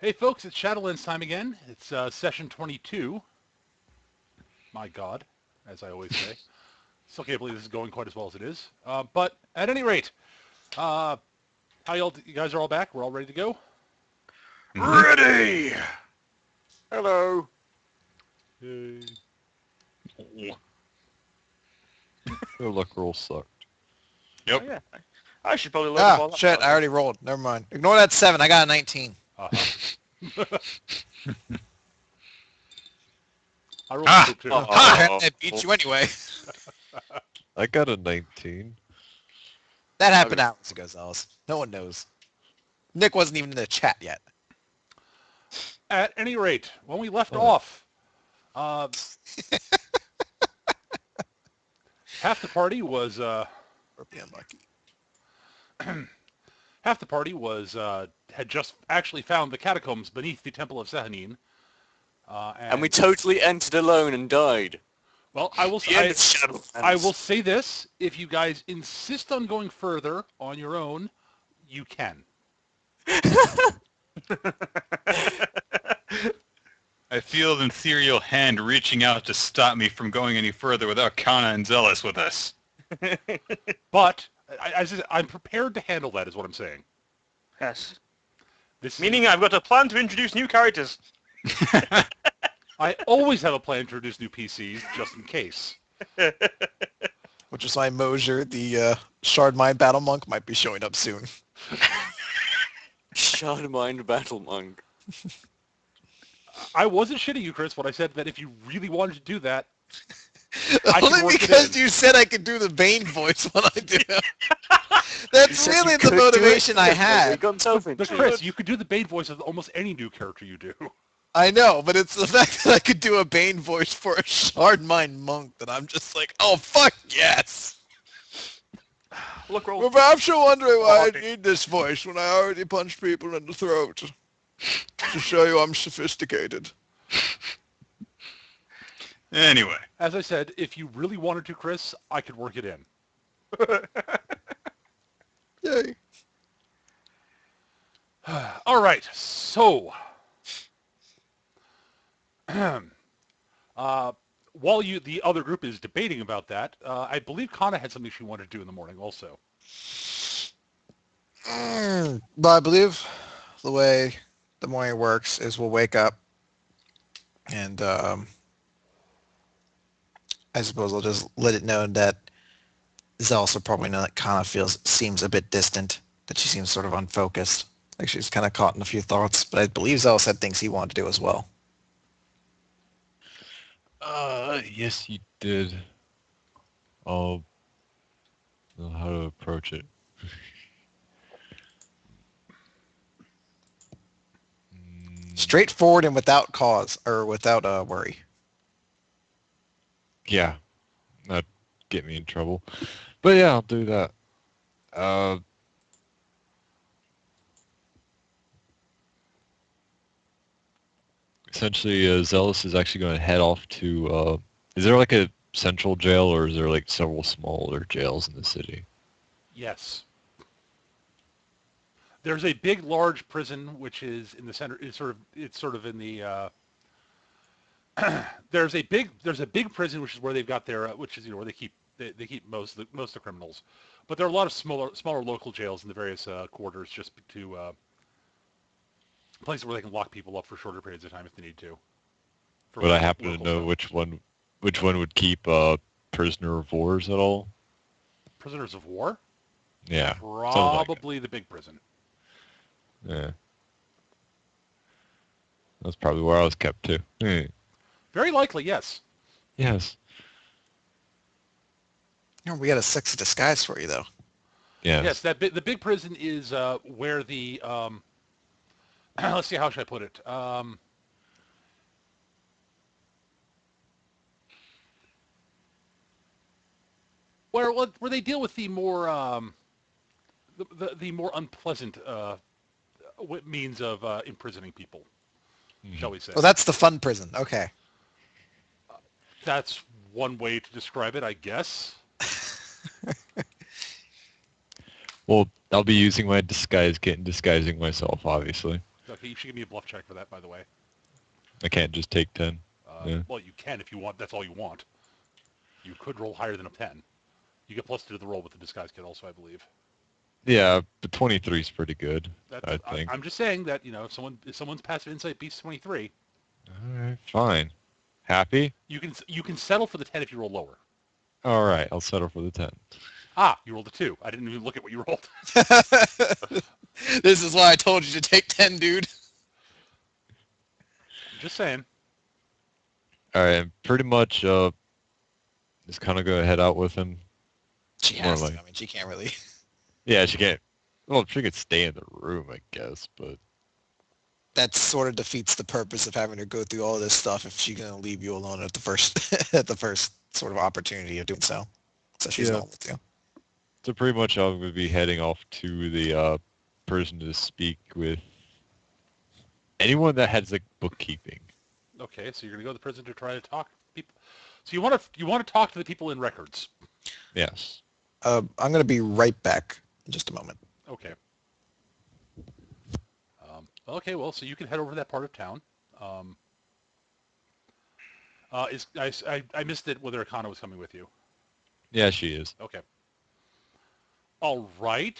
Hey folks, it's Shadowland's time again. It's session 22. My God, as I always say. Still can't believe this is going quite as well as it is. But at any rate, how you guys are all back? We're all ready to go? Ready! Hello. Yay. Your luck roll sucked. Yep. Oh, yeah. I should probably look up all that. Shit, I already rolled. Never mind. Ignore that 7. I got a 19. Uh-huh. I rolled a 2. I beat you anyway. I got a 19. That happened hours ago, Zealous. No one knows. Nick wasn't even in the chat yet. At any rate, when we left off, half the party was half the party was had just actually found the catacombs beneath the Temple of Sehanine. And we totally entered alone and died. Well, I will say this. If you guys insist on going further on your own, you can. I feel the ethereal hand reaching out to stop me from going any further without Kana and Zealous with us. But I'm prepared to handle that, is what I'm saying. Yes. Meaning I've got a plan to introduce new characters. I always have a plan to introduce new PCs, just in case. Which is why Mosier, the Shardmine Battle Monk, might be showing up soon. Shadowland Battle Monk. I wasn't shitting you, Chris, when I said that if you really wanted to do that, only because you said I could do the Bane voice when I do it. That's really the motivation I had. But Chris, you could do the Bane voice of almost any new character you do. I know, but it's the fact that I could do a Bane voice for a Shardmine Monk that I'm just like, oh, fuck yes! Look, roll. Well, perhaps you're wondering why I need this voice when I already punched people in the throat. To show you I'm sophisticated. Anyway. As I said, if you really wanted to, Chris, I could work it in. Yay. All right, so... while the other group is debating about that, I believe Kana had something she wanted to do in the morning also. But I believe the way the morning works is we'll wake up and I suppose I'll just let it know that Zealous will probably know that Kana seems a bit distant, that she seems sort of unfocused, like she's kind of caught in a few thoughts, but I believe Zealous had things he wanted to do as well. Yes, you did. I'll know how to approach it. Straightforward and without cause, or without worry. Yeah, not get me in trouble. But yeah, I'll do that. Essentially, Zealous is actually going to head off to... is there like a central jail, or is there like several smaller jails in the city? Yes. There's a big, large prison which is in the center. It's sort of in the. There's a big prison which is where they've got their which is where they keep most of the criminals, but there are a lot of smaller local jails in the various quarters just to places where they can lock people up for shorter periods of time if they need to. Would I happen to know which one would keep prisoner of wars at all? Prisoners of war? Yeah. Probably the big prison. Yeah. That's probably where I was kept too. Very likely, yes. Yes. We got a sexy disguise for you, though. Yes. Yes, the big prison is where the let's see, how should I put it? Where they deal with the more the more unpleasant means of imprisoning people, shall we say? Oh, that's the fun prison. Okay. That's one way to describe it, I guess. Well, I'll be using my disguise kit and disguising myself, obviously. Okay. Okay, you should give me a bluff check for that, by the way. I can't just take 10. Yeah. Well, you can if you want. That's all you want. You could roll higher than a 10. You get +2 to the roll with the disguise kit also, I believe. Yeah, but 23 is pretty good, I think. I'm just saying that, if someone's passive insight beats 23, All right, fine. Happy? you can settle for the 10 if you roll lower. All right, I'll settle for the 10. Ah, you rolled a 2. I didn't even look at what you rolled. This is why I told you to take 10, dude. I'm just saying. All right, and pretty much just kind of go head out with him. She has to. I mean, she can't really. Yeah, she can't. Well, she could stay in the room, I guess, but... That sort of defeats the purpose of having her go through all this stuff if she's going to leave you alone at the first at the first sort of opportunity of doing so. So she's going with you. So pretty much I'm going to be heading off to the person to speak with anyone that has like bookkeeping. Okay, so you're going to go to the prison to try to talk to people. So you want to talk to the people in records. Yes. I'm going to be right back in just a moment. Okay. Okay, well, so you can head over to that part of town. I missed it whether Akana was coming with you. Yeah, she is. Okay. All right.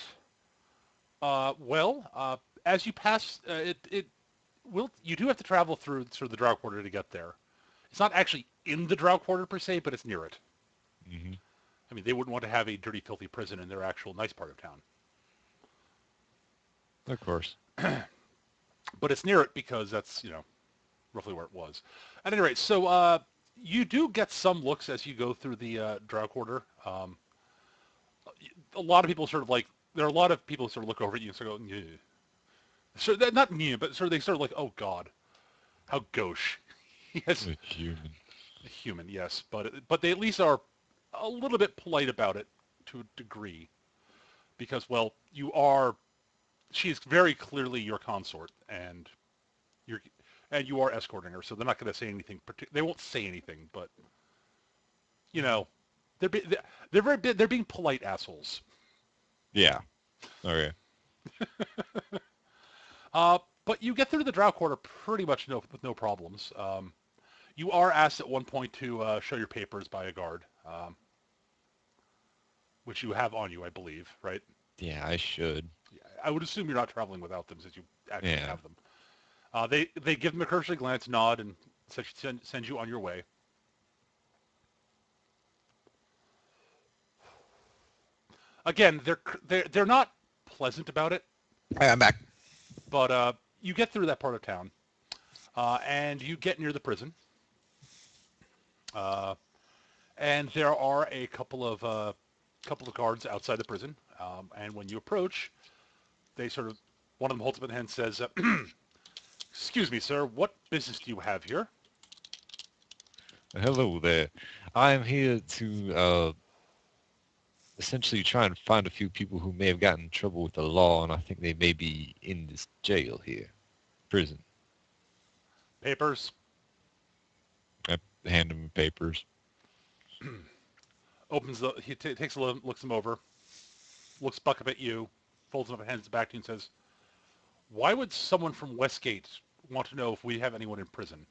As you pass, you do have to travel through sort of the Drow Quarter to get there. It's not actually in the Drow Quarter per se, but it's near it. Mm-hmm. I mean, they wouldn't want to have a dirty, filthy prison in their actual nice part of town. Of course. But it's near it because that's, roughly where it was. At any rate, so you do get some looks as you go through the Drow Quarter. A lot of people there are a lot of people who sort of look over at you and sort of go, yeah. So not yeah, but sort of they sort of like, oh God, how gauche. Yes. A human. A human, yes, but they at least are a little bit polite about it to a degree, because she is very clearly your consort, and you are escorting her, so they're not going to say anything. They won't say anything, but they're being polite assholes. Yeah. Okay. But you get through the Drow Quarter pretty much with no problems. You are asked at one point to show your papers by a guard, which you have on you, I believe, right? Yeah, I should. I would assume you're not traveling without them since you actually Yeah. have them. They give them a cursory glance, nod, and send you on your way. Again, they're not pleasant about it. Hey, I'm back. But you get through that part of town, and you get near the prison. And there are a couple of guards outside the prison. And when you approach, one of them holds up a hand and says, "Excuse me, sir, what business do you have here?" Hello there. I'm here to essentially try and find a few people who may have gotten in trouble with the law, and I think they may be in this jail here. Prison. Papers. I hand him papers. He takes a look, looks them over, looks back up at you, folds them up and hands it back to you and says, "Why would someone from Westgate want to know if we have anyone in prison?"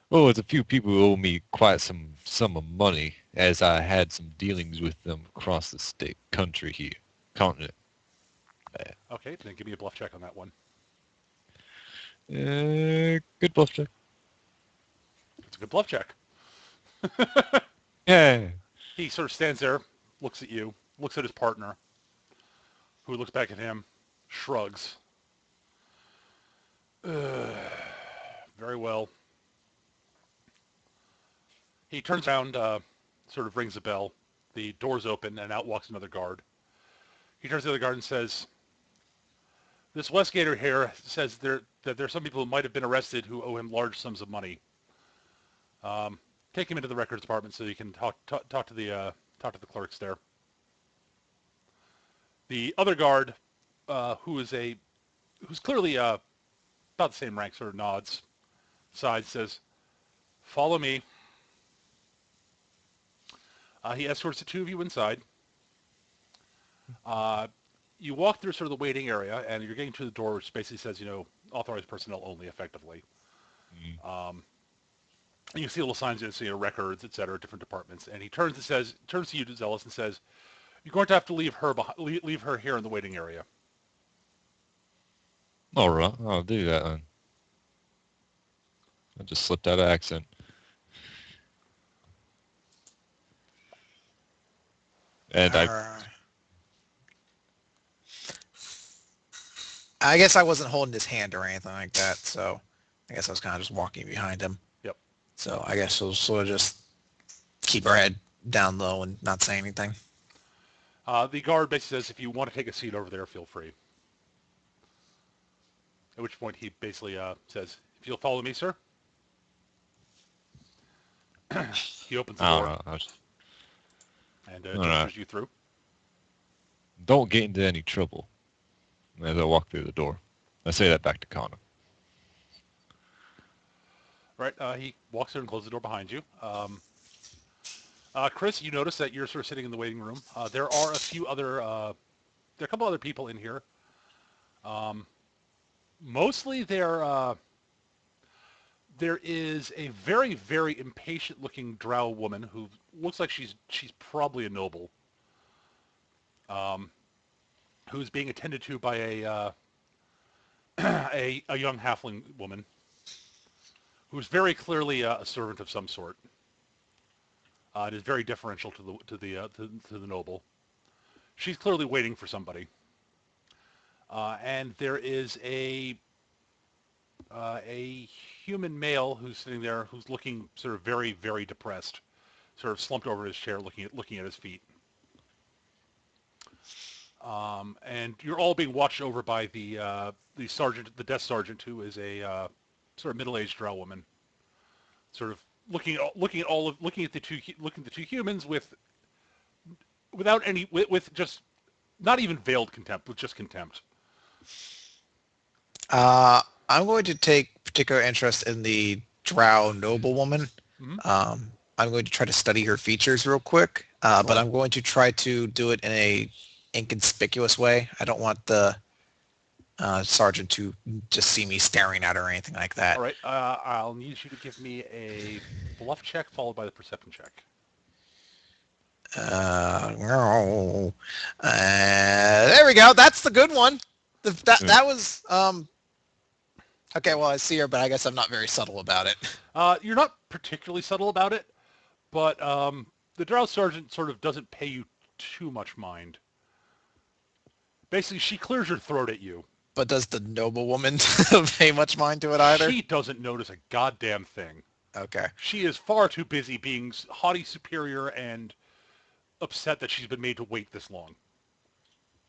Well, it's a few people who owe me quite some sum of money, as I had some dealings with them across the country here, continent. Okay, then give me a bluff check on that one. Good bluff check. It's a good bluff check. Yeah. He sort of stands there, looks at you, looks at his partner, who looks back at him, shrugs. Very well. He turns around, sort of rings a bell. The door's open, and out walks another guard. He turns to the other guard and says, "This Westgater here says that there are some people who might have been arrested who owe him large sums of money. Take him into the records department so you can talk to the clerks there." The other guard, who's clearly about the same rank, sort of nods, sides, says, "Follow me." He escorts the two of you inside. you walk through sort of the waiting area, and you're getting to the door, which basically says, authorized personnel only, effectively. Mm. And you see little signs that say records, etc., different departments. And he turns to you, Zealous, and says, "You're going to have to leave her here in the waiting area." All right, I'll do that then. I just slipped out of accent. And I guess I wasn't holding his hand or anything like that, so I guess I was kind of just walking behind him. Yep. So I guess we'll sort of just keep our head down low and not say anything. The guard basically says, "If you want to take a seat over there, feel free." At which point he basically says, "If you'll follow me, sir." He opens the door and gestures you through. Don't get into any trouble as I walk through the door. I say that back to Connor. Right. He walks through and closes the door behind you. Chris, you notice that you're sort of sitting in the waiting room. There are there are a couple other people in here. Mostly there is a very, very impatient-looking drow woman who looks like she's probably a noble, who's being attended to by a a young halfling woman who's very clearly a servant of some sort. It is very differential to the noble. She's clearly waiting for somebody. And there is a human male who's sitting there who's looking sort of very, very depressed, sort of slumped over his chair, looking at his feet. And you're all being watched over by the sergeant, the desk sergeant, who is a sort of middle-aged drow woman, sort of looking at the two humans with just not even veiled contempt, with just contempt. I'm going to take particular interest in the drow noblewoman. Mm-hmm. I'm going to try to study her features real quick, but I'm going to try to do it in a inconspicuous way. I don't want the sergeant to just see me staring at her or anything like that. All right. I'll need you to give me a bluff check followed by the perception check. There we go. That's the good one. That was okay. Well, I see her, but I guess I'm not very subtle about it. You're not particularly subtle about it, but the drow sergeant sort of doesn't pay you too much mind. Basically, she clears her throat at you. But does the noblewoman pay much mind to it either? She doesn't notice a goddamn thing. Okay. She is far too busy being haughty superior and upset that she's been made to wait this long.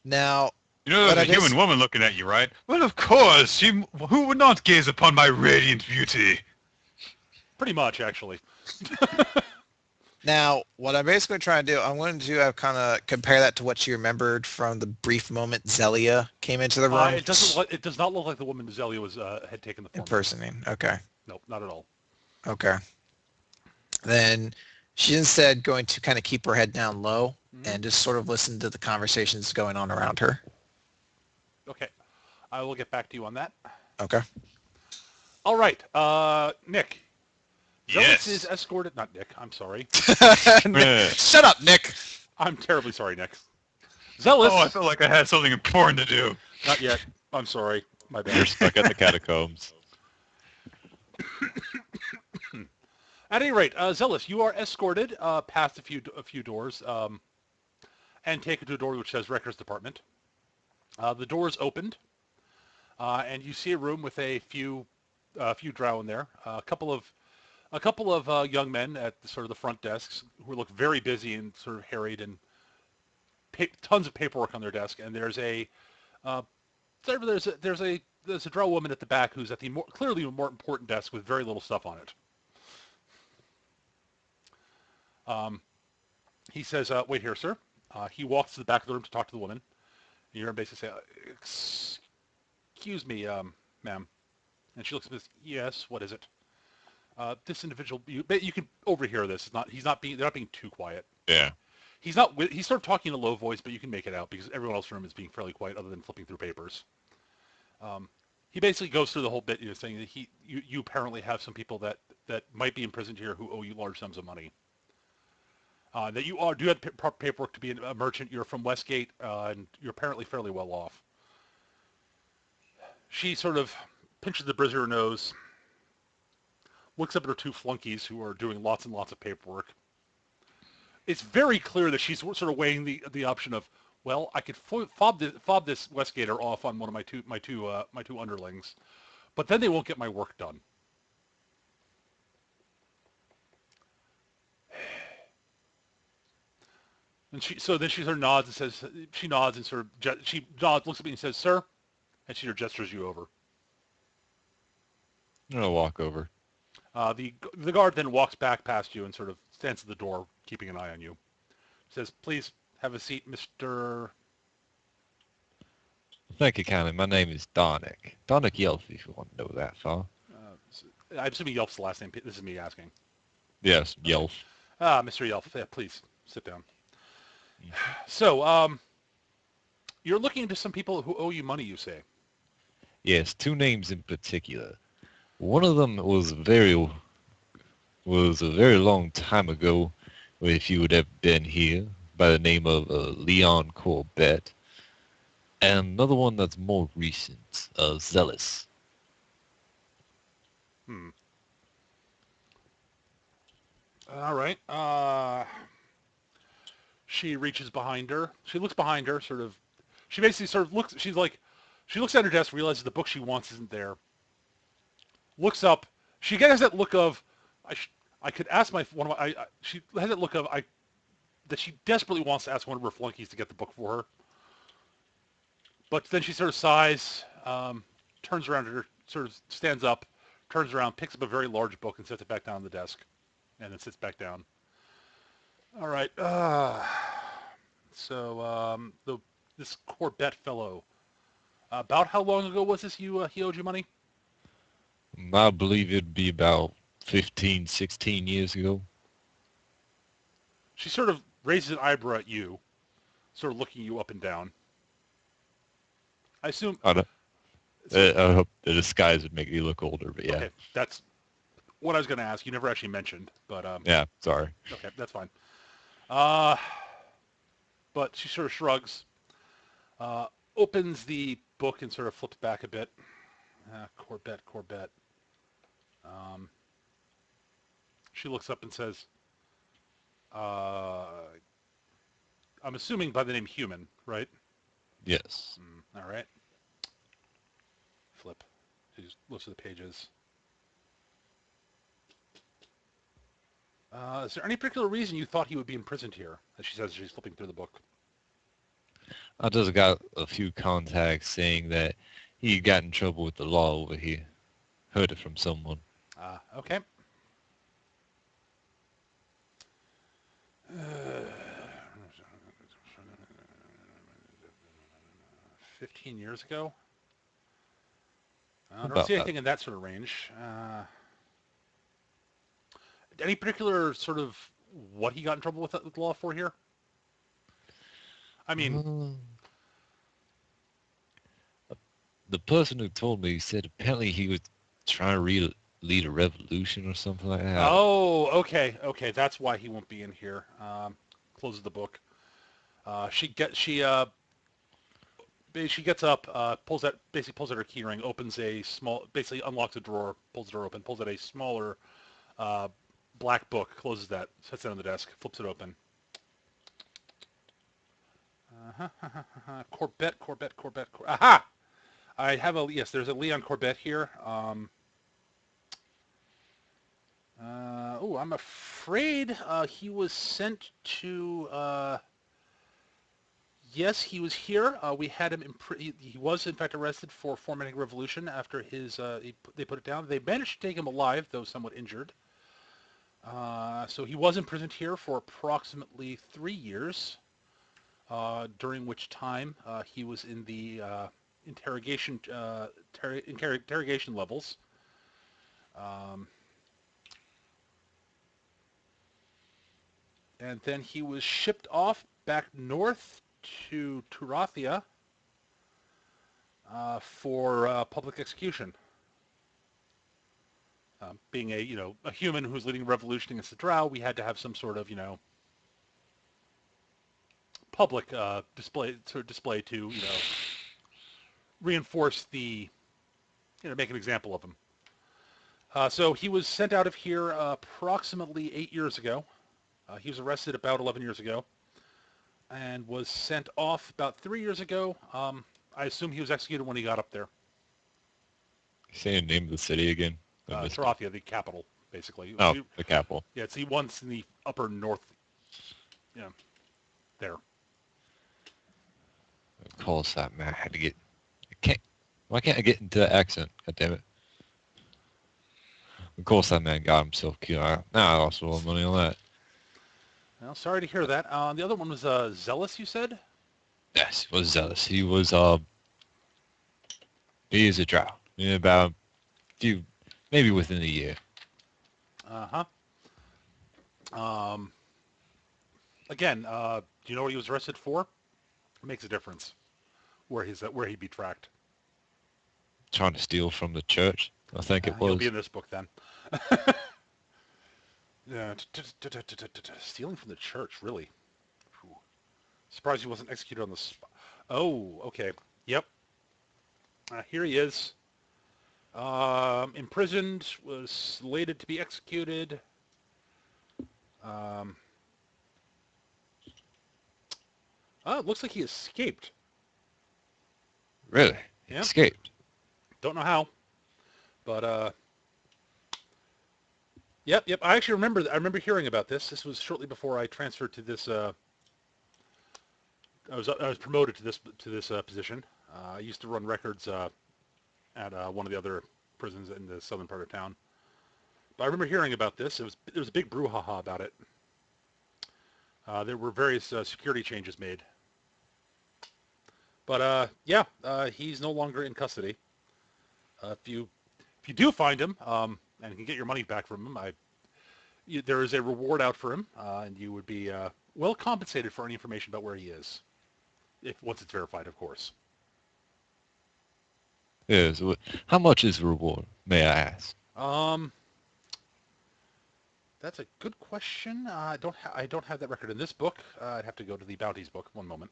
Now, you know there's a human woman looking at you, right? Well, of course. Who would not gaze upon my radiant beauty? Pretty much, actually. Now, what I'm basically trying to do, I'm going to kind of compare that to what you remembered from the brief moment Zelia came into the room. It does not look like the woman Zelia had taken the form. Impersonating. Okay. Nope, not at all. Okay. Then she's instead going to kind of keep her head down low and just sort of listen to the conversations going on around her. Okay. I will get back to you on that. Okay. All right. Nick. Yes. Zealous is escorted. Not Nick. I'm sorry. Shut up, Nick. I'm terribly sorry, Nick. Zealous. Oh, I felt like I had something important to do. Not yet. I'm sorry. My bad. You're stuck at the catacombs. At any rate, Zealous, you are escorted past a few doors and taken to a door which says Records Department. The door is opened, and you see a room with a few drow in there. A couple of young men at sort of the front desks who look very busy and sort of harried, and tons of paperwork on their desk. And there's a drow woman at the back who's at the clearly more important desk with very little stuff on it. He says, "Wait here, sir." He walks to the back of the room to talk to the woman. You hear him basically say, "Excuse me, ma'am." And she looks at this. "Yes, what is it?" This individual, you can overhear this. They're not being too quiet. Yeah. He's not. He's sort of talking in a low voice, but you can make it out because everyone else in the room is being fairly quiet, other than flipping through papers. He basically goes through the whole bit, saying that you apparently have some people that might be imprisoned here who owe you large sums of money. That you do have proper paperwork to be a merchant. You're from Westgate, and you're apparently fairly well off. She sort of pinches the bridge of her nose, looks up at her two flunkies who are doing lots and lots of paperwork. It's very clear that she's sort of weighing the option of, well, I could fob this Westgater off on one of my two underlings, but then they won't get my work done. And she sort of nods and says, she nods and sort of looks at me and says, "Sir," and she sort of gestures you over. I'll walk over. The guard then walks back past you and sort of stands at the door, keeping an eye on you. Says, "Please have a seat, Mr." Thank you kindly. My name is Darnick. Darnick Yelf, if you want to know that far. I'm assuming Yelf's the last name. This is me asking. Yes, Yelf. Mr. Yelf, yeah, please sit down. So, you're looking into some people who owe you money, you say? Yes, two names in particular. One of them was a very long time ago, if you would have been here, by the name of Leon Corbett. And another one that's more recent, Zealous. All right. She reaches behind her. She looks behind her, sort of. She basically sort of looks. She looks at her desk, realizes the book she wants isn't there. Looks up. She gets that look of, I could ask she has that look of that she desperately wants to ask one of her flunkies to get the book for her. But then she sort of sighs, turns around to her, sort of stands up, turns around, picks up a very large book and sets it back down on the desk, and then sits back down. All right. This Corbett fellow. About how long ago was this he owed you money? I believe it'd be about 15, 16 years ago. She sort of raises an eyebrow at you, sort of looking you up and down. I assume. I hope the disguise would make me look older, but yeah. Okay, that's what I was going to ask. You never actually mentioned, but yeah, sorry. Okay, that's fine. But she sort of shrugs, opens the book and sort of flips back a bit. Corbett. She looks up and says, "I'm assuming by the name Human, right?" Yes. All right. Flip. She just looks at the pages. Is there any particular reason you thought he would be imprisoned here? As she says, she's flipping through the book. I just got a few contacts saying that he got in trouble with the law over here. Heard it from someone. Okay. 15 years ago? I don't see anything in that sort of range. Any particular sort of what he got in trouble with the law for here? I mean... The person who told me said apparently he was trying to lead a revolution or something like that. Oh, okay. That's why he won't be in here. Closes the book. She gets up, pulls out her key ring, opens a small, basically unlocks a drawer, pulls the door open, pulls out a smaller black book, closes that, sets it on the desk, flips it open. Corbett. Aha! I have there's a Leon Corbett here. I'm afraid he was sent to... Yes, he was here. We had him. He was in fact arrested for fomenting revolution after they put it down. They managed to take him alive, though somewhat injured. So he was imprisoned here for approximately 3 years, during which time he was in the interrogation levels. And then he was shipped off back north to Turathia for public execution. Being a human who's leading a revolution against the Drow, we had to have some sort of, public display to, reinforce the, make an example of him. So he was sent out of here approximately 8 years ago. He was arrested about 11 years ago and was sent off about 3 years ago. I assume he was executed when he got up there. Say the name of the city again. Tarathia, the capital, basically. Oh, the capital. Yeah, it's the one's in the upper north. Yeah, there. Of course, that man had to get. Why can't I get into that accent? God damn it. Of course, that man got himself killed. Now I lost all the money on that. Well, sorry to hear that. The other one was Zealous, you said? Yes, he was zealous. He was he is a drow. In about maybe within a year. Again, do you know what he was arrested for? It makes a difference where he'd be tracked. Trying to steal from the church, I think it was. He'll be in this book then. Yeah, stealing from the church, really. Whew. Surprised he wasn't executed on the spot. Oh, okay. Yep. Here he is. Imprisoned, was slated to be executed. It looks like he escaped. Really? Yeah. Escaped? Don't know how, but yep. I actually remember hearing about this. This was shortly before I transferred to this. I was promoted to this position. I used to run records at one of the other prisons in the southern part of town. But I remember hearing about this. There was a big brouhaha about it. There were various security changes made. But yeah, he's no longer in custody. If you do find him and can get your money back from him, there is a reward out for him, and you would be well compensated for any information about where he is, once it's verified, of course. Yes. How much is the reward, may I ask? That's a good question. I don't have that record in this book. I'd have to go to the bounties book. One moment.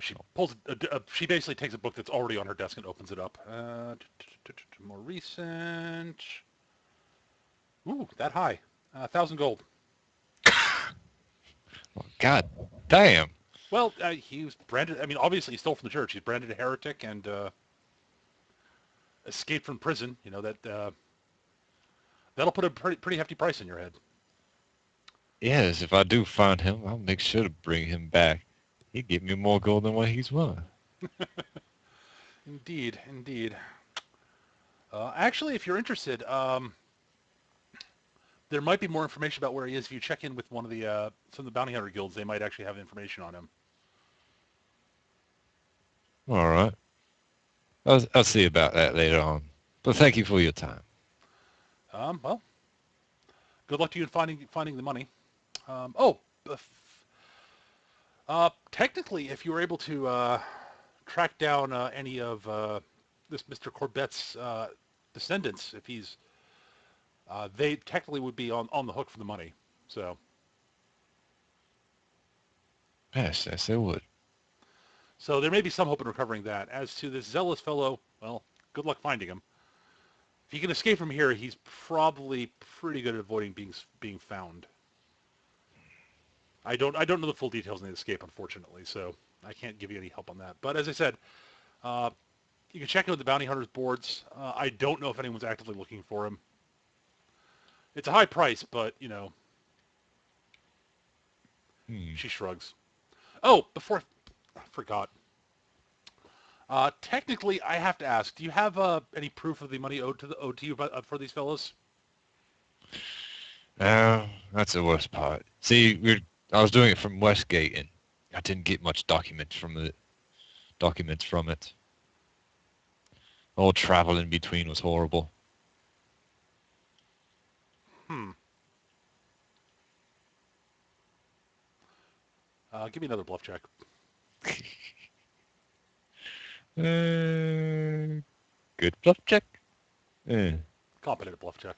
She pulls. She basically takes a book that's already on her desk and opens it up. More recent. Ooh, that high. 1,000 gold. Oh, God damn. Well, he was branded. I mean, obviously he stole from the church. He's branded a heretic and escaped from prison. You know that. That'll put a pretty hefty price in your head. Yes, if I do find him, I'll make sure to bring him back. He'd give me more gold than what he's worth. Indeed. Actually, if you're interested, there might be more information about where he is. If you check in with one of the some of the bounty hunter guilds, they might actually have information on him. All right. I'll see about that later on. But thank you for your time. Well, good luck to you in finding the money. Technically, if you were able to track down any of this Mr. Corbett's descendants, if he's, they technically would be on the hook for the money. So. Yes, they would. So there may be some hope in recovering that. As to this zealous fellow, well, good luck finding him. If he can escape from here, he's probably pretty good at avoiding being found. I don't know the full details on the escape, unfortunately, so I can't give you any help on that. But as I said, you can check in with the bounty hunters boards. I don't know if anyone's actively looking for him. It's a high price, but She shrugs. Oh, before I forgot. Technically, I have to ask: do you have any proof of the money owed to you for these fellows? That's the worst part. See, I was doing it from Westgate, and I didn't get much documents from it. All travel in between was horrible. Give me another bluff check. Good bluff check. Competent bluff check.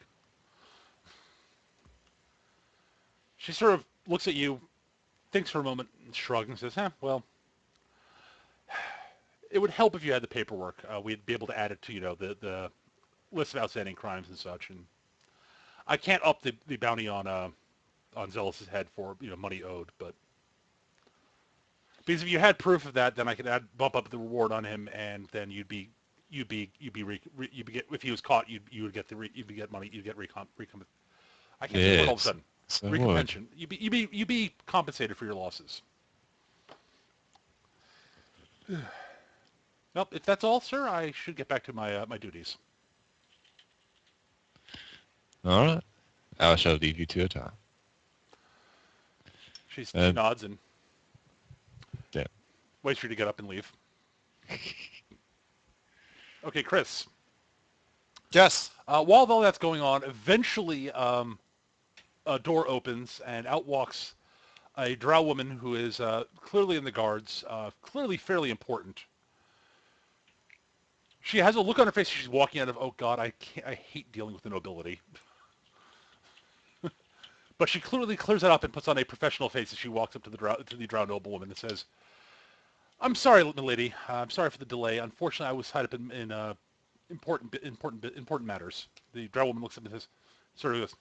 She sort of looks at you, thinks for a moment, and shrugs and says, well, it would help if you had the paperwork. We'd be able to add it to, the list of outstanding crimes and such. And I can't up the bounty on Zealous' head for, money owed, but because if you had proof of that, then I could bump up the reward on him, and then if he was caught, you'd get money, you'd get recomp. I can't say what all of a sudden. So Recompensation. You'd be compensated for your losses. Well, if that's all, sir, I should get back to my my duties. all right. I shall leave you to your time. She nods and waits for you to get up and leave. Okay, Chris. Yes. While all that's going on, eventually a door opens and out walks a drow woman who is clearly in the guards, clearly fairly important. She has a look on her face as she's walking out of, oh God, I hate dealing with the nobility. But she clearly clears that up and puts on a professional face as she walks up to the drow noblewoman and says, I'm sorry, lady. I'm sorry for the delay. Unfortunately, I was tied up in important matters. The drow woman looks up and says, sort of goes,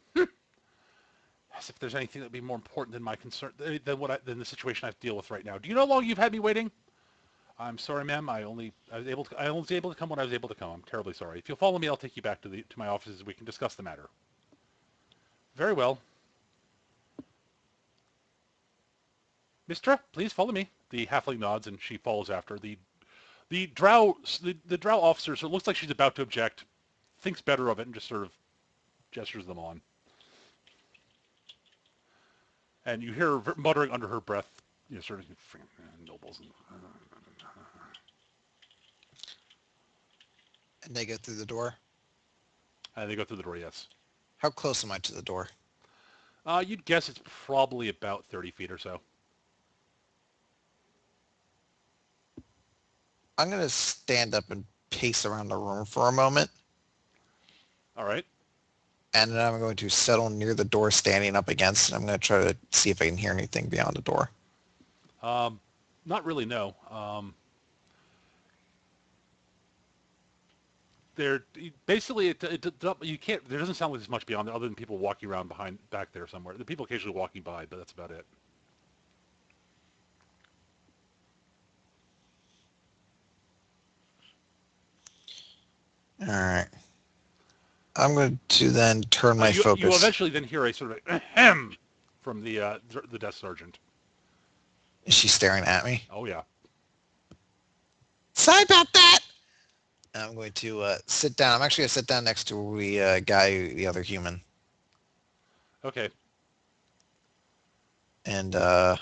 as if there's anything that would be more important than my concern than the situation I have to deal with right now. Do you know how long you've had me waiting? I'm sorry, ma'am. I was able to come when I was able to come. I'm terribly sorry. If you'll follow me, I'll take you back to my offices and we can discuss the matter. Very well. Mistra, please follow me. The halfling nods and she follows after. The drow officer, so it looks like she's about to object, thinks better of it and just sort of gestures them on. And you hear her muttering under her breath, sort of nobles. And they go through the door. And they go through the door, yes. How close am I to the door? You'd guess it's probably about 30 feet or so. I'm going to stand up and pace around the room for a moment. All right. And then I'm going to settle near the door standing up against it. I'm going to try to see if I can hear anything beyond the door. Not really, no. Basically, you can't. There doesn't sound like there's much beyond it, other than people walking around back there somewhere. The people occasionally walking by, but that's about it. All right. I'm going to then turn my focus. You eventually then hear a sort of ahem from the desk sergeant. Is she staring at me? Oh yeah. Sorry about that. I'm going to sit down. I'm actually going to sit down next to the guy, the other human. Okay. And going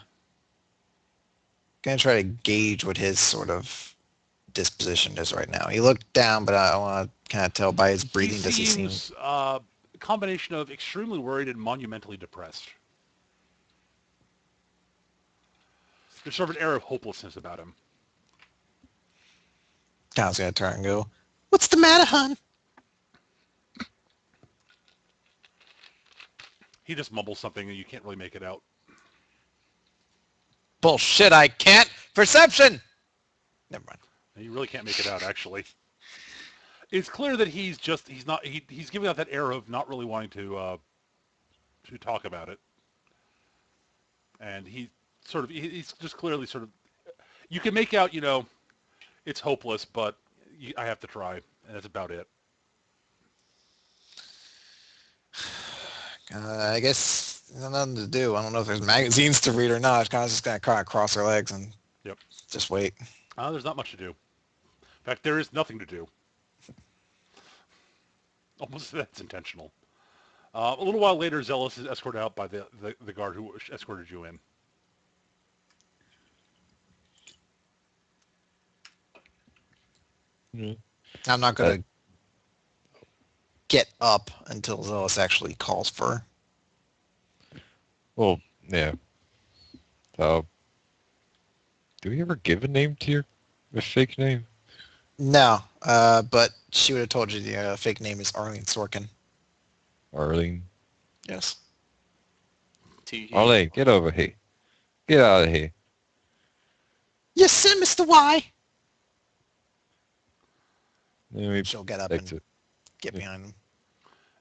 to try to gauge what his sort of disposition is right now. He looked down, but I want to kind of tell by his breathing. Does he seem a combination of extremely worried and monumentally depressed? There's sort of an air of hopelessness about him. Don's going to turn and go, "What's the matter, hon?" He just mumbles something and you can't really make it out. Bullshit, I can't. Perception! Never mind. You really can't make it out, actually. It's clear that he's giving out that air of not really wanting to talk about it. And he's just clearly sort of, you can make out, it's hopeless, but I have to try, and that's about it. I guess there's nothing to do. I don't know if there's magazines to read or not. I'm just going to cross her legs and just wait. There's not much to do. In fact, there is nothing to do. Almost that's intentional. A little while later, Zealous is escorted out by the guard who escorted you in. I'm not going to get up until Zealous actually calls for her. Well, yeah. So Do we ever give a name to a fake name? No, but she would have told you the fake name is Arlene Sorkin. Arlene. Yes. Arlene, get over here. Get out of here. Yes, sir, Mr. Y. Anyway, She'll get up back and to get behind him.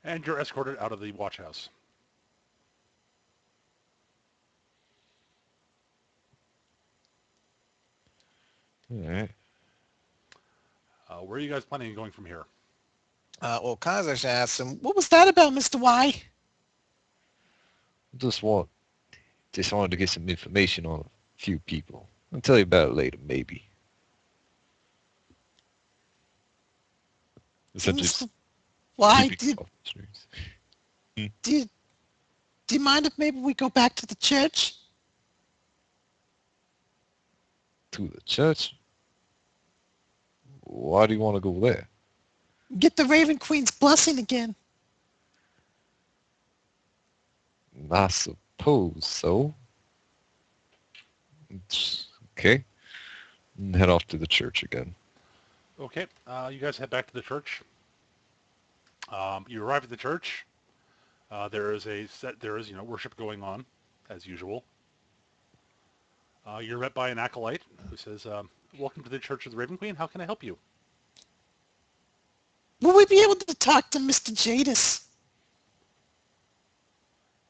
And you're escorted out of the watch house. all right. Where are you guys planning on going from here? Well, Kaiser asked him, what was that about, Mr. Y? Just wanted to get some information on a few people. I'll tell you about it later, maybe. Essentially, Mr. Y, keeping off the streets. do you mind if maybe we go back to the church? To the church? Why do you want to go there? Get the Raven Queen's blessing again. I suppose so. Okay. And head off to the church again. Okay, you guys head back to the church. You arrive at the church. There is worship going on, as usual. You're met by an acolyte who says, "Welcome to the Church of the Raven Queen. How can I help you?" Will we be able to talk to Mr. Jadis?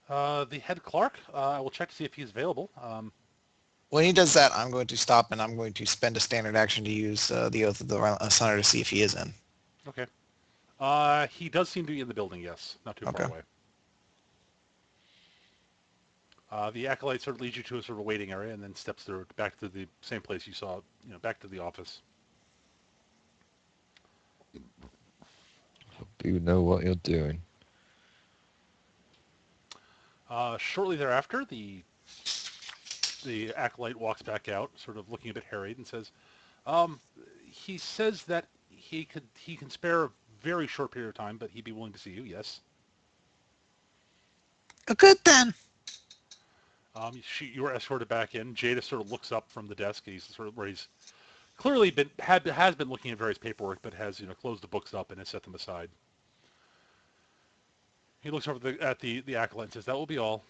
The head clerk. I will check to see if he's available. When he does that, I'm going to stop and I'm going to spend a standard action to use the Oath of the Sunner to see if he is in. Okay. He does seem to be in the building. Yes, not too far away. The acolyte sort of leads you to a sort of waiting area and then steps through back to the same place you saw. Back to the office. Hope you know what you're doing. Shortly thereafter, the acolyte walks back out, sort of looking a bit harried, and says, "He says that he can spare a very short period of time, but he'd be willing to see you. Yes." Oh, good then. You were escorted back in. Jada sort of looks up from the desk. He's sort of where he's clearly has been looking at various paperwork, but has closed the books up and has set them aside. He looks over at the acolyte and says, "That will be all."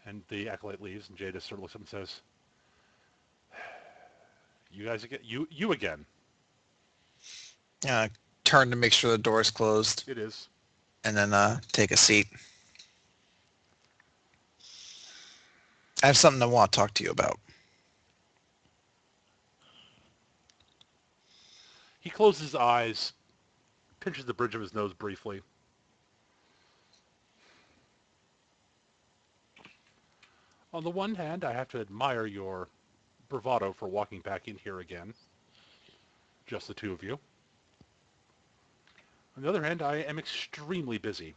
And the acolyte leaves, and Jada sort of looks up and says, "You guys again? You again?" Turn to make sure the door is closed. It is. And then take a seat. I have something I want to talk to you about. He closes his eyes, pinches the bridge of his nose briefly. On the one hand, I have to admire your bravado for walking back in here again. Just the two of you. On the other hand, I am extremely busy.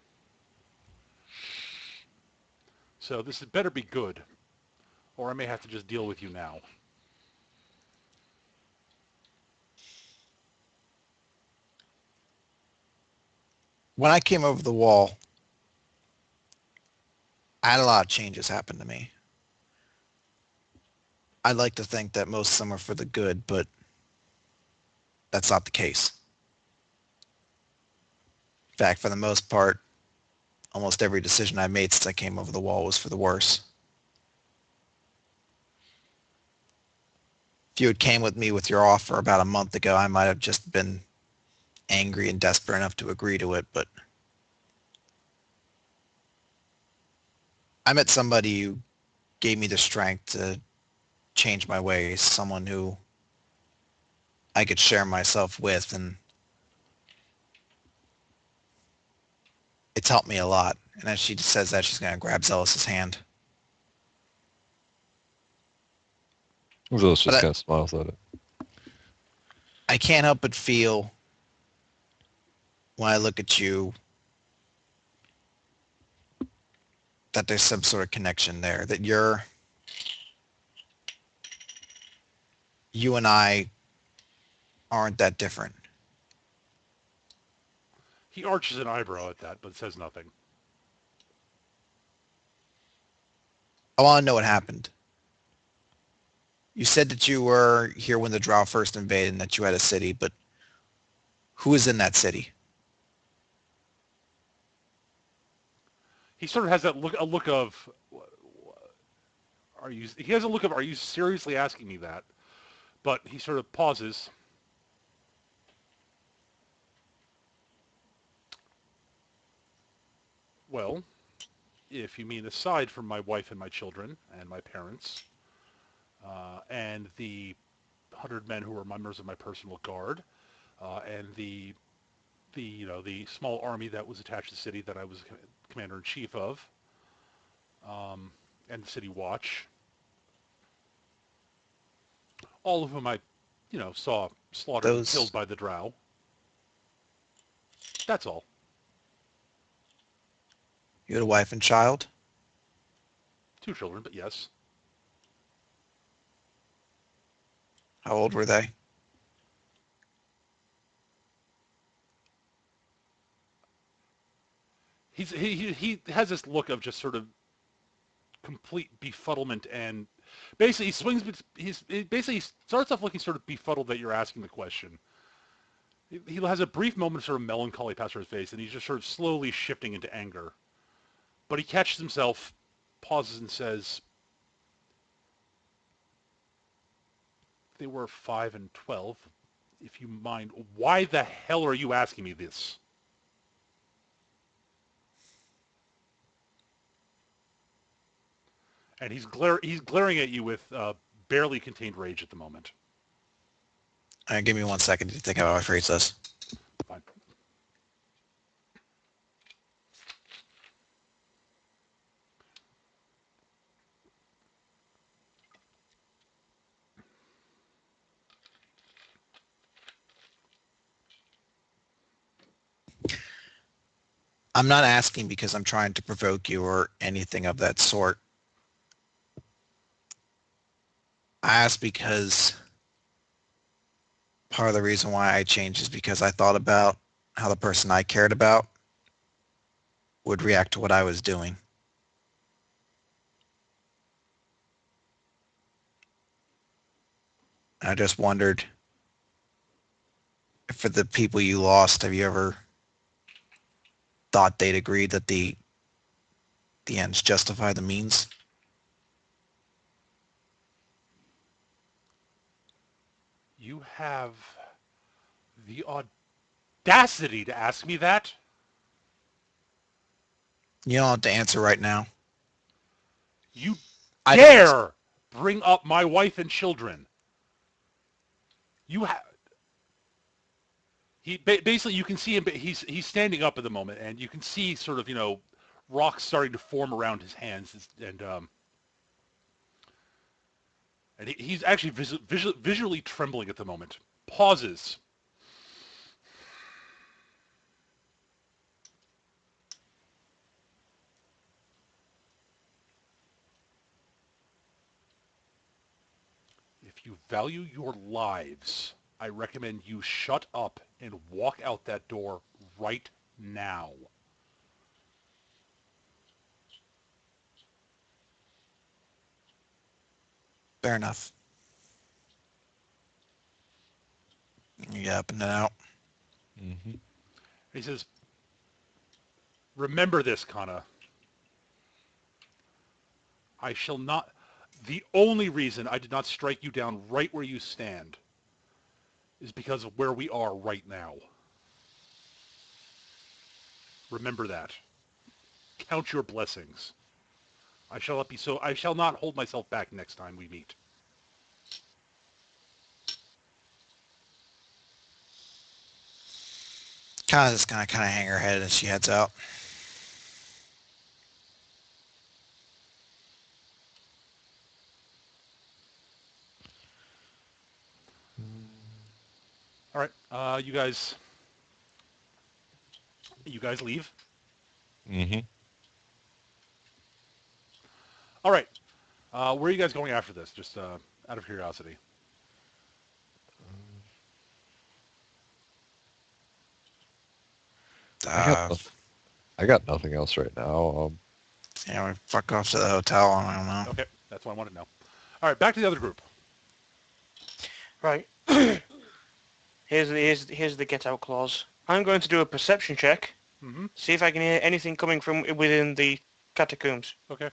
So this had better be good, or I may have to just deal with you now. When I came over the wall, I had a lot of changes happen to me. I'd like to think that most of them are for the good, but that's not the case. In fact, for the most part, almost every decision I made since I came over the wall was for the worse. If you had came with me with your offer about a month ago, I might have just been angry and desperate enough to agree to it, but I met somebody who gave me the strength to change my ways, someone who I could share myself with, and it's helped me a lot. And as she says that, she's going to grab Zealous' hand. Zealous just kind of smiles at it. I can't help but feel when I look at you that there's some sort of connection there, that you and I aren't that different. He arches an eyebrow at that, but says nothing. I want to know what happened. You said that you were here when the Drow first invaded and that you had a city, but who is in that city? He sort of has that look, a look of, are you? He has a look of, are you seriously asking me that? But he sort of pauses. Well, if you mean aside from my wife and my children and my parents, and the 100 men who were members of my personal guard, and the the small army that was attached to the city that I was commander in chief of, and the city watch, all of whom I, saw slaughtered and killed Those, by the Drow. That's all. you had a wife and child? 2 children, but yes. How old were they? He has this look of just sort of complete befuddlement, and basically he swings. He basically starts off looking sort of befuddled that you're asking the question. He has a brief moment of sort of melancholy pass through his face, and he's just sort of slowly shifting into anger. But he catches himself, pauses, and says, "They were 5 and 12. If you mind, why the hell are you asking me this?" And he's glaring at you with barely contained rage at the moment. Give me 1 second to think how I phrase this. Fine. I'm not asking because I'm trying to provoke you or anything of that sort. I ask because part of the reason why I changed is because I thought about how the person I cared about would react to what I was doing. I just wondered, for the people you lost, have you ever thought they'd agree that the ends justify the means? You have the audacity to ask me that? You don't have to answer right now. You I don't- dare bring up my wife and children. You have. Basically, you can see him. He's standing up at the moment, and you can see sort of rocks starting to form around his hands, and he's actually visually trembling at the moment. Pauses. If you value your lives, I recommend you shut up and walk out that door right now. Fair enough. You get up and then out. Mm-hmm. He says, "Remember this, Kana. I shall not... The only reason I did not strike you down right where you stand is because of where we are right now. Remember that. Count your blessings. I shall not hold myself back next time we meet." Kana's gonna kind of hang her head as she heads out. All right, you guys leave. Mm-hmm. All right, where are you guys going after this? Just out of curiosity. Uh, I got nothing else right now. we fuck off to the hotel. I don't know. Okay, that's what I wanted to know. All right, back to the other group. Right. here's the get out clause. I'm going to do a perception check. Mm-hmm. See if I can hear anything coming from within the catacombs. Okay.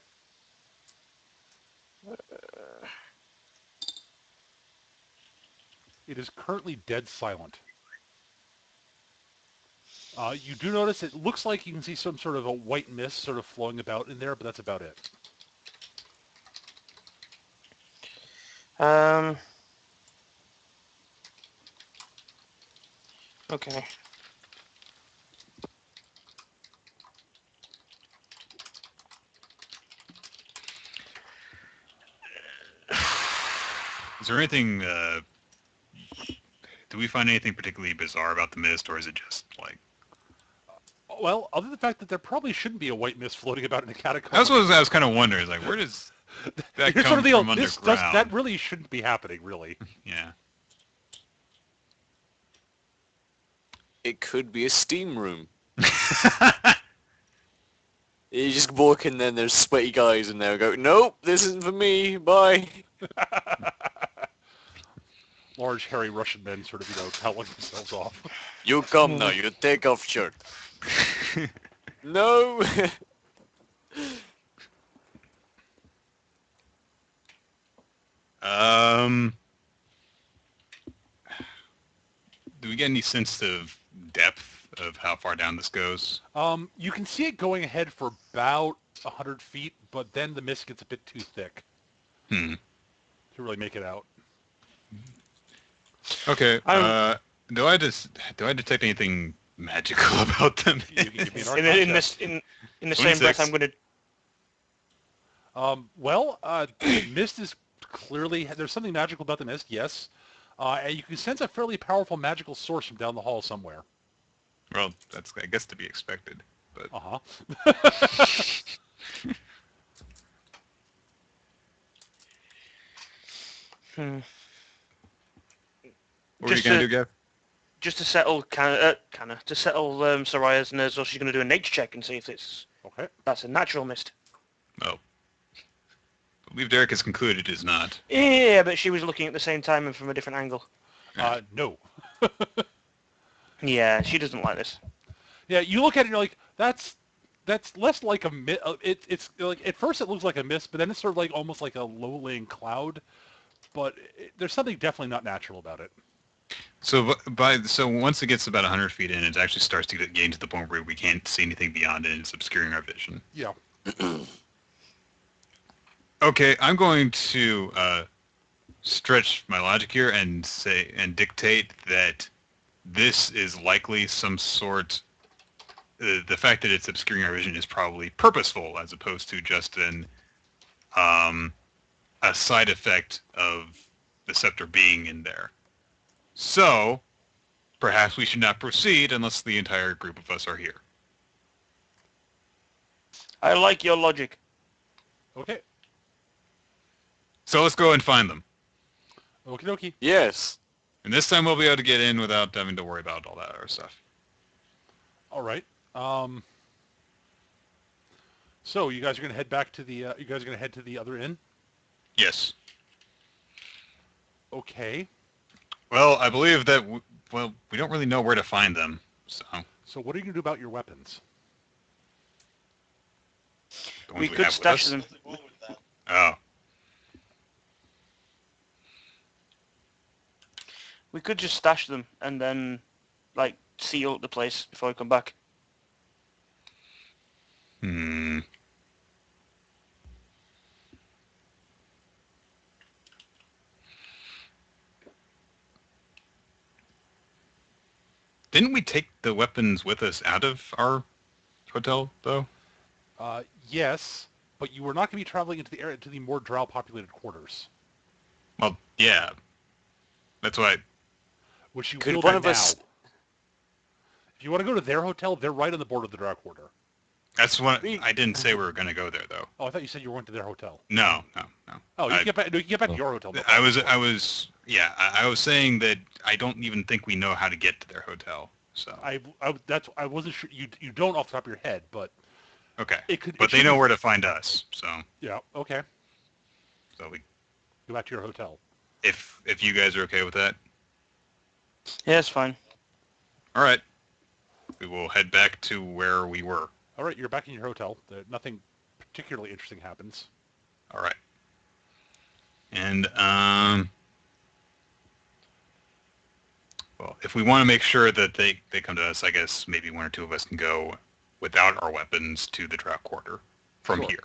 It is currently dead silent. You do notice it looks like you can see some sort of a white mist sort of flowing about in there, but that's about it. Okay. Is there anything? Do we find anything particularly bizarre about the mist, or is it just like? Well, other than the fact that there probably shouldn't be a white mist floating about in a catacomb. That's what I was kind of wondering. Like, where does that Here's come sort of the from underground? that really shouldn't be happening, really. Yeah. It could be a steam room. You just walk in there and there's sweaty guys in there and go, nope, this isn't for me, bye. Large, hairy Russian men sort of, toweling themselves off. You come now, you take off shirt. No. Do we get any sense of depth of how far down this goes? You can see it going ahead for about 100 feet, but then the mist gets a bit too thick to really make it out. Okay. Do I detect anything magical about them? You can give me an Arcana check. In the same breath, I'm going to. The mist is clearly, there's something magical about the mist, yes. And you can sense a fairly powerful magical source from down the hall somewhere. Well, that's, I guess, to be expected. But Uh-huh. what are you going to do, Gav? Just to settle Soraya's nerves, so she's going to do a nature check and see if that's a natural mist. Oh. I believe Derek has concluded it is not. Yeah, but she was looking at the same time and from a different angle. No. Yeah, she doesn't like this. Yeah, you look at it and you're like, that's less like a mist. It's like, at first it looks like a mist, but then it's sort of like almost like a low-laying cloud. But there's something definitely not natural about it. So once it gets about 100 feet in, it actually starts to get to the point where we can't see anything beyond it, and it's obscuring our vision. Yeah. Okay, I'm going to stretch my logic here and dictate that this is likely some sort. The fact that it's obscuring our vision is probably purposeful, as opposed to just a side effect of the scepter being in there. So, perhaps we should not proceed unless the entire group of us are here. I like your logic. Okay. So let's go and find them. Okie dokie. Yes. And this time we'll be able to get in without having to worry about all that other stuff. All right. So you guys are going to head back to the. You guys are going to head to the other inn. Yes. Okay. Well, I believe that. We don't really know where to find them. So what are you going to do about your weapons? The ones We have could with stash us? them. Oh. We could just stash them and then, seal up the place before we come back. Hmm. Didn't we take the weapons with us out of our hotel, though? Yes, but you were not going to be traveling into the area to the more drow-populated quarters. Well, yeah. That's why. Which you Could will one do of now. us- If you want to go to their hotel, they're right on the border of the drow quarter. That's what I didn't say we were going to go there, though. Oh, I thought you said you were going to their hotel. No. Oh, you can get back. No, you can get back to your hotel. No I problem. was saying that I don't even think we know how to get to their hotel. So I wasn't sure. You don't off the top of your head, but okay. it But they should know be- where to find us. So Yeah. Okay. we Go back to your hotel. if you guys are okay with that. Yeah, it's fine. All right. We will head back to where we were. All right, you're back in your hotel. Nothing particularly interesting happens. All right. And well, if we want to make sure that they come to us, I guess maybe one or two of us can go without our weapons to the trap quarter from Sure. here.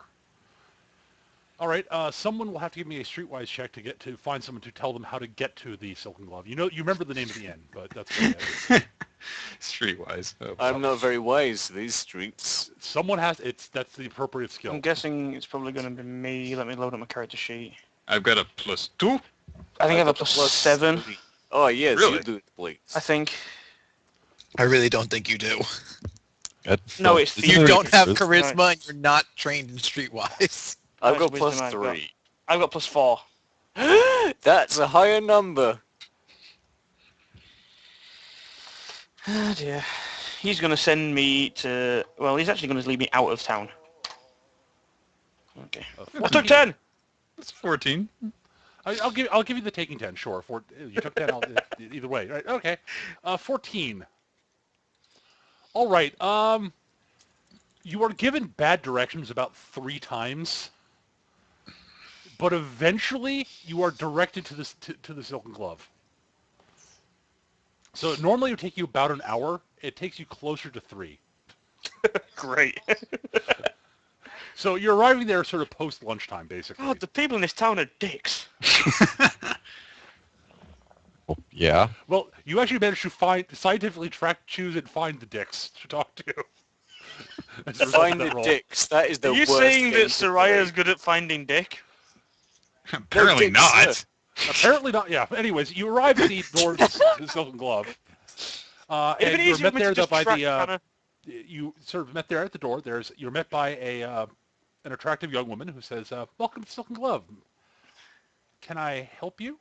All right, someone will have to give me a streetwise check to find someone to tell them how to get to the Silken Glove. You remember the name of the inn, but that's about it. Streetwise. Oh, I'm not very wise to these streets. Someone that's the appropriate skill. I'm guessing it's probably going to be me. Let me load up my character sheet. I've got a +2. I think I have a got plus 7. 3. Oh, yes, Really? you do it, please. I think. I really don't think you do. No, it's Isn't You there don't have difference? charisma and you're not trained in streetwise. I've How got much wisdom I've got? +3. I've got plus 4. That's a higher number. Oh dear. He's going to send me to... Well, he's actually going to leave me out of town. Okay. I took 10! That's 14. I'll give you the taking 10. Sure. You took 10. Either way. Right. Okay. 14. All right. You are given bad directions about 3 times, but eventually you are directed to the Silken Glove. So normally it would take you about an hour. It takes you closer to 3. Great. So you're arriving there sort of post lunchtime, basically. God, the people in this town are dicks. Well, yeah. Well, you actually managed to scientifically choose and find the dicks to talk to. As a result of Find that the roll. dicks. That is the Are you worst saying thing that to Soraya's say. good at finding dick? Apparently dicks, not. sir. Apparently not. Yeah. Anyways, you arrive at the door of the Silken Glove, It'd and been you're easier met for me to there just by track the. Hannah. You sort of met there at the door. You're met by an attractive young woman who says, "Welcome to Silken Glove. Can I help you?"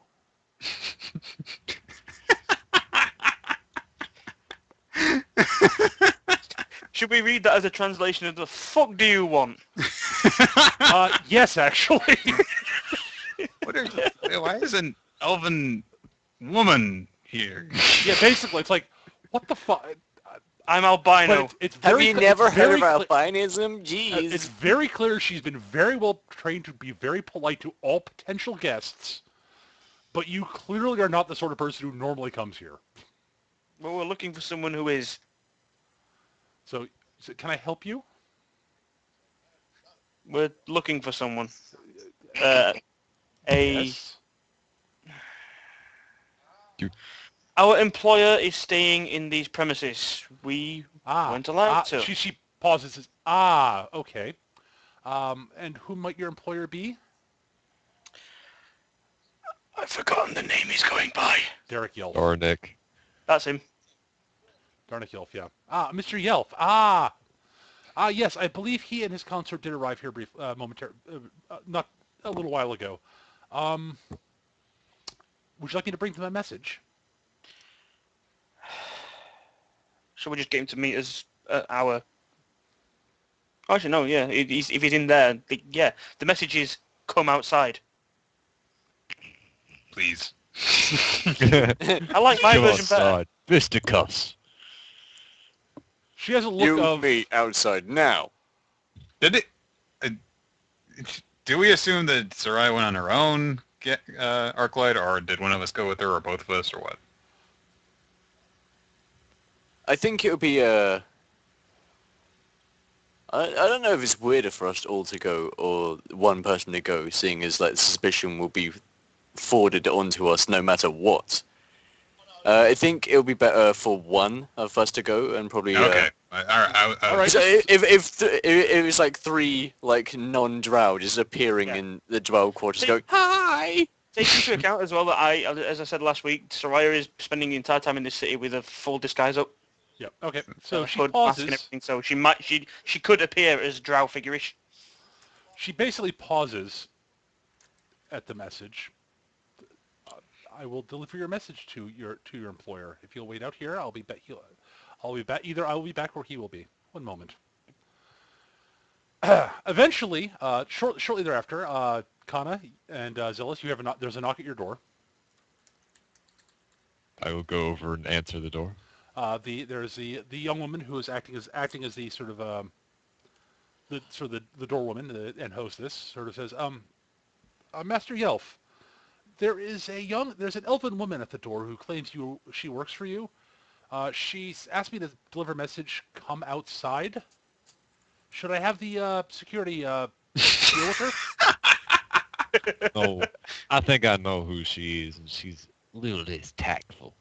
Should we read that as a translation of the fuck do you want? Yes, actually. Why is an elven woman here? Yeah, basically, it's like, what the fuck? I'm albino. But it's Have very you cl- never it's heard very of clear- albinism? Jeez. It's very clear she's been very well trained to be very polite to all potential guests, but you clearly are not the sort of person who normally comes here. Well, we're looking for someone who is. So can I help you? We're looking for someone. Yes. Our employer is staying in these premises. We weren't allowed to. She pauses and says, okay. And who might your employer be? I've forgotten the name he's going by. Derek Yelf. Or Nick. That's him. Darnick Yelf, yeah. Mr. Yelf. Yes, I believe he and his consort did arrive here momentarily, not a little while ago. Would you like me to bring them a message? Should we just get him to meet us at our... Actually, no, yeah. If he's in there, the message is, come outside. Please. I like my Come version better. outside. Fisticuffs. She has a look You of... meet outside now. Did it? Do we assume that Sarai went on her own Arclight, or did one of us go with her, or both of us, or what? I think it would be I don't know if it's weirder for us all to go or one person to go, seeing as like suspicion will be forwarded onto us no matter what. I think it would be better for one of us to go and probably. Okay. All right. right. So if it was like 3 like non-drow just appearing in the drow quarters, going hi. Take into account as well that as I said last week, Soraya is spending the entire time in this city with a full disguise up. Yeah, okay. So she hood, mask and pauses. everything, so she could appear as drow figure-ish. She basically pauses at the message. I will deliver your message to your employer. If you'll wait out here, I'll be back. Either I will be back or he will be. One moment. Eventually, shortly thereafter, Kana and Zealous, there's a knock at your door. I will go over and answer the door. There's the young woman who is acting as the sort of the doorwoman and hostess sort of says, Master Yelf, there's an elven woman at the door who claims she works for you. She's asked me to deliver a message. Come outside. Should I have the security deal with her? No, I think I know who she is, and she's a little less tactful.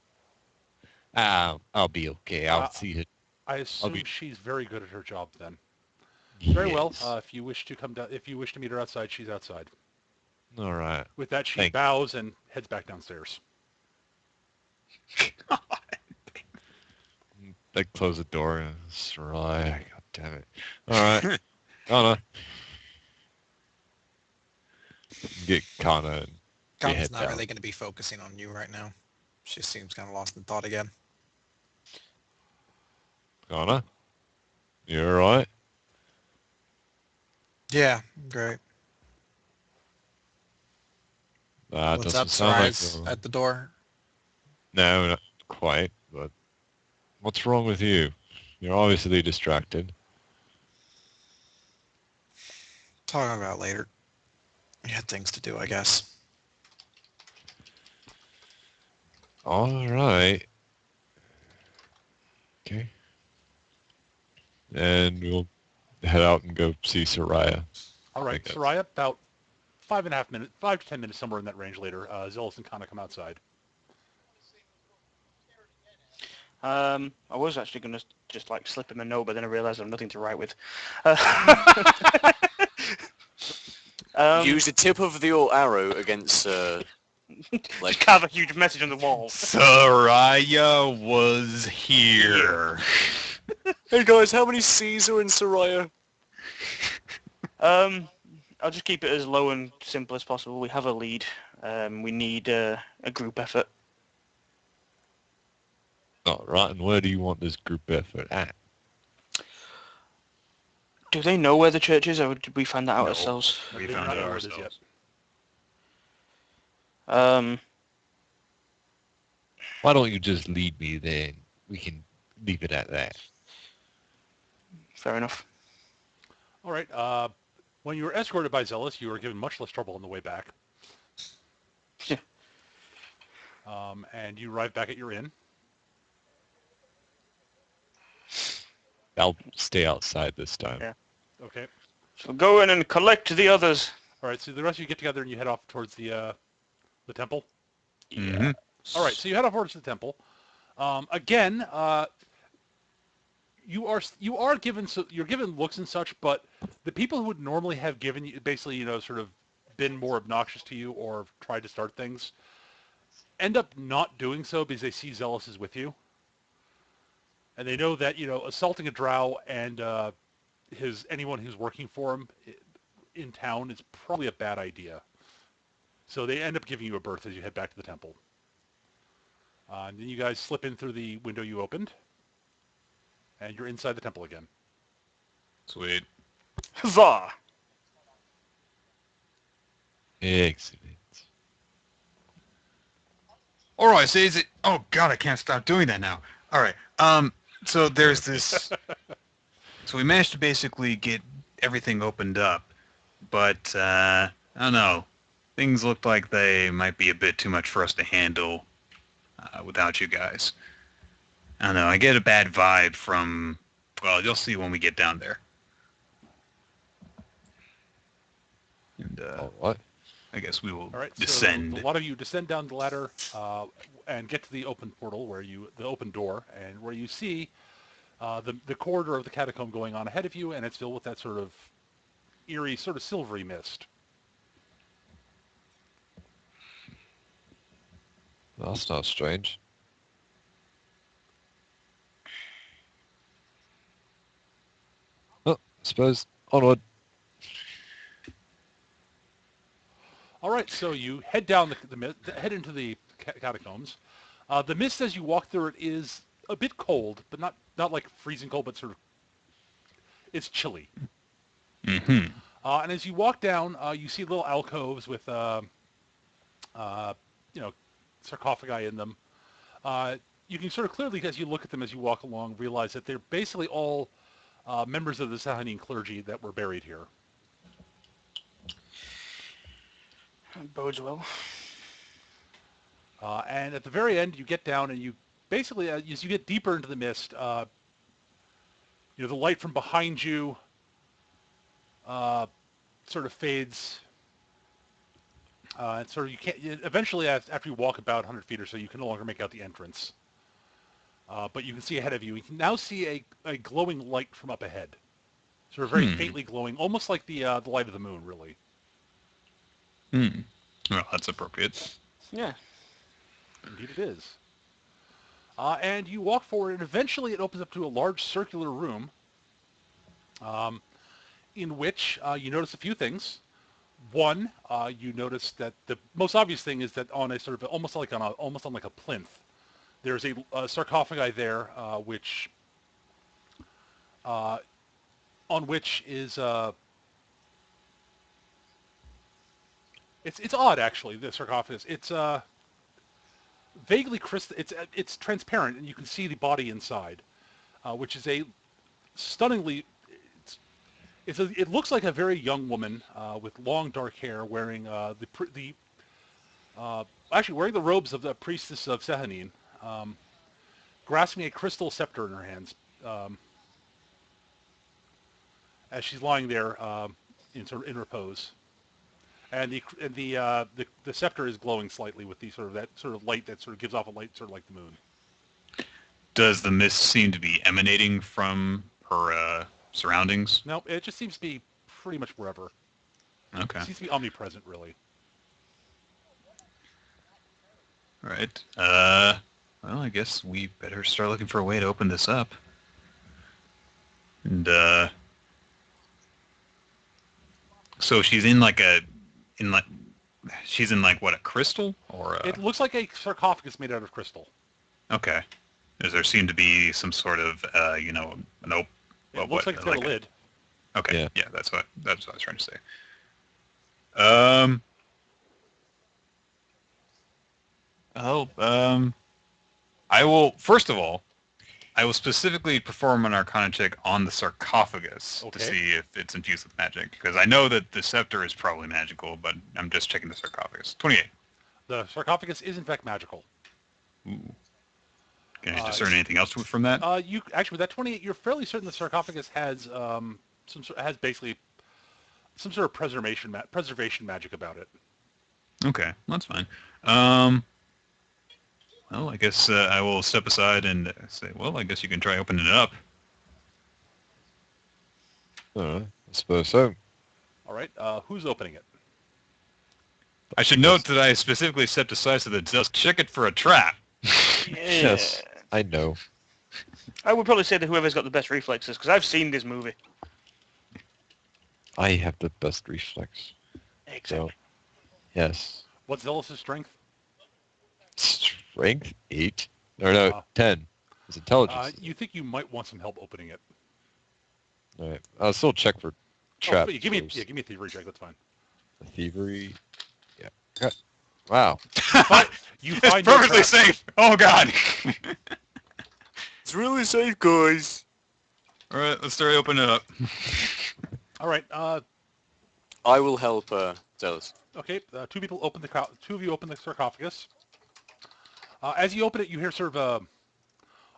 I'll be okay. I'll see her. I assume be- she's very good at her job then. Very well. Yes. If you wish to meet her outside, she's outside. All right. With that, she Thank you. bows and heads back downstairs. I close the door and Soraya. God damn it. All right. Connor. Get Connor and Connor's head not down. really going to be focusing on you right now. She seems kind of lost in thought again. Connor. You all right? Yeah, great. What's Doesn't up, sound like Soraya's at the door? No, not quite. But what's wrong with you? You're obviously distracted. Talk about it later. We had things to do, I guess. All right. Okay. And we'll head out and go see Soraya. All right, Okay. Soraya, about 5 to 10 minutes, somewhere in that range later, Zealous and Kana come outside. I was actually going to just like slip him a note, but then I realised I have nothing to write with. Use the tip of your arrow against, like carve a huge message on the wall. Soraya was here. Hey guys, how many C's are in Soraya? I'll just keep it as low and simple as possible. We have a lead. We need a group effort. All right. And where do you want this group effort at? Do they know where the church is, or did we find that out No. ourselves? We They do found not it know where it is ourselves. Why don't you just lead me there? We can leave it at that. Fair enough. All right. When you were escorted by Zealous, you were given much less trouble on the way back. Yeah. And you arrive back at your inn. I'll stay outside this time. Yeah. Okay. So go in and collect the others. All right. So the rest of you get together and you head off towards the temple. Mhm. All right. So you head off towards the temple. Again, you're given looks and such, but the people who would normally have given you, basically, sort of been more obnoxious to you or tried to start things, end up not doing so because they see Zealous is with you. And they know that, assaulting a drow and anyone who's working for him in town is probably a bad idea. So they end up giving you a berth as you head back to the temple. And then you guys slip in through the window you opened, and you're inside the temple again. Sweet. Huzzah! Excellent. All right, so is it? Oh God, I can't stop doing that now. All right. So there's this. So we managed to basically get everything opened up, but I don't know. Things looked like they might be a bit too much for us to handle without you guys. I don't know. I get a bad vibe from. Well, you'll see when we get down there. And All right. I guess we will All right, descend. so a lot of you descend down the ladder and get to the open portal the open door, and where you see the corridor of the catacomb going on ahead of you, and it's filled with that sort of eerie, sort of silvery mist. That's not strange. Oh, I suppose onward. All right, so you head down head into the catacombs. The mist as you walk through it is a bit cold, but not like freezing cold, but sort of it's chilly. Mm-hmm. And as you walk down, you see little alcoves with sarcophagi in them. You can sort of clearly, as you look at them as you walk along, realize that they're basically all members of the Sehanine clergy that were buried here. Bodes well. And at the very end, you get down and you basically, as you get deeper into the mist, the light from behind you sort of fades. And sort of you can't, eventually after you walk about 100 feet or so, you can no longer make out the entrance. But you can see ahead of you. You can now see a glowing light from up ahead. Sort of very faintly glowing, almost like the light of the moon, really. Well, that's appropriate. Yeah. Indeed it is. And you walk forward, and eventually it opens up to a large circular room in which you notice a few things. One, you notice that the most obvious thing is that on a sort of almost on like a plinth, there's a sarcophagi there, on which is it's odd actually. The sarcophagus, it's vaguely crystal. It's transparent, and you can see the body inside, which is a stunningly. It looks like a very young woman with long dark hair, wearing wearing the robes of the priestess of Sehanine, grasping a crystal scepter in her hands, as she's lying there in repose. And the scepter is glowing slightly with that sort of light that sort of gives off a light sort of like the moon. Does the mist seem to be emanating from her surroundings? No, it just seems to be pretty much wherever. Okay. It seems to be omnipresent, really. All right. Well, I guess we better start looking for a way to open this up. And so she's in like a crystal or It looks like a sarcophagus made out of crystal. Okay. Does there seem to be some sort of an open? It looks like it's got a lid. Okay. Yeah, that's what I was trying to say. I will first of all, I will specifically perform an Arcana check on the sarcophagus to see if it's infused with magic, because I know that the scepter is probably magical, but I'm just checking the sarcophagus. 28. The sarcophagus is in fact magical. Ooh. Can I discern anything else from that? You actually, with that 28, you're fairly certain the sarcophagus has basically some sort of preservation magic about it. Okay, that's fine. Well, I guess I will step aside and say, well, I guess you can try opening it up. I suppose so. All right, who's opening it? I should note that I specifically stepped aside so that just check it for a trap. Yes, I know. I would probably say that whoever's got the best reflexes, because I've seen this movie. I have the best reflex. Exactly. So, yes. What's Zealous' strength? Strength 8? Or no, 10. It's intelligence. You think you might want some help opening it? All right. I'll still check for traps. Give me a thievery check. That's fine. A thievery. Yeah. Okay. Wow. You find It's perfectly safe. Oh God. It's really safe, guys. All right, let's start opening it up. All right. I will help Zealous. Okay. Two of you open the sarcophagus. As you open it, you hear sort of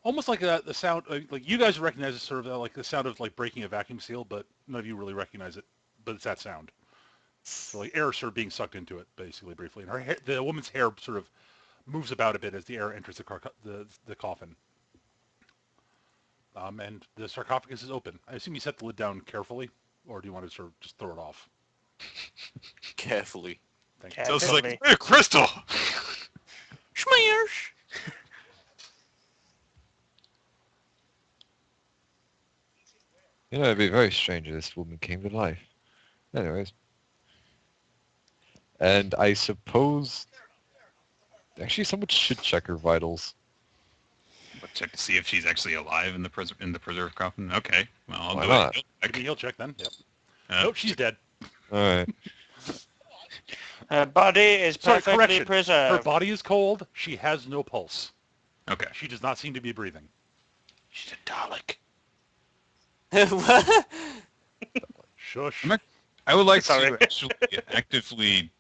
almost like the sound. Like you guys recognize it, sort of like the sound of like breaking a vacuum seal, but none of you really recognize it. But it's that sound. So like air sort of being sucked into it, basically, briefly. And the woman's hair sort of moves about a bit as the air enters the coffin. And the sarcophagus is open. I assume you set the lid down carefully, or do you want to sort of just throw it off? Carefully. Thank you. So it's like, hey, crystal. Schmears. You know, it'd be very strange if this woman came to life. Anyways. And I suppose... Actually, someone should check her vitals. Check to see if she's actually alive in the preserved coffin. Okay, well, I'll Why do not? it. Give me a heal check then. Yep. Nope, She's dead. Alright. Her body is Sorry, perfectly correction. preserved. Her body is cold. She has no pulse. Okay. She does not seem to be breathing. She's a Dalek. What? Shush. I would like Sorry. to actually actively.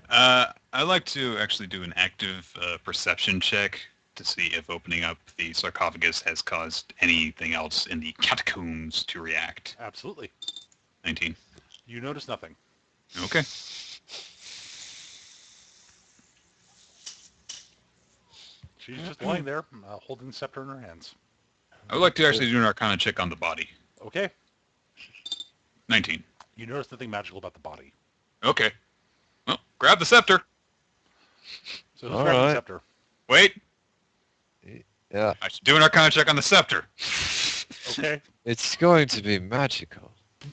I'd like to actually do an active perception check to see if opening up the sarcophagus has caused anything else in the catacombs to react. Absolutely. 19. You notice nothing. Okay. She's just lying there, holding the scepter in her hands. I would like to actually do an Arcana check on the body. Okay. 19. You notice nothing magical about the body. Okay. Well, grab the scepter. So who's All grabbing the right. scepter? Wait. Yeah, I should do an Arcana check on the scepter. Okay. it's going to be magical.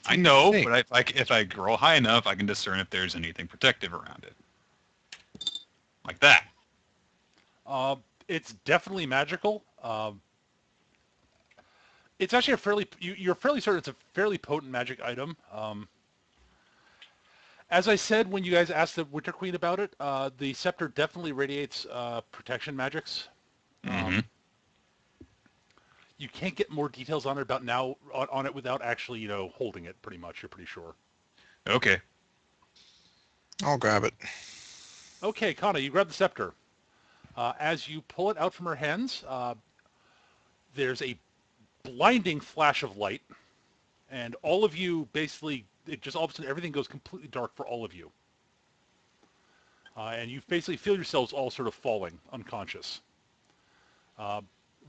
I know, Think. but if I roll high enough, I can discern if there's anything protective around it. Like that. It's definitely magical. It's actually a fairly, you're fairly certain it's a fairly potent magic item. As I said when you guys asked the Winter Queen about it, the scepter definitely radiates protection magics. Mm-hmm. You can't get more details on it on it without actually, holding it. Pretty much, you're pretty sure. Okay. I'll grab it. Okay, Kana, you grab the scepter. As you pull it out from her hands, there's a blinding flash of light, and all of you basically, it just all of a sudden everything goes completely dark for all of you. And you basically feel yourselves all sort of falling unconscious.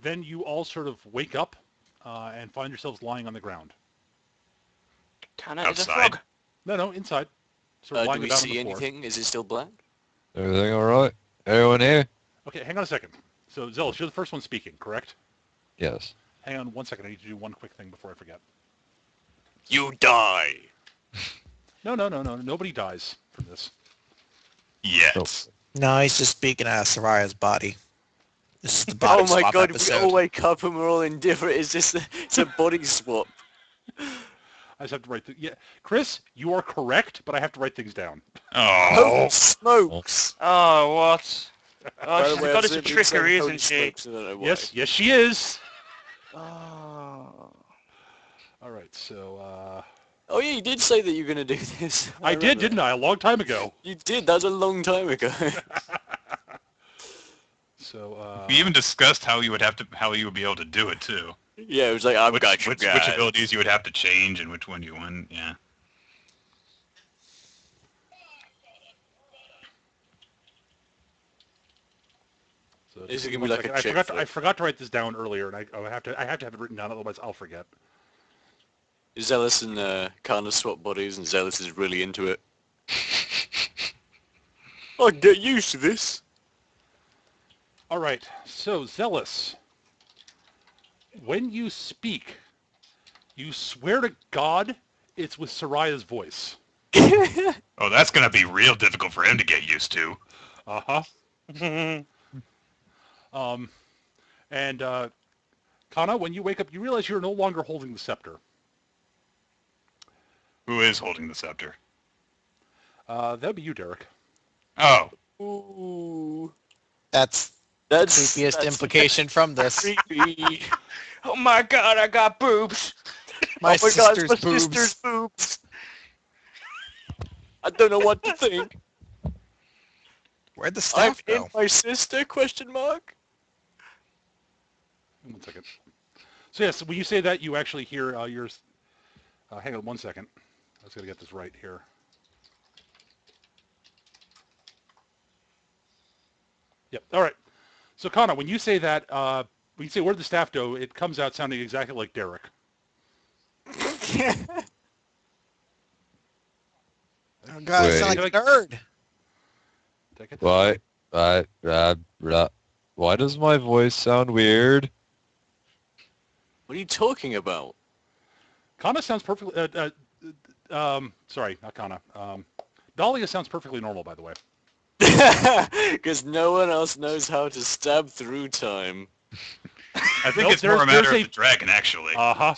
Then you all sort of wake up and find yourselves lying on the ground. Tana is a Outside. frog. No, inside. Sort of Do lying we about on see the floor. anything? Is it still black? Everything all right? Everyone here? Okay, hang on a second. So, Zealous, you're the first one speaking, correct? Yes. Hang on 1 second. I need to do one quick thing before I forget. You die. No. Nobody dies from this. Yes. No, he's just speaking out of Soraya's body. This is the body Oh my swap god, episode. we all wake up and we're all indifferent. It's a body swap. I just have to write yeah, Chris, you are correct, but I have to write things down. Oh. Holy smokes. Oh, what? By Oh, the she's way, got I've us a certainly been saying trickery, holy isn't she? smokes, I don't know why. Yes, she is. Oh. All right, so Oh yeah, you did say that you were going to do this. I did, remember. didn't I? A long time ago. You did, that was a long time ago. So We even discussed how you would be able to do it too. Yeah, it was like, I've Which, got you which guys. abilities you would have to change and which one you wouldn't. Yeah. so This is just gonna be one like a second. chick I flick. forgot to write this down earlier, and I have to have it written down, otherwise I'll forget. Zealous and Kana swap bodies, and Zealous is really into it. I get used to this. All right, so Zealous, when you speak, you swear to God it's with Soraya's voice. Oh, that's gonna be real difficult for him to get used to. Uh-huh. And Kana, when you wake up, you realize you're no longer holding the scepter. Who is holding the scepter? That'd be you, Derek. Oh. Ooh. That's That's creepiest implication from this. creepy. Oh my god, I got boobs. My oh my god, sister's my boobs. sister's boobs. I don't know what to think. Where'd the I'm staff in go? my sister? Question mark. 1 second. So yes, when you say that, you actually hear yours. Hang on 1 second. I was going to get this right here. Yep. All right. So Kana, when you say that, when you say where'd the staff go, it comes out sounding exactly like Derek. Oh god, I sound like a nerd. Did I get this right? Why does my voice sound weird? What are you talking about? Kana sounds perfectly. Sorry, not Kana. Dahlia sounds perfectly normal, by the way. Because no one else knows how to stab through time. I think Nope, it's more a matter there's of the dragon, actually. Uh-huh.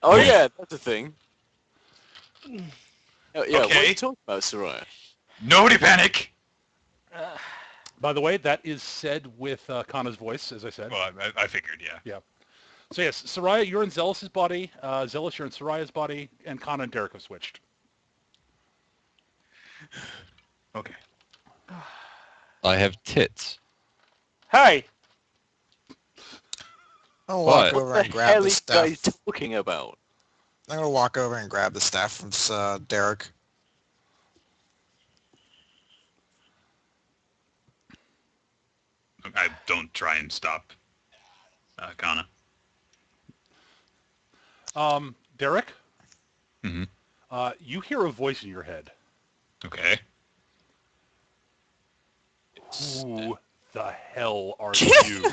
Oh yeah, that's a thing. Oh, yeah, what are Okay. you talking about, Soraya? Nobody panic! But By the way, that is said with Kana's voice, as I said. Well, I figured, yeah. Yeah. So yes, Soraya, you're in Zealous' body. Zealous, you're in Soraya's body, and Kana and Derek have switched. Okay. I have tits. Hey! I'll walk What? over What and the grab hell the are you staff. guys talking about? I'm gonna walk over and grab the staff from Derek. I don't try and stop Kana. Derek, Mm-hmm. you hear a voice in your head. Okay. Who the hell are you?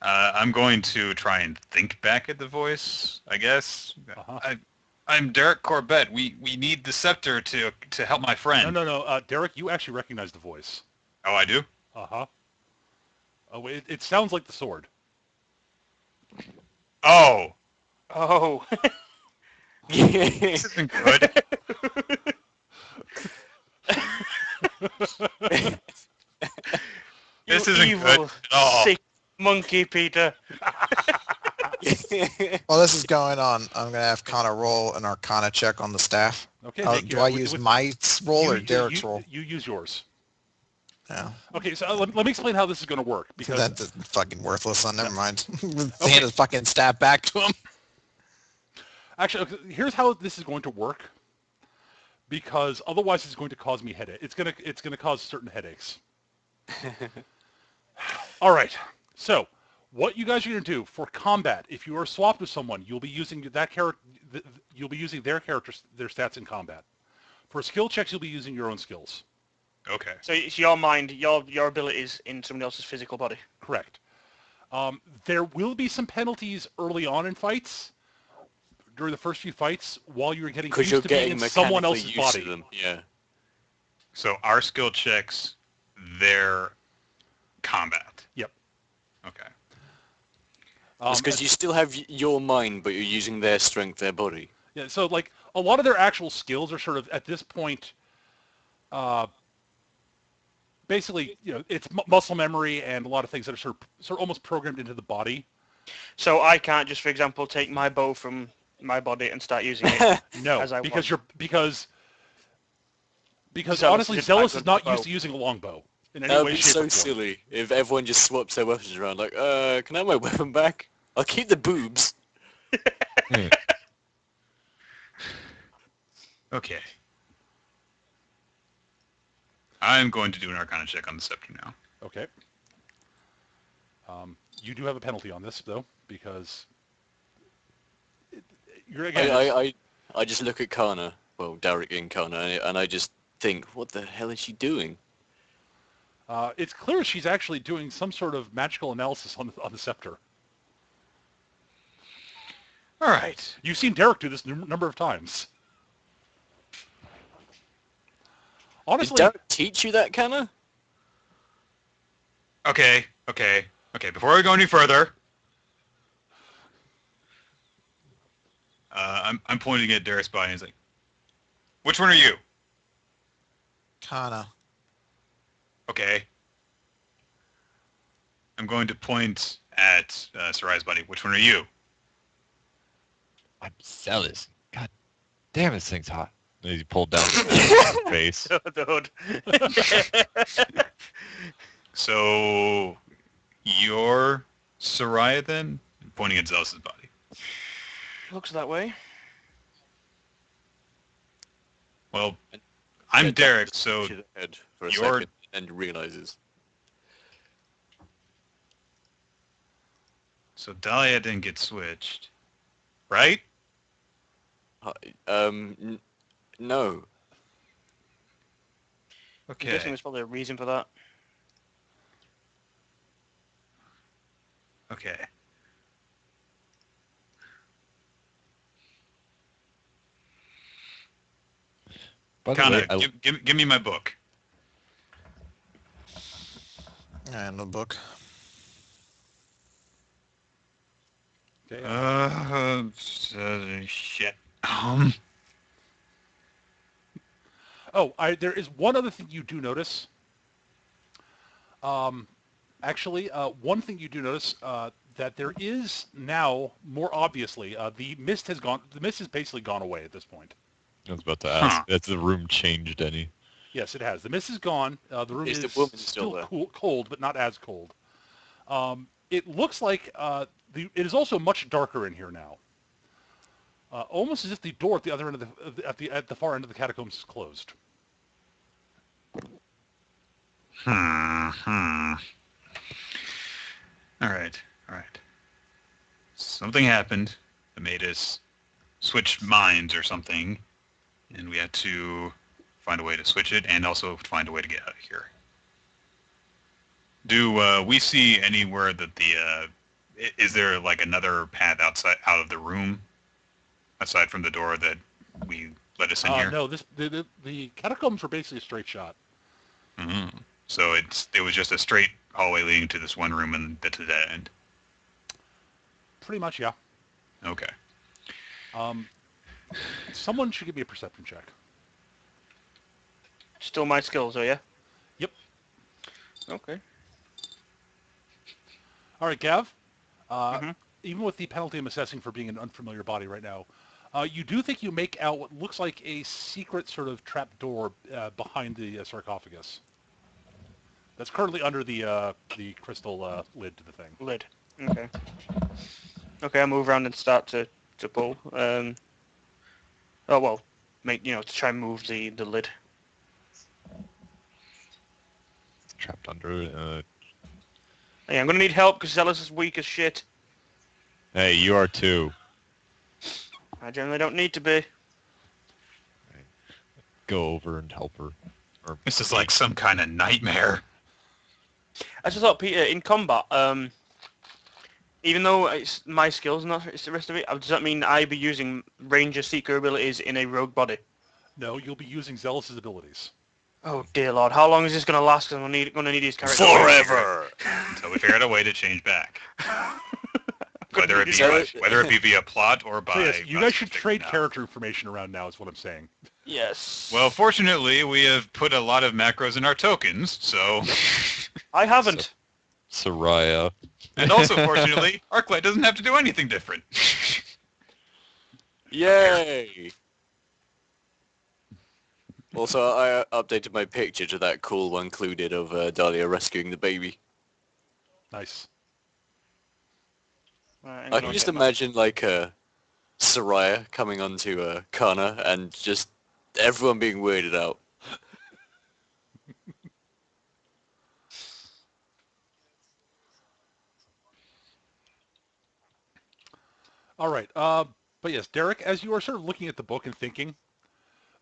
I'm going to try and think back at the voice, I guess. Uh-huh. I'm Derek Corbett. We need the scepter to help my friend. No. Derek, you actually recognize the voice. Oh, I do? Uh-huh. Oh, wait, it sounds like the sword. Oh! Oh. This isn't good. You This isn't evil, good at all. sick monkey, Peter. While this is going on, I'm gonna have Connor roll an Arcana check on the staff. Okay. Do I use my roll or Derek's roll? You use yours. Yeah. Okay, so let me explain how this is going to work. Because That's fucking worthless. So never mind. Okay. Hand his fucking staff back to him. actually, okay, here's how this is going to work. Because otherwise, it's going to cause me headache. It's gonna cause certain headaches. All right. So, what you guys are going to do for combat, if you are swapped with someone, you'll be using that character. You'll be using their characters, their stats in combat. For skill checks, you'll be using your own skills. Okay. So it's your mind, your abilities in somebody else's physical body. Correct. There will be some penalties early on in fights, during the first few fights, while you're getting Because used you're to being getting in someone mechanically else's used body. to them. Yeah. So our skill checks, their combat. Yep. Okay. It's because you still have your mind, but you're using their strength, their body. Yeah, so like a lot of their actual skills are sort of at this point, basically, it's muscle memory and a lot of things that are sort of almost programmed into the body. So I can't just, for example, take my bow from my body and start using it. No, As I because want. because Zealous honestly, is Zealous quite is good not with used bow. to using a longbow in any That would way, be shape, so or form. silly if everyone just swaps their weapons around. Like, can I have my weapon back? I'll keep the boobs. Hmm. Okay. I'm going to do an Arcana check on the scepter now. Okay. You do have a penalty on this though, because you're again. I just look at Kana, well, Derek and Kana, and I just think, what the hell is she doing? It's clear she's actually doing some sort of magical analysis on the scepter. All right. You've seen Derek do this number of times. Did Honestly, Derek teach you that, Kana? Okay. Before we go any further, I'm pointing at Derek's body and he's like, which one are you? Kana. Okay. I'm going to point at Sarai's body. Which one are you? I'm zealous. God damn, this thing's hot. And he pulled down his face. The hood. So you're Sarai then? Pointing at Zealous' body. Looks that way. Well, I'm Yeah, Derek, Derek so so his head for a you're- second and realizes. so Dahlia didn't get switched, right? No. I'm Okay. guessing there's probably a reason for that. Okay. By the Kana, way, give me my book. And a book. okay, Shit. There is one other thing you do notice. Actually, one thing you do notice that there is now more obviously the mist has gone. The mist has basically gone away at this point. I was about to Huh. ask, has the room changed any? Yes, it has. The mist is gone. The room Is is the woman still there? cold, but not as cold. It looks like it is also much darker in here now. Almost as if the door at the other end of at the far end of the catacombs is closed. All right. Something happened that made us switch minds or something, and we had to find a way to switch it and also find a way to get out of here. Do we see anywhere that is there like another path out of the room aside from the door that we let us in here? No, the catacombs were basically a straight shot. Mm-hmm. So it was just a straight hallway leading to this one room and to that end. Pretty much, yeah. Okay. Someone should give me a perception check. Still my skills, are you? Yep. Okay. All right, Gav. Mhm. Even with the penalty I'm assessing for being an unfamiliar body right now, you do think you make out what looks like a secret sort of trap door behind the sarcophagus. That's currently under the crystal lid to the thing. Lid. Okay. Okay, I'll move around and start to pull. To try and move the lid. Trapped under. Hey, I'm gonna need help because Zealous is weak as shit. Hey, you are too. I generally don't need to be. Go over and help her. Or This is like some kind of nightmare. I just thought, Peter, in combat, even though it's my skills and it's the rest of it, does that mean I be using Ranger Seeker abilities in a rogue body? No, you'll be using Zealous's abilities. Oh dear lord, how long is this going to last? I'm gonna need his character. Forever! Until we figure out a way to change back. Whether it be via plot or by... So yes, you us guys should figuring trade it out. character information around now is what I'm saying. Yes. Well, fortunately, we have put a lot of macros in our tokens, so... I haven't. Soraya. And also, fortunately, Arclight doesn't have to do anything different. Yay! Also, I updated my picture to that cool one Clue did of Dahlia rescuing the baby. Nice. Right, I can just imagine like Soraya coming onto Kana and just everyone being weirded out. All right. But yes, Derek, as you are sort of looking at the book and thinking,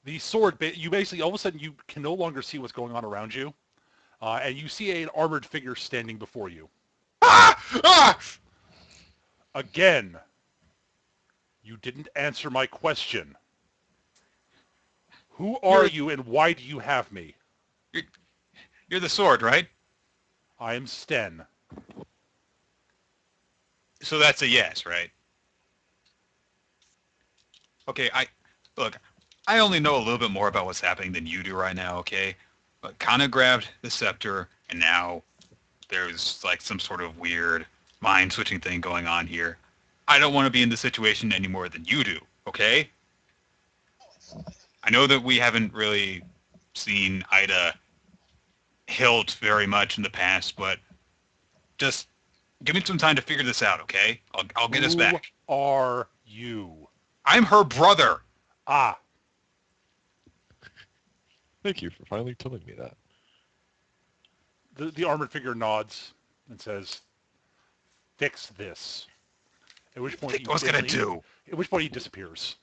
the sword, you basically, all of a sudden, you can no longer see what's going on around you. And you see an armored figure standing before you. Again, you didn't answer my question. Who are you and why do you have me? You're the sword, right? I am Sten. So that's a yes, right? Okay, I only know a little bit more about what's happening than you do right now, okay? But Kana grabbed the scepter, and now there's like some sort of weird mind-switching thing going on here. I don't want to be in this situation any more than you do, okay? I know that we haven't really seen Ida hilt very much in the past, but just give me some time to figure this out, okay? I'll get us back. Who are you? I'm her brother. Ah, Thank you for finally telling me that. the armored figure nods and says, "Fix this." At which point, What's gonna do? At which point he disappears.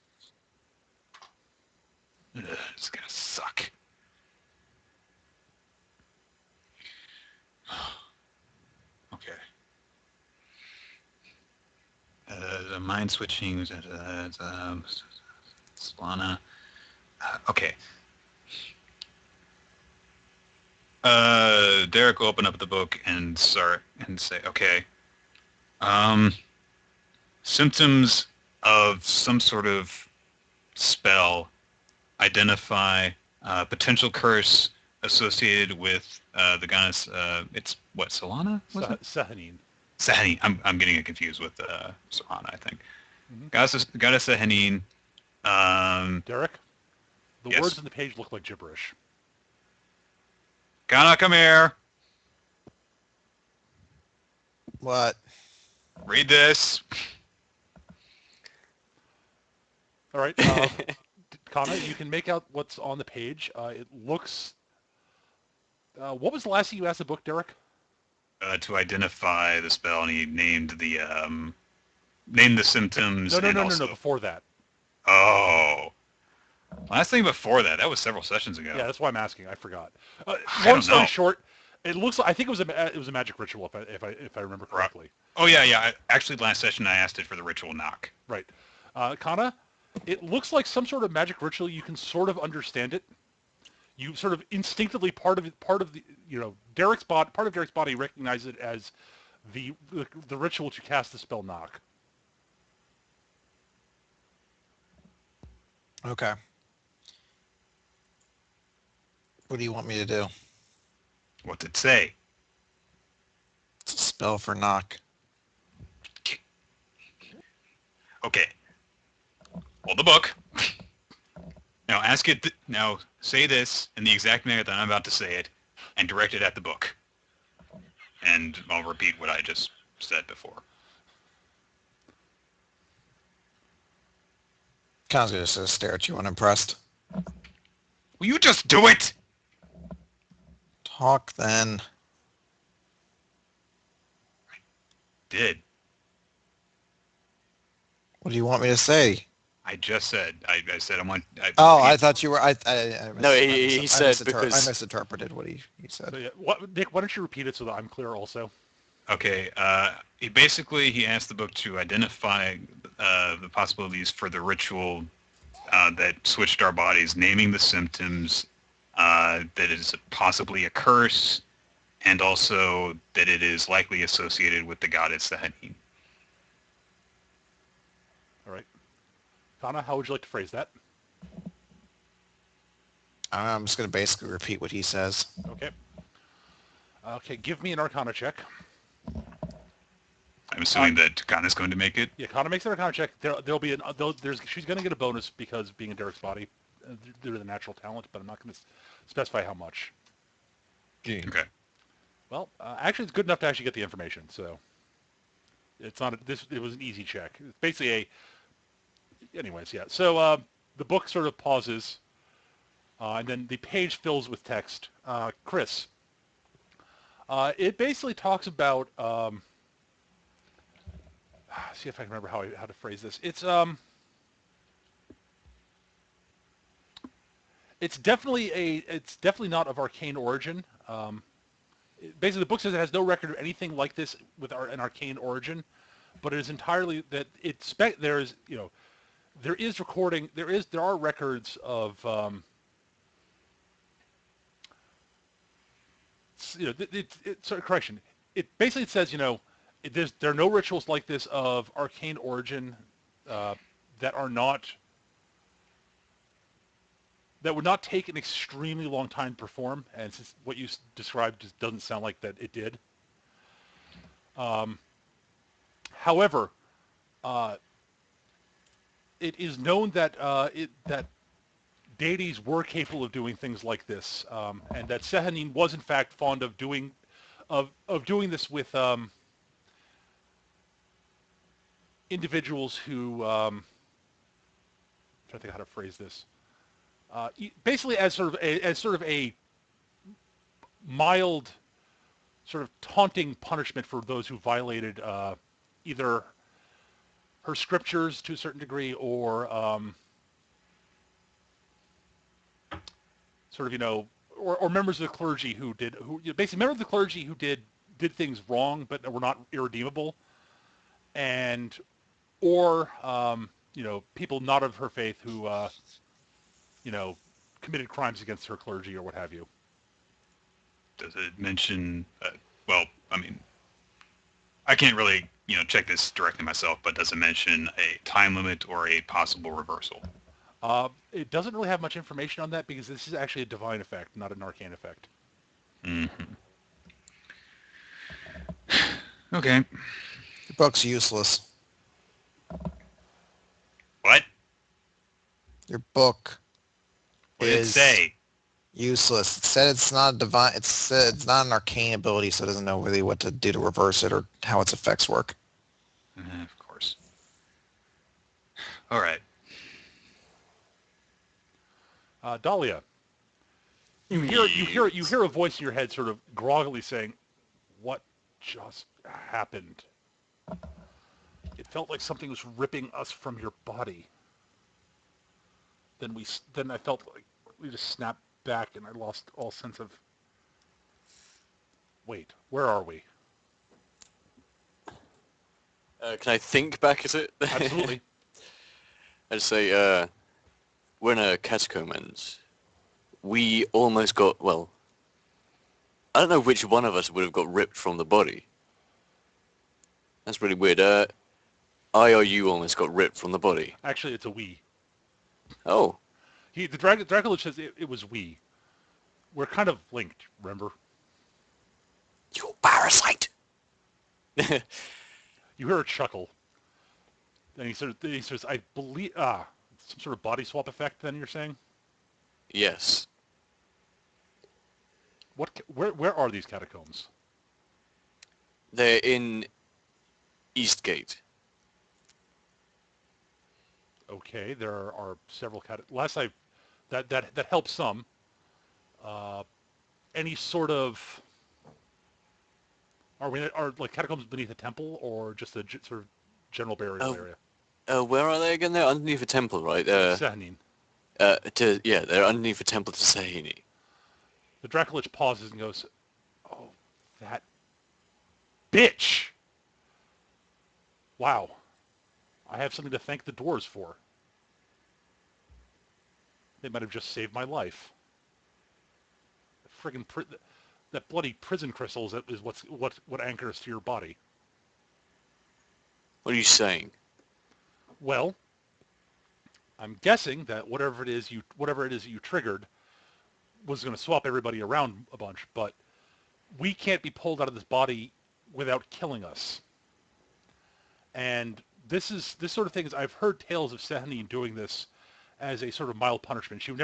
Ugh, it's gonna suck. Okay. The mind switching. Solana. Okay. Derek will open up the book and start and say, okay. Symptoms of some sort of spell. Identify potential curse associated with the goddess. It's what, Solana? Was it? Sehanine. Sehanine. I'm getting it confused with Solana, I think. Mhm. Goddess Sehanine. Derek, the Yes. words on the page look like gibberish. Kana, come here. What? Read this. All right, Kana, you can make out what's on the page. It looks. What was the last thing you asked the book, Derek? To identify the spell, and he named the symptoms. No. Before that. Oh. Last thing before that was several sessions ago. Yeah, that's why I'm asking. I forgot. I Long don't story know. short, it looks like I think it was a magic ritual if I remember correctly. Oh yeah. Actually, last session I asked it for the ritual knock. Right, Kana, it looks like some sort of magic ritual. You can sort of understand it. You sort of instinctively part of the Derek's body recognizes it as the ritual to cast the spell knock. Okay. What do you want me to do? What's it say? It's a spell for knock. Okay. Hold the book. Now ask it. Now say this in the exact manner that I'm about to say it, and direct it at the book. And I'll repeat what I just said before. Khan's gonna just stare at you unimpressed. Will you just do it? Talk then. Did. What do you want me to say? I just said. I said I want. I thought you were. No, he said because- I misinterpreted what he said. So yeah, Nick, why don't you repeat it so that I'm clear also? Okay. He asked the book to identify the possibilities for the ritual that switched our bodies, naming the symptoms, that it is possibly a curse, and also that it is likely associated with the goddess Sehanine. All right, Kana, how would you like to phrase that? I'm just gonna basically repeat what he says. Okay. Okay, give me an Arcana check. I'm assuming that Kana's going to make it. Yeah, Kana makes an Arcana check. She's going to get a bonus because being in Derek's body, due to the natural talent, but I'm not going to specify how much. Okay. Okay. Well, actually, it's good enough to actually get the information. So it's not it was an easy check. It's basically anyways, yeah. So the book sort of pauses, and then the page fills with text. Chris, it basically talks about. See if I can remember how to phrase this. It's definitely not of arcane origin. Basically, the book says it has no record of anything like this with an arcane origin, but it is entirely that there are records of correction. It basically says there are no rituals like this of arcane origin that would not take an extremely long time to perform, and since what you described just doesn't sound like that it did. However, it is known that that deities were capable of doing things like this, and that Sehanine was in fact fond of doing this with individuals who I'm trying to think how to phrase this. Basically, as sort of a mild, sort of taunting punishment for those who violated either her scriptures to a certain degree, or sort of or members of the clergy who basically members of the clergy who did things wrong but were not irredeemable, and or people not of her faith who committed crimes against her clergy or what have you. Does it mention? Well, I mean, I can't really check this directly myself, but does it mention a time limit or a possible reversal? It doesn't really have much information on that because this is actually a divine effect, not an arcane effect. Hmm. Okay. Your book's useless. What? Your book What did it is say? useless. It said it's not a divine. It said it's not an arcane ability, so it doesn't know really what to do to reverse it or how its effects work. Of course. All right. Dahlia, you hear a voice in your head sort of groggily saying, "What just happened?" It felt like something was ripping us from your body. Then I felt like we just snapped back, and I lost all sense of. Wait, where are we? Can I think back at it? Absolutely. I'd say, we're in a catacomb and we almost got, well, I don't know which one of us would have got ripped from the body. That's really weird. I or you almost got ripped from the body. Actually, it's a we. Oh, The Dracula says it was we. We're kind of linked, remember? you parasite! You hear a chuckle. And he says, I believe, some sort of body swap effect then you're saying? Yes. Where are these catacombs? They're in Eastgate. Okay, there are several that helps some. Uh, any sort of, are like catacombs beneath a temple or just a sort of general burial Oh, area? where are they again? They're underneath a temple, right? Sehanine. They're underneath a temple to Sehanine. The Dracolich pauses and goes, "Oh, that bitch! Wow, I have something to thank the dwarves for. They might have just saved my life. Friggin' that bloody prison crystal is what anchors to your body. What are you saying? Well, I'm guessing that whatever it is that you triggered was going to swap everybody around a bunch, but we can't be pulled out of this body without killing us. And this sort of thing is I've heard tales of Sehanine doing this as a sort of mild punishment. She would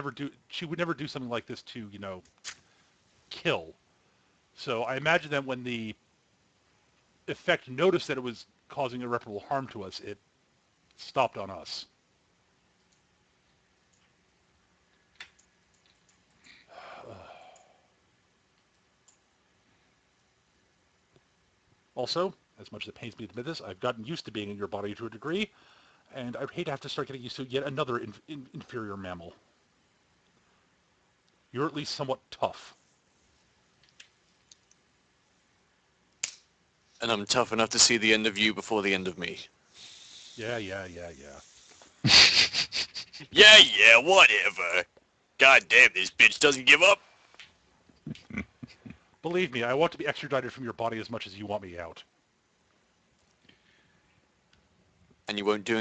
never do something like this to, kill. So I imagine that when the effect noticed that it was causing irreparable harm to us, it stopped on us. Also, as much as it pains me to admit this, I've gotten used to being in your body to a degree, and I'd hate to have to start getting used to yet another inferior mammal. You're at least somewhat tough. And I'm tough enough to see the end of you before the end of me. Yeah. Yeah, whatever. God damn, this bitch doesn't give up. Believe me, I want to be extradited from your body as much as you want me out. And you won't do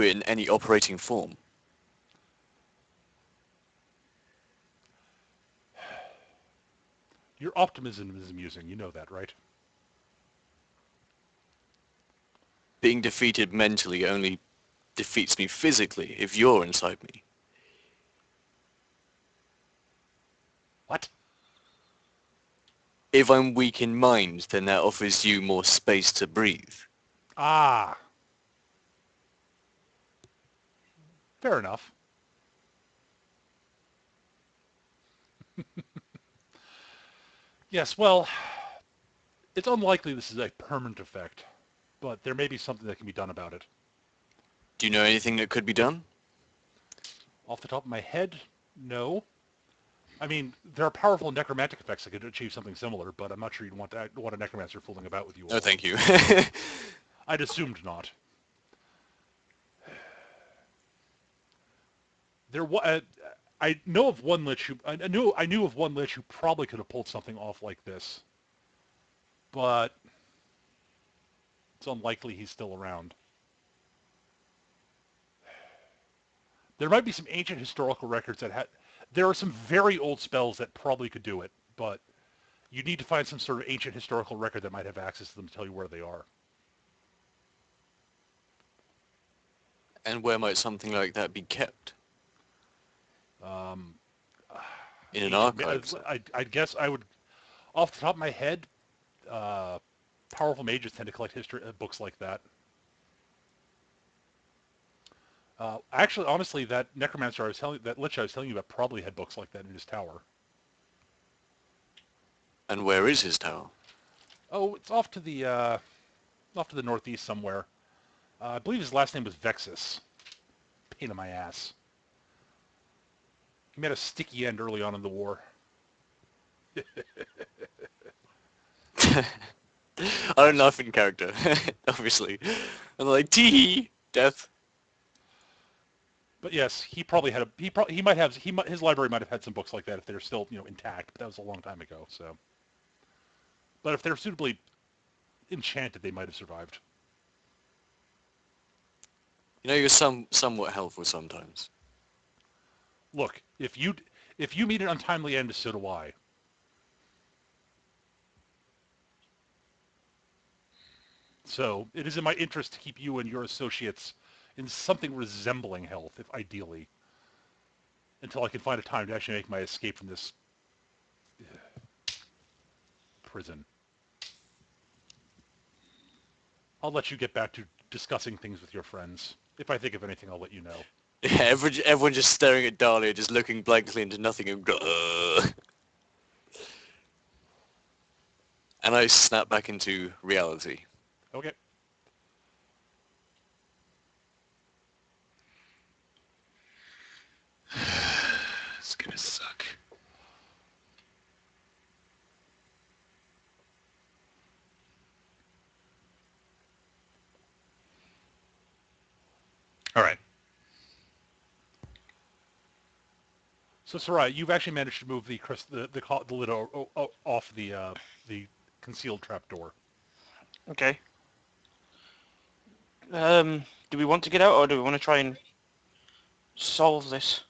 it in any operating form. Your optimism is amusing, you know that, right? Being defeated mentally only defeats me physically if you're inside me. What? If I'm weak in mind, then that offers you more space to breathe. Ah. Fair enough. Yes, well, it's unlikely this is a permanent effect, but there may be something that can be done about it. Do you know anything that could be done? Off the top of my head, no. I mean, there are powerful necromantic effects that could achieve something similar, but I'm not sure you'd want a necromancer fooling about with you all. No, thank you. I'd assumed not. I know of one lich who I knew of one lich who probably could have pulled something off like this, but it's unlikely he's still around. There might be some ancient historical records that had... There are some very old spells that probably could do it, but you need to find some sort of ancient historical record that might have access to them to tell you where they are. And where might something like that be kept? Um, In an ancient, archive? I'd guess I would, off the top of my head, powerful mages tend to collect history books like that. Actually, honestly, that necromancer that lich I was telling you about probably had books like that in his tower. And where is his tower? Oh, it's off to the northeast somewhere. I believe his last name was Vexus. Pain in my ass. He met a sticky end early on in the war. I don't laugh in character, obviously. I'm like, tee death. But yes, he probably had his library might have had some books like that if they're still, intact, but that was a long time ago, so. But if they're suitably enchanted, they might have survived. You're somewhat helpful sometimes. Look, if you meet an untimely end, so do I. So it is in my interest to keep you and your associates in something resembling health, if ideally, until I can find a time to actually make my escape from this prison. I'll let you get back to discussing things with your friends. If I think of anything, I'll let you know. Yeah, everyone just staring at Dahlia, just looking blankly into nothing and and I snap back into reality. Okay. It's gonna suck. All right. So, Sarai, you've actually managed to move the lid off the concealed trapdoor. Okay. Do we want to get out, or do we want to try and solve this?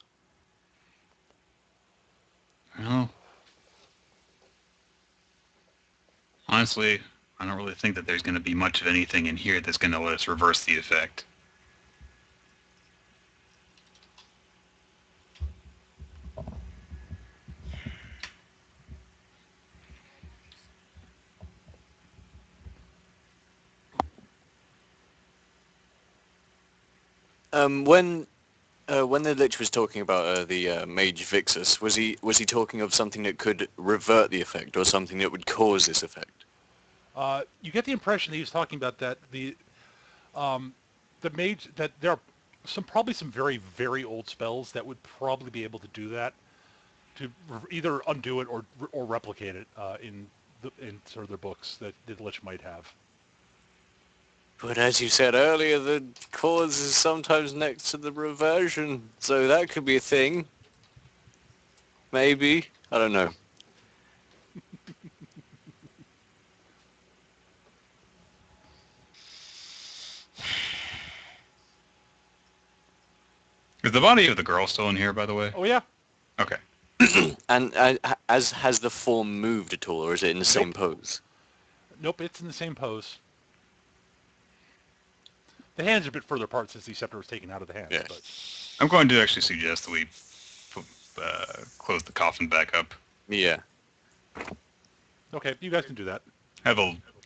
Well, honestly, I don't really think that there's going to be much of anything in here that's going to let us reverse the effect. When the Lich was talking about the Mage Vixus, was he talking of something that could revert the effect, or something that would cause this effect? You get the impression that he was talking about that the mage, that there are probably some very, very old spells that would probably be able to do that, to either undo it or replicate it in sort of their books that the Lich might have. But as you said earlier, the cause is sometimes next to the reversion, so that could be a thing. Maybe. I don't know. Is the body of the girl still in here, by the way? Oh yeah. Okay. And has the form moved at all, or is it in the same pose? Nope, it's in the same pose. The hands are a bit further apart since the scepter was taken out of the hands. Yeah. But I'm going to actually suggest that we close the coffin back up. Yeah. okay, you guys can do that.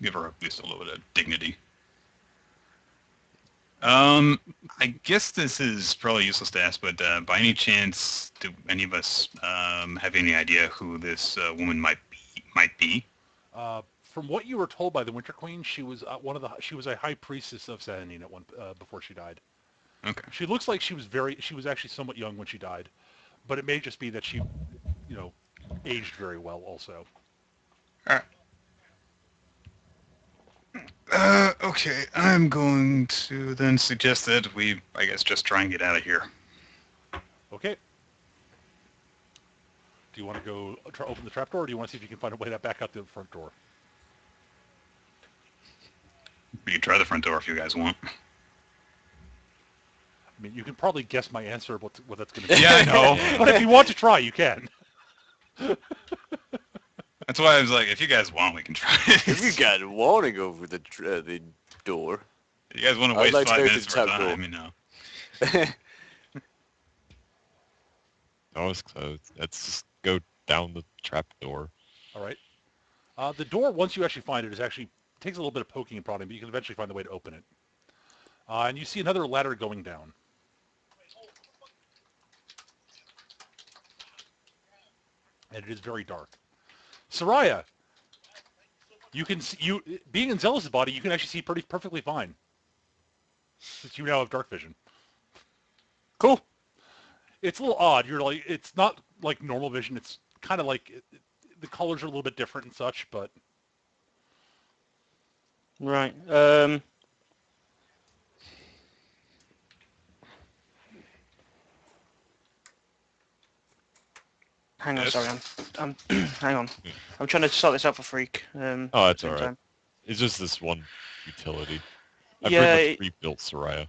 Give her at least a little bit of dignity. I guess this is probably useless to ask, but by any chance, do any of us have any idea who this woman might be? From what you were told by the Winter Queen, she was she was a high priestess of Sehanine at one before she died. Okay. She looks like she was actually somewhat young when she died, but it may just be that she, aged very well also. All right. Okay, I'm going to then suggest that we, I guess, just try and get out of here. Okay. Do you want to go open the trapdoor, or do you want to see if you can find a way back out the front door? We can try the front door if you guys want. I mean, You can probably guess my answer, what that's going to be. Yeah, I know. Yeah. But if you want to try, you can. That's why I was like, if you guys want, we can try it. If you guys want to go through the door, You guys want to I'd waste like to 5 go minutes through of the our top time, you know. Oh, it's closed. Let's just go down the trap door. All right. The door, once you actually find it, takes a little bit of poking and prodding, but you can eventually find the way to open it. And you see another ladder going down. And it is very dark. Soraya, you can see, being in Zealous' body, you can actually see perfectly fine. Since you now have dark vision. Cool. It's a little odd. It's not like normal vision. It's kind of like the colors are a little bit different and such, but Right. Hang on, Yes? sorry, I'm hang on. Yeah. I'm trying to sort this out for Freak. Oh, at that's the same alright. time. It's just this one utility. I Yeah, pretty much rebuilt Soraya.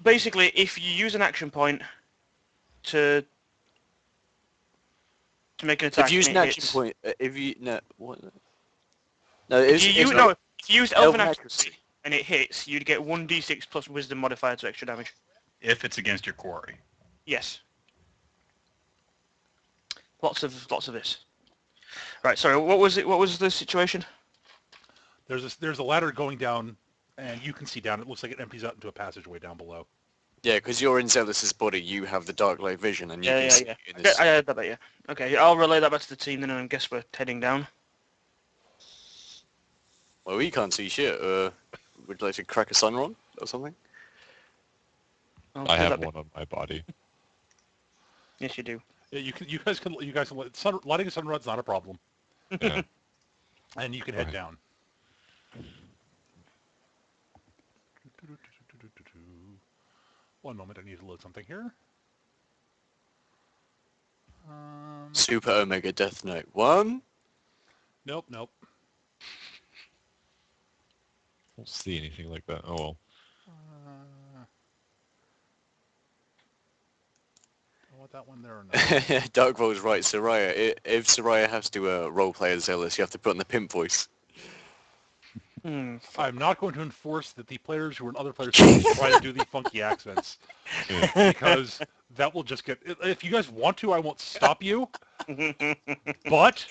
basically, if you use an action point to make an attack, if you use and an it action hits. point, if you no what? No, If it's you use not if you use Elven elven accuracy and it hits, you'd get 1d6 plus Wisdom modifier to extra damage. If it's against your quarry. Yes. Lots of this. Right. Sorry. What was it? What was the situation? there's a ladder going down, and you can see down. It looks like it empties out into a passageway down below. Yeah, because you're in Zealous' body, you have the dark light vision, and you can see in Okay, this. I heard that. Yeah. Okay. I'll relay that back to the team then, and I guess we're heading down. Well, we can't see shit. Would you like to crack a sunrod or something? I'll I do have that bit. one on my body. Yes, you do. Yeah, you guys can lighting a sunrod's not a problem, Yeah. and you can head Right. down. One moment, I need to load something here. Super Omega Death Note 1. Nope. Don't see anything like that. Oh well. I want that one there or not. Dark Vol's right, Soraya. If Soraya has to roleplay as Zealous, you have to put on the pimp voice. I'm not going to enforce that the players who are in other players' teams try to do the funky accents, because that will just get... If you guys want to, I won't stop you, but...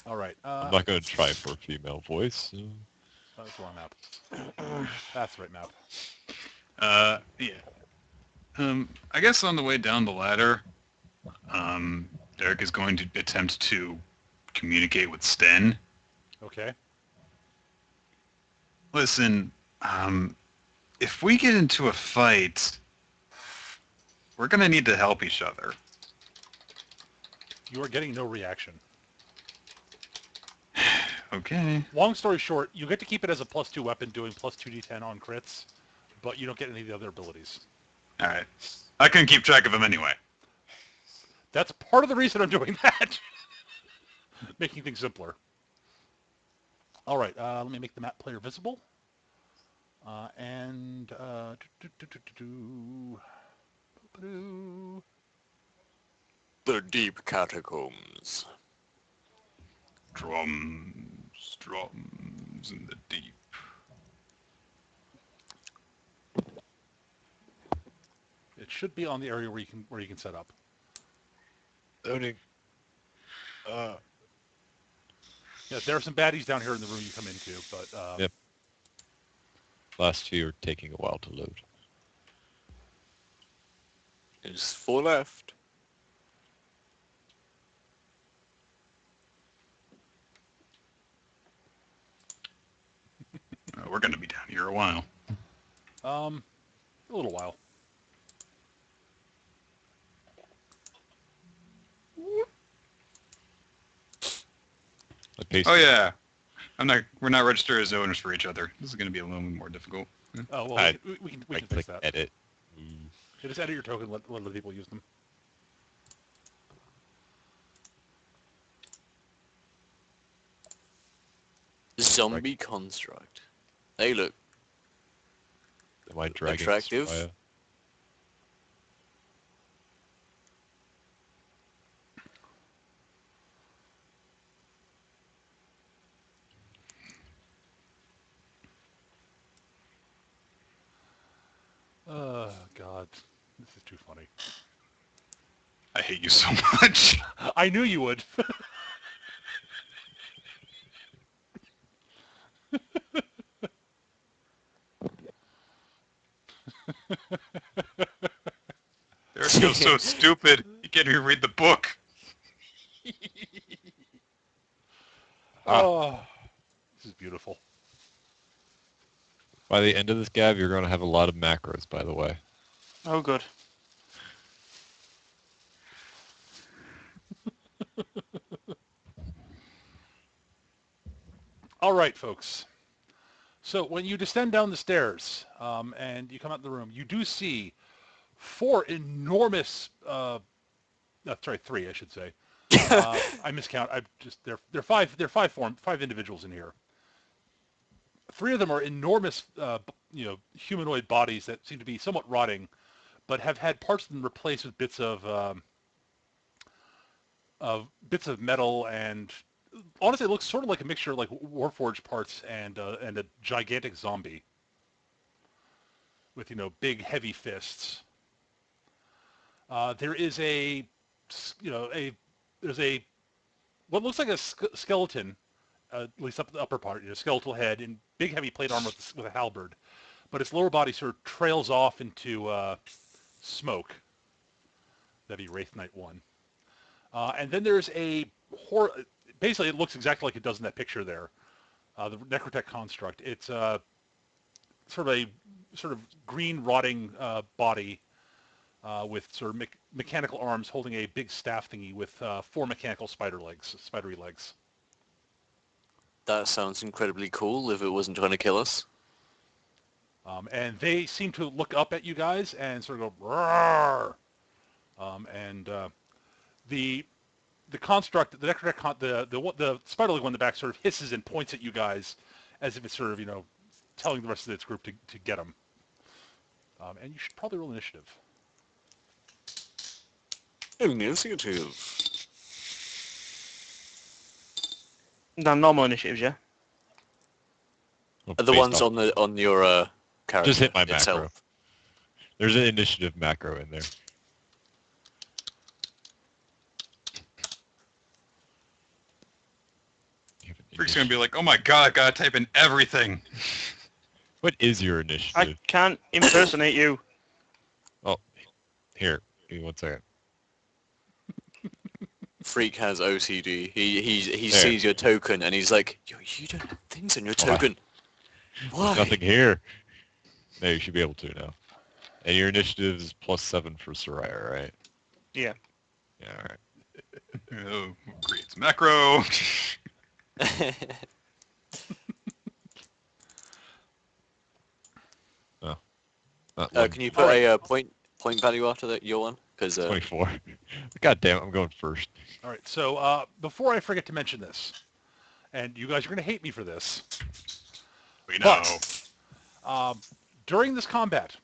All right. I'm not going to try for a female voice. That's the wrong map. That's the right map. Yeah. I guess on the way down the ladder, Derek is going to attempt to communicate with Sten. Okay. Listen, if we get into a fight, we're going to need to help each other. You are getting no reaction. Okay. Long story short, you get to keep it as a +2 weapon doing plus 2d10 on crits, but you don't get any of the other abilities. All right. I couldn't keep track of him anyway. That's part of the reason I'm doing that. Making things simpler. All right, let me make the map player visible. The Deep Catacombs. Drums in the deep. It should be on the area where you can set up. Loading. Yeah, there are some baddies down here in the room you come into, but Yep. Last few are taking a while to load. There's 4 left. We're going to be down here a while. a little while. Oh yeah. We're not registered as owners for each other. This is going to be a little bit more difficult. Oh well, I- we can I fix click that. edit. Yeah, just edit your token. Let other people use them. Zombie Construct. Hey, look. Am I dragging Attractive. Soraya? God. This is too funny. I hate you so much. I knew you would. There it feels so stupid. You can't even read the book. Oh, this is beautiful. By the end of this, Gav, you're going to have a lot of macros, by the way. Oh, good. All right, folks. So when you descend down the stairs and you come out of the room, you do see four enormous, sorry, three, I should say. I miscount. They're five individuals in here. Three of them are enormous, humanoid bodies that seem to be somewhat rotting, but have had parts of them replaced with bits of metal, and honestly, it looks sort of like a mixture of like Warforged parts and a gigantic zombie with big heavy fists. There is there's a what looks like a skeleton, at least up the upper part, skeletal head and big heavy plate armor with a halberd, but its lower body sort of trails off into smoke. That'd be Wraith Knight 1. And then there's basically it looks exactly like it does in that picture there, the Necrotech construct. It's sort of green rotting body with sort of mechanical arms holding a big staff thingy with four mechanical spidery legs. That sounds incredibly cool if it wasn't trying to kill us. And they seem to look up at you guys and sort of go, roar. The construct, the Necrotech, the spider leg one in the back sort of hisses and points at you guys as if it's sort of, telling the rest of its group to get them. And you should probably roll initiative. Initiative. The normal initiatives, yeah? Well, The based ones off- on your character Just hit my itself. macro. There's an initiative macro in there. Freak's gonna be like, oh my god, I've gotta type in everything. What is your I initiative? can't impersonate you. Oh, here. Give me 1 second. Freak has OCD. He There. sees your token and he's like, yo, you don't have things on your Why? token. There's Why? nothing here. There, you should be able to now. And your initiative is +7 for Soraya, right? Yeah. Yeah, alright. Oh, creates macro. Can you put a point value after that, your one? Because 24. God damn it, I'm going first. All right, so before I forget to mention this, and you guys are going to hate me for this, we know. but during this combat,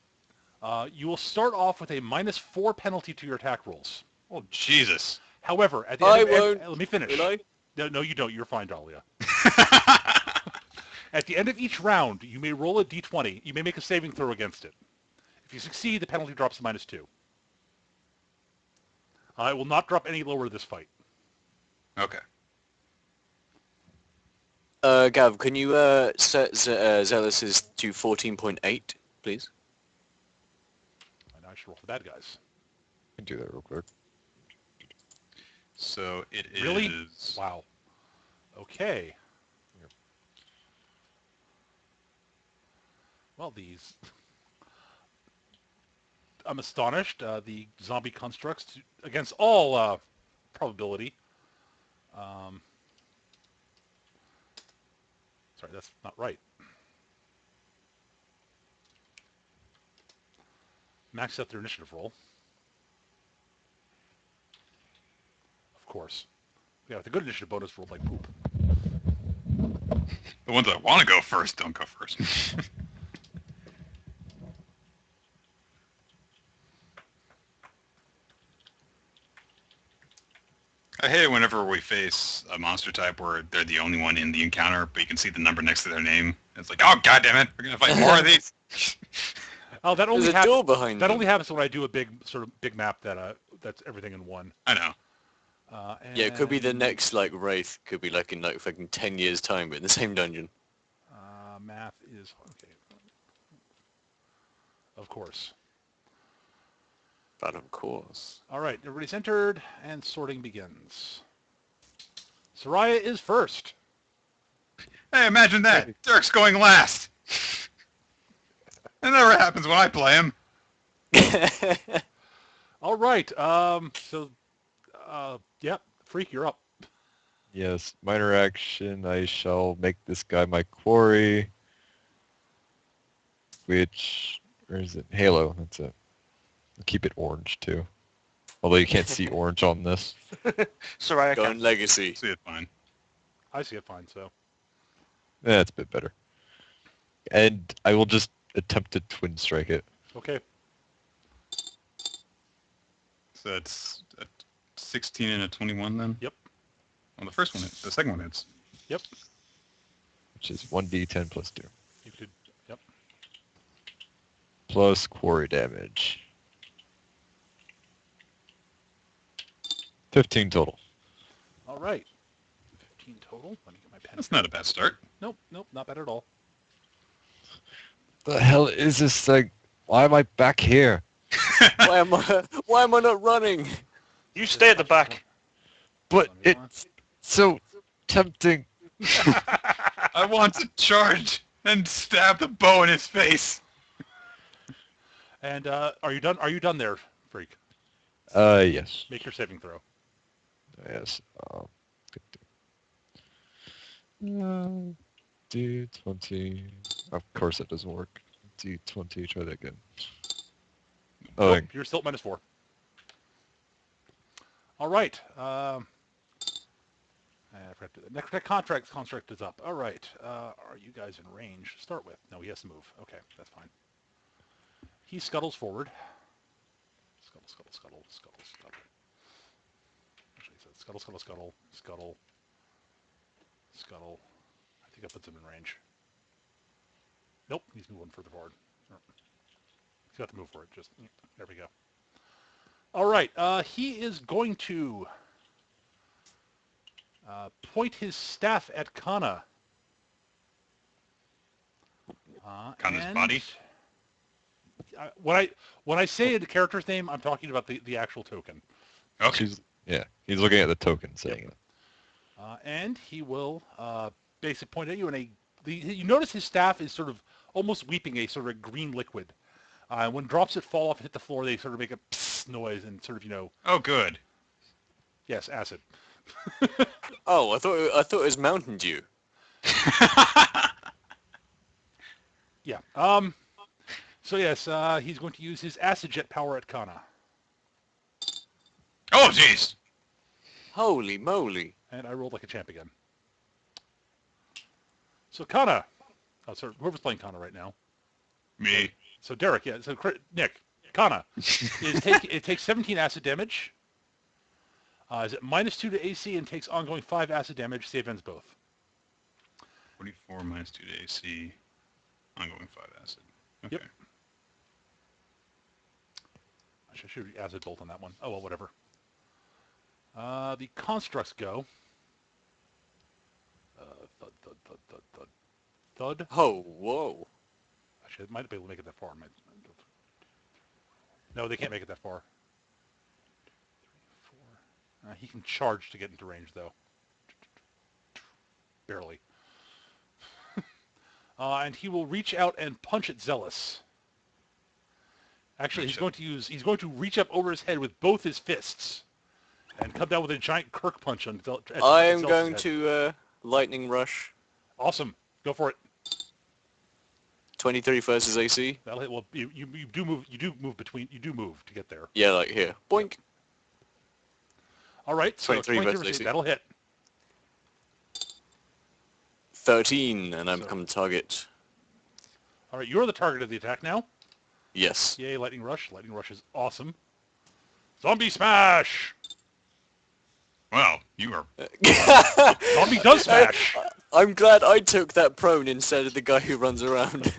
you will start off with a -4 penalty to your attack rolls. Oh Jesus. However, at the I end of won't. let me finish. Will I? No, you don't. You're fine, Dahlia. At the end of each round, you may roll a d20. You may make a saving throw against it. If you succeed, the penalty drops to -2. It will not drop any lower this fight. Okay. Gav, can you set Zealous to 14.8, please? And I should roll for bad guys. I can do that real quick. So it is. Really? Wow. Okay. Well, I'm astonished. The zombie constructs, against all probability. Sorry, that's not right. Max out their initiative roll. Of course. Yeah, the good initiative bonus rolled like poop. The ones that want to go first don't go first. I hate it whenever we face a monster type where they're the only one in the encounter, but you can see the number next to their name. It's like, oh god damn it, we're gonna fight more of these. Oh, that There's only a happens. door behind That them. only happens when I do a big map that's everything in one. I know. Yeah, it could be the And, next like Wraith. Could be like in like fucking 10 years time, but in the same dungeon. math is okay. Of course. But of course. All right, everybody's entered, and sorting begins. Soraya is first. Hey, imagine that. Dirk's going last. That never happens when I play him. All right. Yep. Freak, you're up. Yes, minor action. I shall make this guy my quarry. Which, where is it? Halo. That's it. I'll keep it orange too. Although you can't see orange on this. Soraya Go can. on Legacy. See it fine. I see it fine. So. That's a bit better. And I will just attempt to twin strike it. Okay. So it's a 16 and a 21 then? Yep. Well, the first one, the second one hits. Yep. Which is 1d10 plus 2. You could. Yep. Plus quarry damage. 15 total. All right. 15 total. Let me get my pen. That's not a bad start. Nope. Not bad at all. The hell is this thing? Why am I back here? Why am I not running? You stay at the back. But it's so tempting. I want to charge and stab the bow in his face. And are you done? Are you done there, Freak? Yes. Make your saving throw. Yes. D20. Of course that doesn't work. D20, try that again. Oh, Nope, you're still at -4. All right. I forgot to, the next construct is up. All right. Are you guys in range to start with? No, he has to move. Okay, that's fine. He scuttles forward. Scuttle. Actually, he says scuttle. I think that puts him in range. Nope, he's moving further forward. He's got to move for it. Just there we go. All right. He is going to point his staff at Kana. Kana's body? When I say the character's name, I'm talking about the actual token. Okay. He's looking at the token saying it. And he will basically point at you, and you notice his staff is sort of almost weeping a sort of green liquid. When drops it fall off and hit the floor, they sort of make a psst noise and sort of, Oh, good. yes, acid. Oh, I thought it was Mountain Dew. Yeah. So yes, he's going to use his acid jet power at Kana. Oh, jeez. Holy moly. And I rolled like a champ again. So Kana. Oh, sorry, whoever's playing Kana right now. Me. So Derek, yeah. So Nick, Kana it takes 17 acid damage. Is it -2 to AC and takes ongoing 5 acid damage. Save ends both. 44 minus 2 to AC. Ongoing 5 acid. Okay. Yep. I should shoot acid bolt on that one. Oh well, whatever. The constructs go. Thud. Oh, whoa. Actually, it might be able to make it that far. No, they can't make it that far. 3, 4. He can charge to get into range, though. Barely. And he will reach out and punch at Zealous. Actually, he's going to reach up over his head with both his fists and come down with a giant Kirk punch on Zealous. I am going to Lightning Rush. Awesome. Go for it. 23 versus AC. That'll hit. Well, you do move. You do move to get there. Yeah, like here. Boink. All right. So 23 versus AC. That'll hit. 13, and I'm become target. All right. You're the target of the attack now. Yes. Yay, Lightning Rush. Lightning Rush is awesome. Zombie Smash! Wow, you are... Tommy does smash. I'm glad I took that prone instead of the guy who runs around.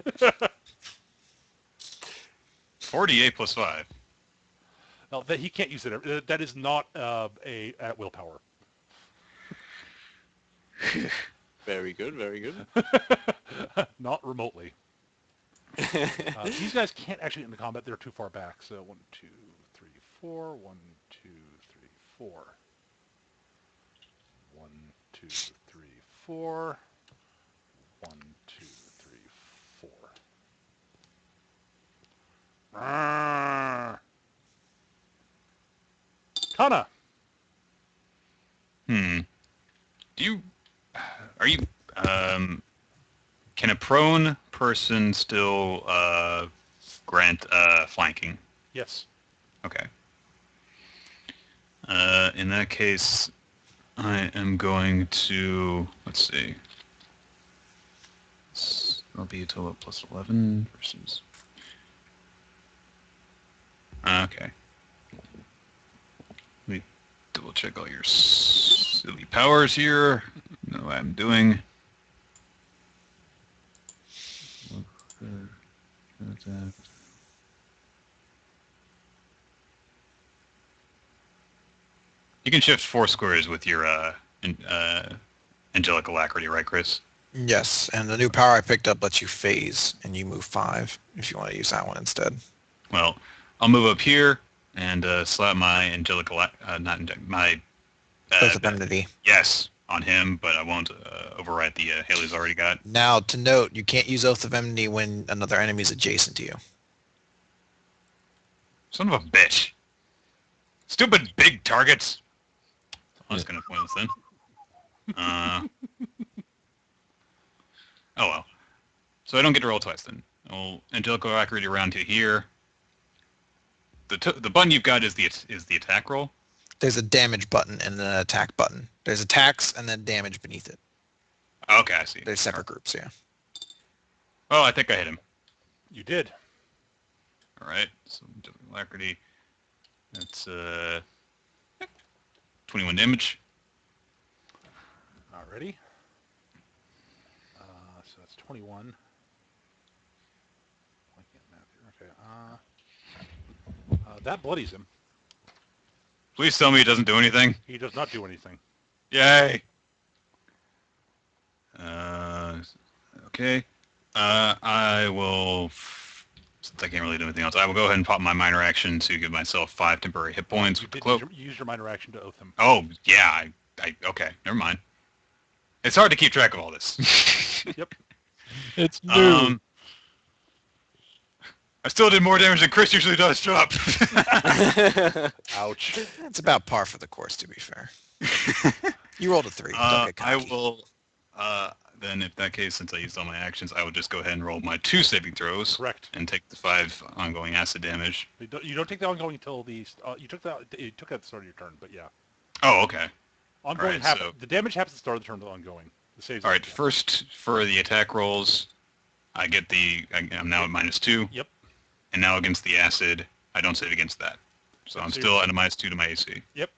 48 plus 5. No, that he can't use it. That is not a at willpower. Very good, very good. Not remotely. These guys can't actually get into combat. They're too far back. So 1, 2, 3, 4. 1, 2, 3, 4. 1, 2, 3, 4. 1, 2, 3, 4. Kana. Are you, can a prone person still, grant, flanking? Yes. Okay. In that case, I am going to, let's see. That'll be a total of plus 11 versus... Okay. Let me double check all your silly powers here. Know what I'm doing. You can shift 4 squares with your angelic alacrity, right, Chris? Yes, and the new power I picked up lets you phase, and you move 5 if you want to use that one instead. Well, I'll move up here and slap my angelic my Both of enmity. yes on him, but I won't override the Haley's already got. Now, to note, you can't use Oath of Enmity when another enemy is adjacent to you. Son of a bitch! Stupid big targets. I'm just gonna point this in. Oh well. So I don't get to roll twice then. I'll angelic alacrity around to here. The button you've got is the attack roll. There's a damage button and an attack button. There's attacks and then damage beneath it. Okay, I see. There's separate groups, yeah. Oh, I think I hit him. You did. All right. So alacrity. That's 21 damage. Alrighty. So that's 21. I can't math here. Okay. That bloodies him. Please tell me he doesn't do anything. He does not do anything. Yay. Okay. I will, since I can't really do anything else, I will go ahead and pop my minor action to give myself 5 temporary hit points with the cloak. You used your minor action to oath him. Oh, yeah. Okay, never mind. It's hard to keep track of all this. Yep. It's new. I still did more damage than Chris usually does. Shut up. Ouch. It's about par for the course, to be fair. You rolled a 3. Don't get I cocky. will, then if that case, since I used all my actions, I will just go ahead and roll my 2 saving throws. Correct. And take the 5 ongoing acid damage. You don't take the ongoing until the... you took that at the start of your turn, but yeah. Oh, okay. Ongoing Alright, so- the damage happens at the start of the turn to the ongoing. The saves. All right, first for the attack rolls, I get I'm now at -2. Yep. And now against the acid, I don't save against that. So I'm still at a -2 to my AC. Yep.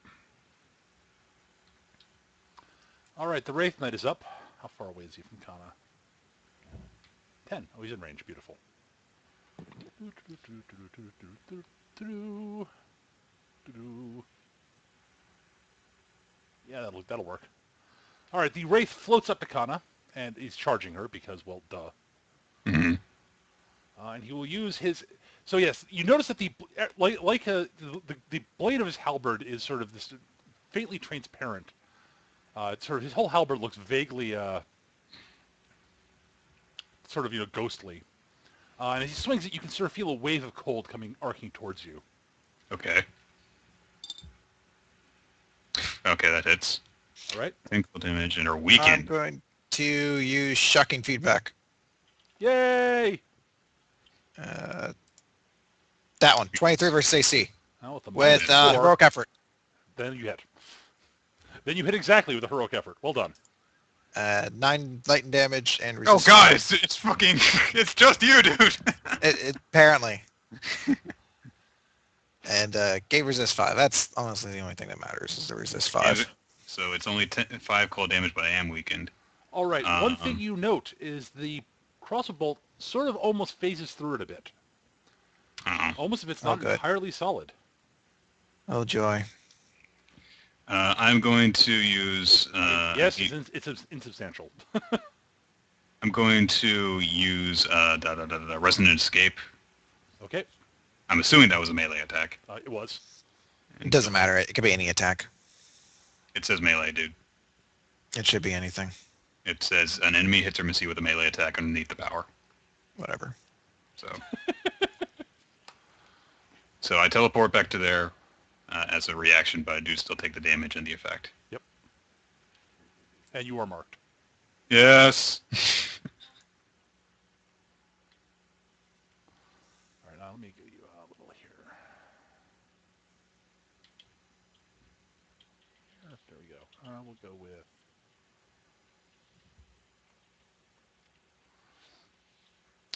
All right, the Wraith Knight is up. How far away is he from Kana? 10. Oh, he's in range. Beautiful. Yeah, that'll work. All right, the Wraith floats up to Kana, and he's charging her because, well, duh. Mm-hmm. And he will use his... So yes, you notice that the blade of his halberd is sort of this faintly transparent. It's sort of, his whole halberd looks vaguely, sort of, ghostly. And as he swings it, you can sort of feel a wave of cold arcing towards you. Okay. Okay, that hits. All right. Thankful damage and are I'm weakened. going to use Shocking Feedback. Yay! That one, 23 versus AC. Now with the With -4, Heroic Effort. then you hit. Then you hit exactly with a heroic effort. Well done. 9 lightning damage and Oh resistance. god, it's fucking, it's just you, dude. Apparently. And gave resist 5. That's honestly the only thing that matters is the resist 5. so it's only 5 cold damage, but I am weakened. All right. One thing you note is the crossbow bolt sort of almost phases through it a bit. Almost if it's not good. entirely solid. Oh joy. I'm going to use. Yes, it's insubstantial. I'm going to use Resonant Escape. Okay. I'm assuming that was a melee attack. It was. It doesn't matter. It could be any attack. It says melee, dude. It should be anything. It says an enemy hits or misses with a melee attack underneath the power. Whatever. So, so I teleport back to there as a reaction, but I do still take the damage and the effect. Yep. And you are marked. Yes. All right, now let me get you a little here. There we go. We'll go with...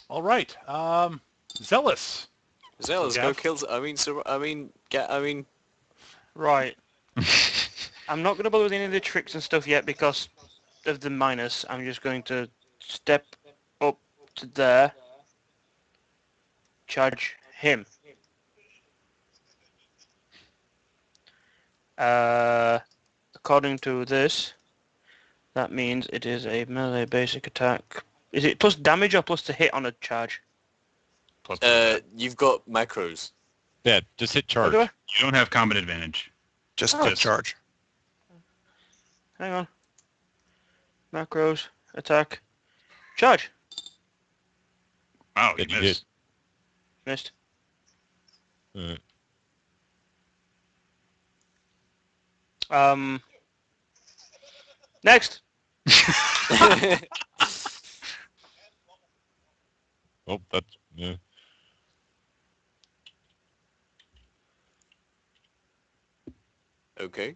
All right. Zealous. Zealous, So, go Gav? kill. I mean, Right. I'm not going to bother with any of the tricks and stuff yet because of the minus. I'm just going to step up to there, charge him. According to this, that means it is a melee basic attack. Is it plus damage or plus to hit on a charge? Plus, you've got macros. Yeah, just hit charge. Do I? you don't have combat advantage. Just Oh. quick charge. Hang on. Macros, attack, charge. Wow, you Did you missed. Missed. Alright. Next. Oh, that's... Yeah. Okay.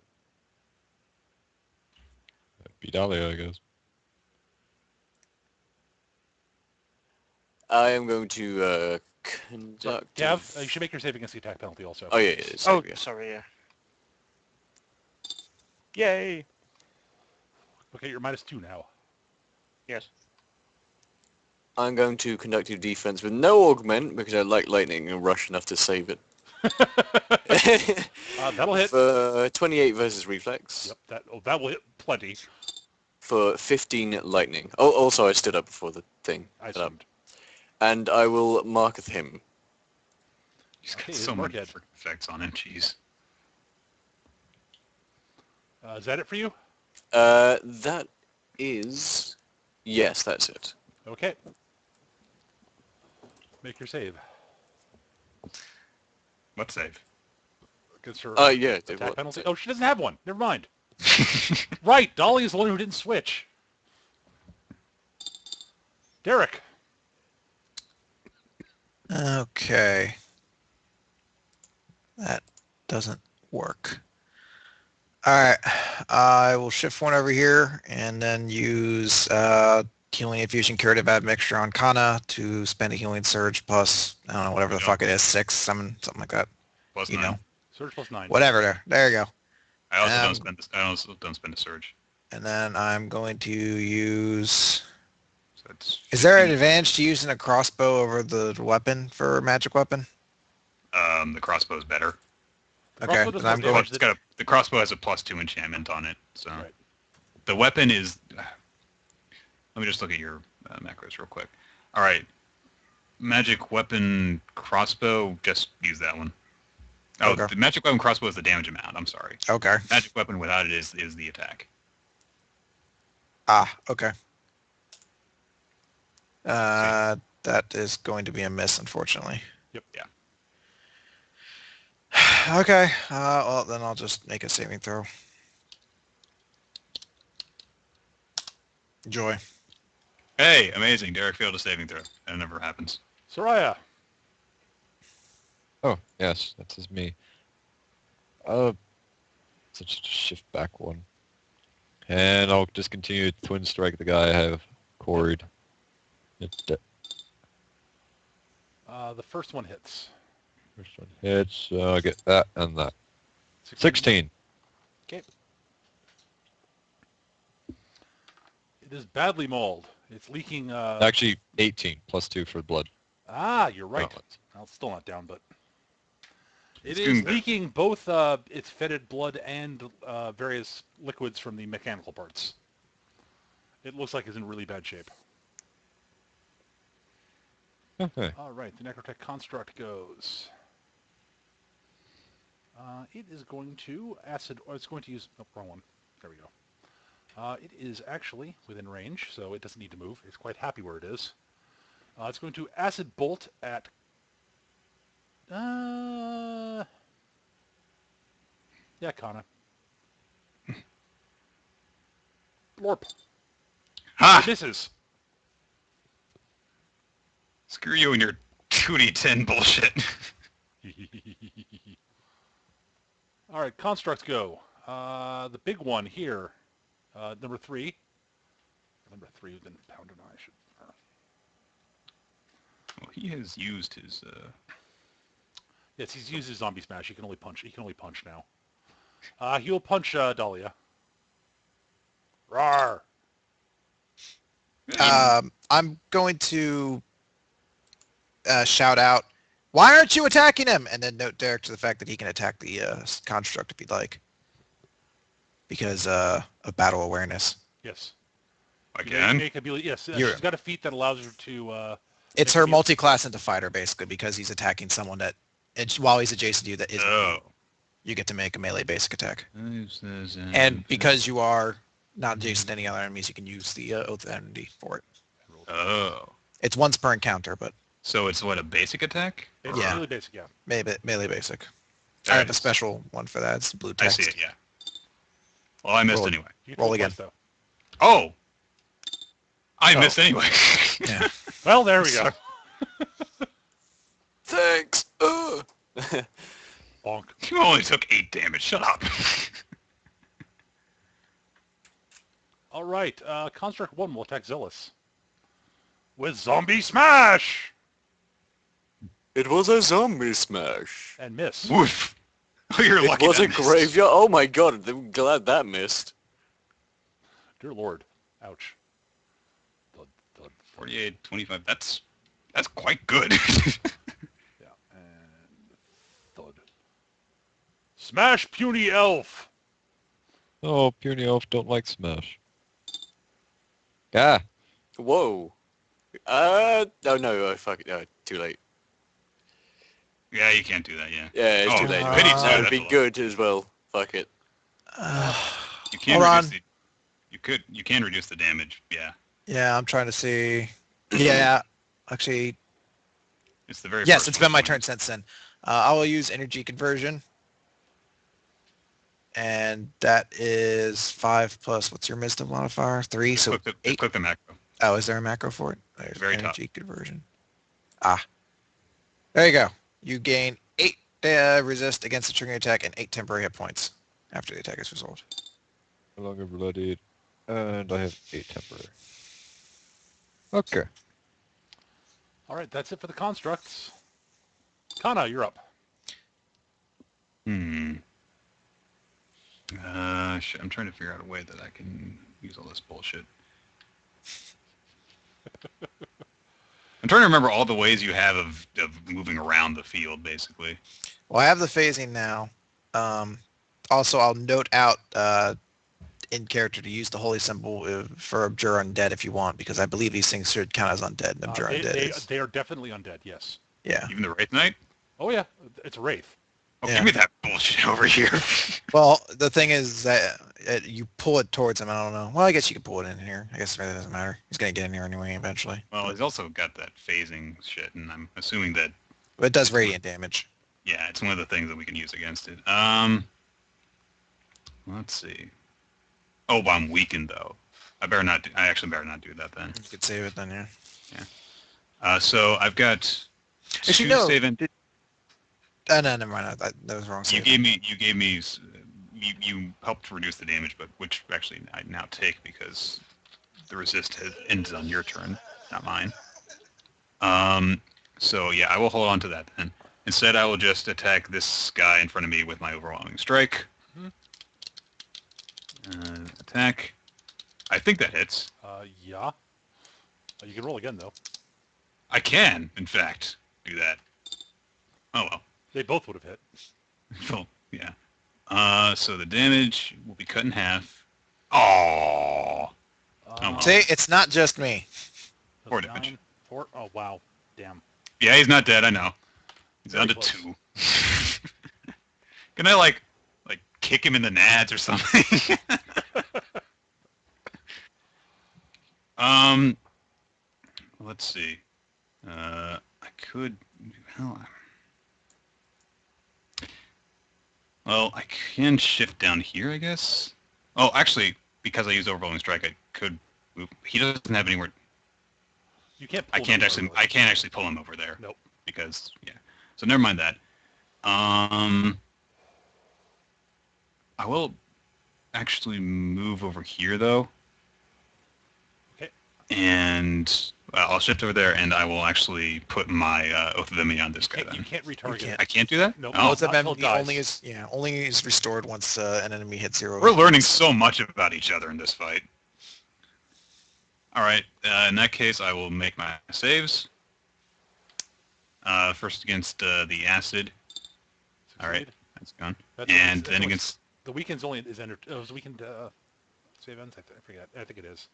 Beat Dahlia, I guess. I am going to conduct. Gav, you should make your save against the attack penalty also. Oh yeah, yeah. Oh, Yeah. sorry, yeah. Yay. Okay, you're -2 now. Yes. I'm going to conduct a defense with no augment because I like lightning and rush enough to save it. That'll hit. For 28 versus reflex. Yep, that will hit plenty. For 15 lightning. Oh, also I stood up before the thing. I Stood up. assumed. And I will marketh him. He's got Okay, so many Markhead. freaking effects on him. Jeez. Is that it for you? That is... Yes, that's it. Okay. Make your save. What save? Against her Yeah. attack penalty. Oh, she doesn't have one. Never mind. Right, Dolly is the one who didn't switch. Derek. Okay. That doesn't work. Alright. I will shift one over here and then use healing infusion curative admixture on Kana to spend a healing surge plus, I don't know, whatever the Yeah. fuck it is, 6, 7, something like that. Plus You 9. know. Surge +9. Whatever. There you go. I also Um, don't spend. I also don't spend a surge. And then I'm going to use... So it's Is there an 15. advantage to using a crossbow over the weapon for a magic weapon? The crossbow is better. The Okay, crossbow does then I'm more going... damage The crossbow has a +2 enchantment on it. So Right. the weapon is. Let me just look at your macros real quick. All right, magic weapon crossbow. Just use that one. Oh, Okay. the magic weapon crossbow is the damage amount. I'm sorry. Okay. Magic weapon without it is the attack. Ah, okay. That is going to be a miss, unfortunately. Yep. Yeah. Okay. Well, then I'll just make a saving throw. Joy. Hey, amazing! Derek failed a saving throw. That never happens. Soraya. Oh, yes, that is me. Such a shift back one. And I'll just continue to twin strike the guy I have quarried. The first one hits. First one hits, I get that and that. 16. It is badly mauled. It's leaking. Actually, 18 plus 2 for blood. You're right. Gauntlets. Well, it's still not down, but it It's is getting better. leaking both its fetid blood and various liquids from the mechanical parts. It looks like it's in really bad shape. Okay. All right, the Necrotech Construct goes. It is going to acid, or it's going to use, oh, wrong one. There we go. It is actually within range, so it doesn't need to move. It's quite happy where it is. It's going to acid bolt at, yeah, Kana. Lorp. Ha! It misses. Screw you and your 2d10 bullshit. All right, constructs go. The big one here, number 3. Number 3 then pounded on. I should. Well, he has used his. Yes, he's used his zombie smash. He can only punch. He can only punch now. He'll punch Dahlia. Rawr. I'm going to shout out, "Why aren't you attacking him?" And then note Derek to the fact that he can attack the construct if he'd like, because of battle awareness. Yes. Again? Make ability. Yes, You're- she's got a feat that allows her to. It's Make her a- multi-class into fighter basically, because he's attacking someone that, while he's adjacent to you, that isn't you. Oh. You get to make a melee basic attack. And And because you are not adjacent to any other enemies, you can use the Oath of Enmity for it. Oh. It's once per encounter, but So it's what, a basic attack? It's Yeah. really basic, yeah. melee basic. I There have it a is. special one for that. It's blue I text. see it, yeah. Well, I missed Roll. anyway. You can Roll roll again. twice, though. Oh! I Oh. missed anyway. Yeah. Well, there we go. Thanks. Bonk. You only took 8 damage. Shut up. All right, Construct 1 will attack Zealous. With Zombie Smash! It was a zombie smash. And miss. Woof. Oh, you're It lucky was that a missed. graveyard. Oh my god, I'm glad that missed. Dear Lord. Ouch. Thud, thud, thud. 48, 25. That's quite good. Yeah, and thud. Smash Puny Elf! Oh, puny elf don't like smash. Ah, Whoa. Oh no, fuck it. No, too late. Yeah, you can't do that, yeah. Yeah, it's Oh, too late. pity too, That would that's be a lot. good as well. Fuck it. You can Hold reduce on. you can reduce the damage, yeah. Yeah, I'm trying to see. Yeah, actually, It's the very yes, first it's one. been my turn since then. I will use energy conversion. And that is 5 plus, what's your wisdom modifier? 3, so Click the 8. click the macro. Oh, is there a macro for it? There's Very top. energy conversion. There you go. You gain 8 resist against the triggering attack and 8 temporary hit points after the attack is resolved. no longer bloodied, and I have 8 temporary. Okay. All right, that's it for the Constructs. Kana, you're up. I'm trying to figure out a way that I can use all this bullshit. I'm trying to remember all the ways you have of moving around the field, basically. Well, I have the phasing now. Also, I'll note out in character to use the holy symbol for Abjure Undead if you want, because I believe these things should count as undead. And Abjure Undead is... They are definitely undead, yes. Yeah. Even the Wraith Knight? Oh, yeah, it's a Wraith. Oh, Yeah. give me that bullshit over here. Well, the thing is that you pull it towards him. I don't know. Well, I guess you can pull it in here. I guess it really doesn't matter. He's going to get in here anyway eventually. Well, he's also got that phasing shit, and I'm assuming that, But it does radiant damage. yeah, it's one of the things that we can use against it. Let's see. Oh, but I'm weakened, though. I actually better not do that then. You could save it then, yeah. So I've got Actually, 2 no. save and No, never mind. That was wrong. you Save. you helped reduce the damage, but which actually I now take because the resist ends on your turn, not mine. So yeah, I will hold on to that then. Instead, I will just attack this guy in front of me with my overwhelming strike. Attack. I think that hits. Yeah. You can roll again, though. I can, in fact, do that. Oh, well. They both would have hit. Well, yeah. So the damage will be cut in half. Oh. Oh. See, it's not just me. That's 4 damage. 9, 4. Oh, wow. Damn. Yeah, he's not dead, I know. He's Very down to close. 2. Can I, like kick him in the nads or something? Let's see. I could... Well, I can shift down here, I guess. Oh, actually, because I used Overwhelming Strike, I could move. He doesn't have anywhere... You can't. I Pull can't him actually. over, I can't actually pull him over there. Nope. Because yeah. So never mind that. I will actually move over here though. Okay. And I'll shift over there, and I will actually put my Oath of Enemy on this guy. You Then can't retarget. can't. I can't do that. Nope. Oh, Oath of not until Enemy it dies. only is restored once an enemy hits 0. we're learning so much about each other in this fight. All right. In that case, I will make my saves. First against the acid. All right, Succeed. that's gone. That's- And that's then only- against The weekend's only is enter. Oh, is the weekend save ends? I forget. I think it is.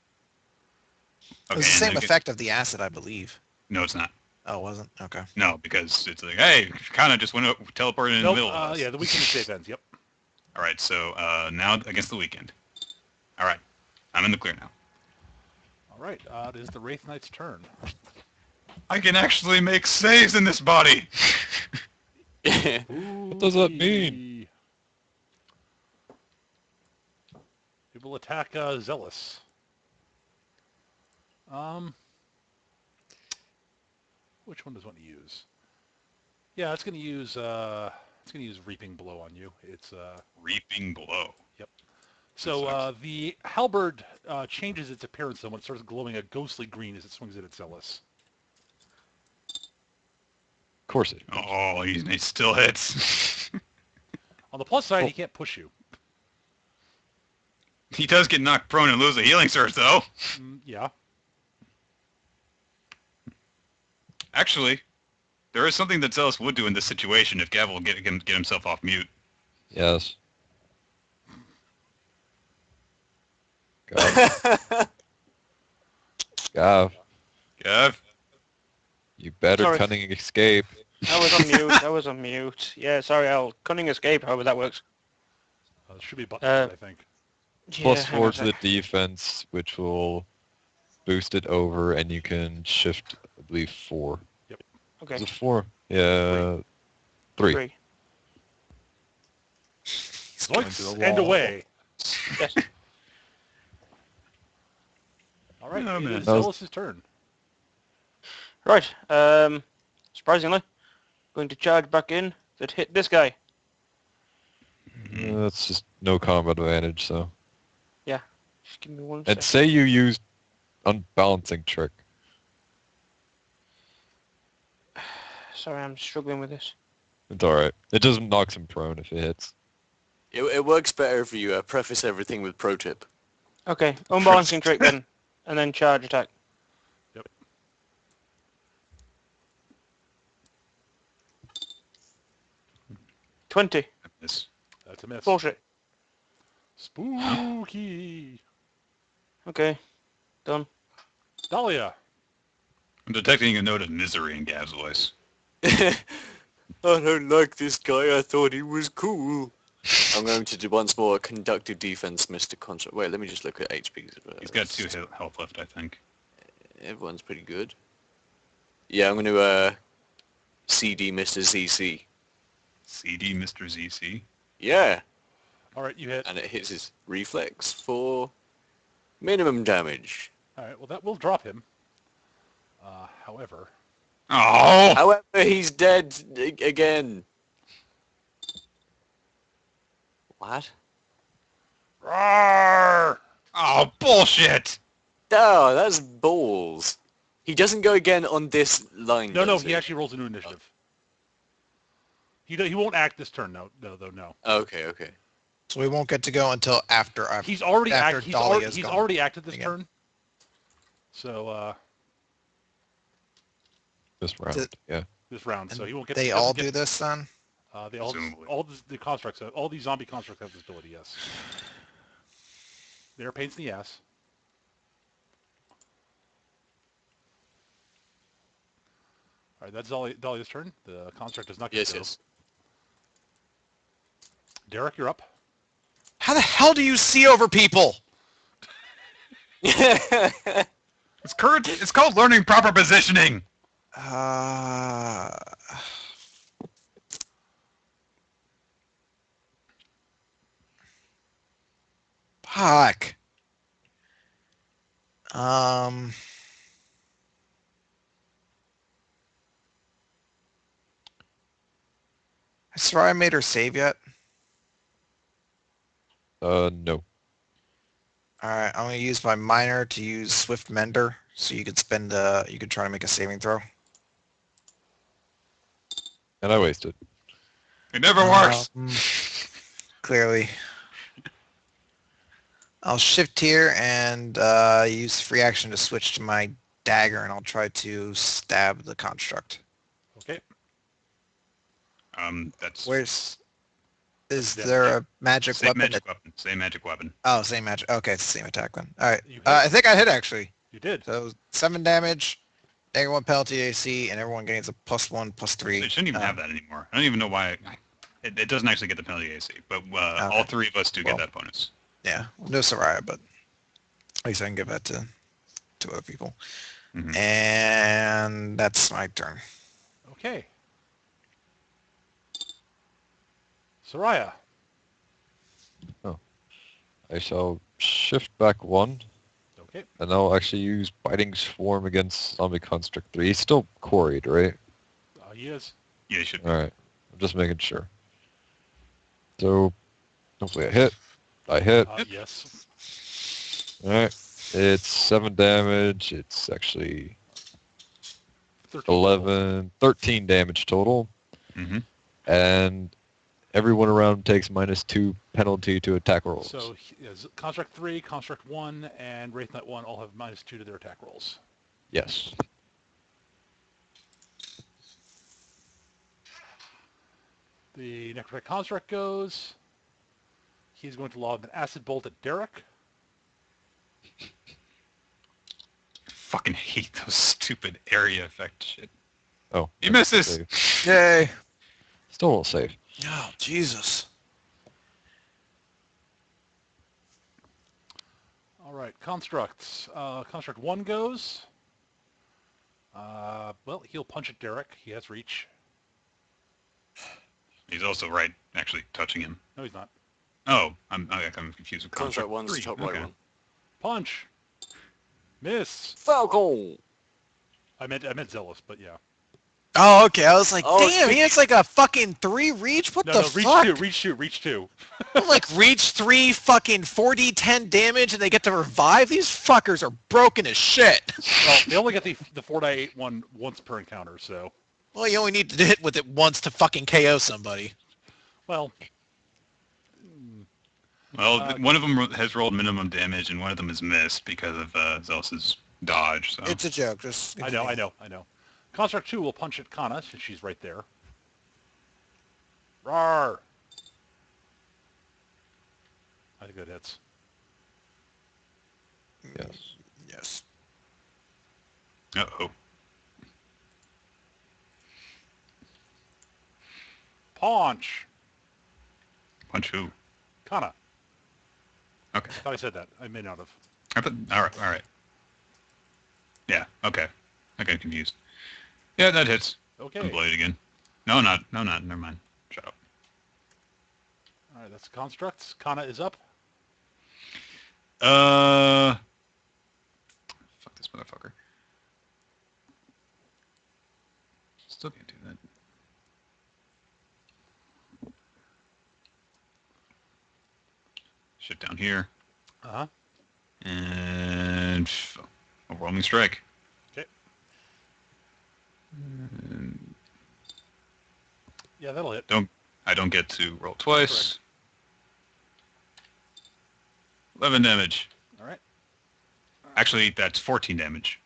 okay, It's the and same then effect of the acid, I believe. No, it's not. Oh, it wasn't? Okay. No, because it's like, hey, kind of just went teleported in Nope. the middle of us. Yeah, the weekend save ends. Yep. All right, so now against the weekend. All right, I'm in the clear now. All right. It is the Wraith Knight's turn. I can actually make saves in this body. What does that mean? It will attack Zealous. Which one does one to use? Yeah, it's going to use Reaping Blow on you. It's Reaping blow. so the halberd changes its appearance when it starts glowing a ghostly green as it swings it at Zealous. Of course it. Oh, he still hits. On the plus side, he can't push you. He does get knocked prone and lose a healing surge, though. Yeah. Actually, there is something that Zealous would do in this situation if Gav will get himself off mute. Yes. Gav. Gav, Gav? you better Sorry. cunning escape. I was on mute. I was on mute. Yeah, sorry, I'll cunning escape, however that works. There should be a button for it, I think. Plus Yeah, hang on 4 a to the sec. defense, which will boost it over, and you can shift, I believe, 4. Okay. Is it 4? Yeah. 3. 3. He's going to the Zoinks, and wall. away. Yes. All right, Oh, it man. is That was- Zealous' turn. Right. Surprisingly, going to charge back in that hit this guy. That's just no combat advantage, so. Just give me one And sec. say you used unbalancing trick. Sorry, I'm struggling with this. It's alright. It doesn't knock him prone if it hits. It works better if you preface everything with pro tip. Okay, unbalancing trick then, and then charge attack. Yep. 20. This. That's a miss. Bullshit. Spooky. Okay, done. Dahlia. I'm detecting a note of misery in Gav's voice. I don't like this guy. I thought he was cool. I'm going to do once more conductive defense, Mr. Contract. Wait, let me just look at HP. He's got 2 health left, I think. Everyone's pretty good. Yeah, I'm going to CD Mr. ZC. CD Mr. ZC. Yeah, All right, you hit. and it hits his reflex for minimum damage. All right, well, that will drop him. However, Oh! However, he's dead again. What? Roar! Oh, bullshit! Oh, that's balls. He doesn't go again on this line. no, does he actually rolls a new initiative. He won't act this turn, no. Okay. So we won't get to go until after He's already after he's Dahlia's he's gone. already acted this again. turn. So This round. Th- Yeah. this round, so And he won't get. they he all doesn't do get, this then? They Presumably. all the constructs, all these zombie constructs have this ability. Yes. They're pains in the ass. All right, that's Dahlia's turn. The construct does not get Yes, to go. yes. Derek, you're up. How the hell do you see over people? It's called learning proper positioning. Fuck. Has Soraya made her save yet? No. Alright, I'm gonna use my minor to use Swift Mender, so you could spend you could try to make a saving throw. And I wasted. It never works. Clearly. I'll shift here and use free action to switch to my dagger, and I'll try to stab the construct. Okay. That's Where's... Is That's there a magic same weapon? magic weapon. Same magic weapon. Oh, same magic. Okay, it's the same attack then. Alright. You hit. I think I hit, actually. You did. So 7 damage, dagger 1 penalty AC, and everyone gains a +1/+3. It shouldn't even have that anymore. I don't even know why. It doesn't actually get the penalty AC, but all three of us do get that bonus. Yeah, no Soraya, but at least I can give that to other people. Mhm. And that's my turn. Okay. Soraya. I shall shift back 1, Okay. and I'll actually use Biting Swarm against Zombie Construct 3. He's still quarried, right? He is. Yeah, it should be. Alright. I'm just making sure. So, hopefully I hit. I hit. Yes. Alright. It's 7 damage. It's actually 13. 13 damage total. Mm-hmm. And everyone around takes -2 penalty to attack rolls. So Construct 3, Construct 1, and Wraith Knight 1 all have -2 to their attack rolls. Yes. The Necrophilic Construct goes. He's going to lob an Acid Bolt at Derek. Fucking hate those stupid area effect shit. Oh. You misses. Save. Yay! Still won't save. Oh, Jesus. All right, Constructs. Construct 1 goes. Well, he'll punch at Derek. He has reach. He's also right, actually touching him. No, he's not. Oh, I'm confused with Construct construct. 1's the 3. top Okay. right one. Punch. Miss. Falcon! I meant Zealous, but yeah. Oh, okay. I was like, Oh, damn, he has like a fucking 3 reach? What No, the no, fuck? reach 2. Like, reach 3 fucking 4d10 damage and they get to revive? These fuckers are broken as shit. Well, they only get the 4-8 one once per encounter, so. Well, you only need to hit with it once to fucking KO somebody. Well, Well, one of them has rolled minimum damage, and one of them has missed because of Zealous' dodge. So. It's a joke. Just I know. Construct 2 will punch at Kana, since she's right there. Rawr! I think that hits. Yes. Yes. Uh-oh. Punch! Punch who? Kana. Okay. I thought I said that. I may not have. All right. Yeah, okay. I got confused. Yeah, that hits. Okay. I'm blade again. No, not. Never mind. Shut up. All right, that's constructs. Kana is up. Fuck this motherfucker. Still can't do that. Shit down here. Uh-huh. And overwhelming strike. Okay. And Yeah, that'll hit. I don't get to roll twice. 11 damage. All right. Actually, that's 14 damage.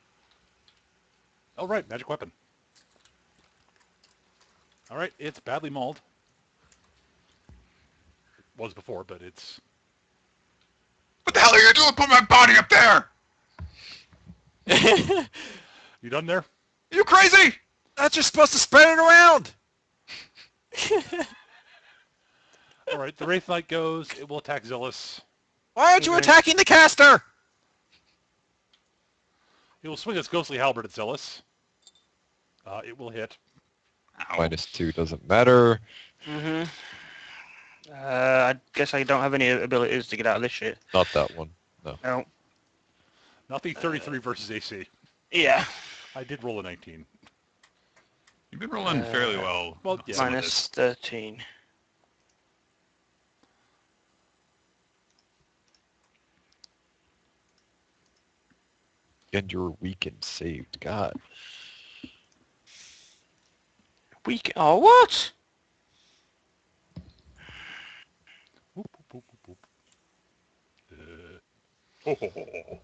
Oh, right. Magic weapon. All right. It's badly mauled. Was before, but it's... What the hell are you doing? Put my body up there! You done there? You crazy? That's just supposed to spread it around. All right. The Wraith Knight goes. It will attack Zillus. Why aren't you Okay. attacking the caster? It will swing its ghostly halberd at Zillus. It will hit. Ow. -2 doesn't matter. Mm-hmm. I guess I don't have any abilities to get out of this shit. Not that one. No. Nothing 33 versus AC. Yeah. I did roll a 19. You've been rolling fairly well. well, on yeah. some of Minus this. 13. And you're weak and saved. God. Weak. Oh, what? Whoop, whoop, whoop, whoop. Ho, ho, ho, ho.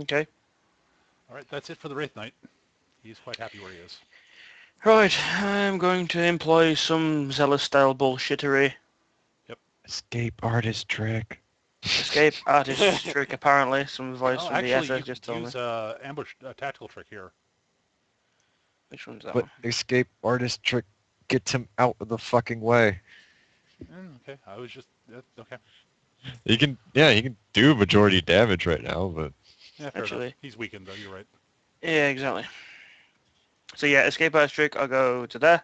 Okay. All right, that's it for the Wraith Knight. He's quite happy where he is. Right, I'm going to employ some Zealous-style bullshittery. Escape artist trick. Escape artist trick, apparently. Some voice Oh, from the actually, ESA you just could told me. use ambush tactical trick here. Which one's that But one? escape artist trick gets him out of the fucking way. Okay, I was just... okay. He can do majority damage right now, but Yeah, fair Actually. enough. He's weakened, though. You're right. Yeah, exactly. So yeah, escape artist trick, I'll go to there.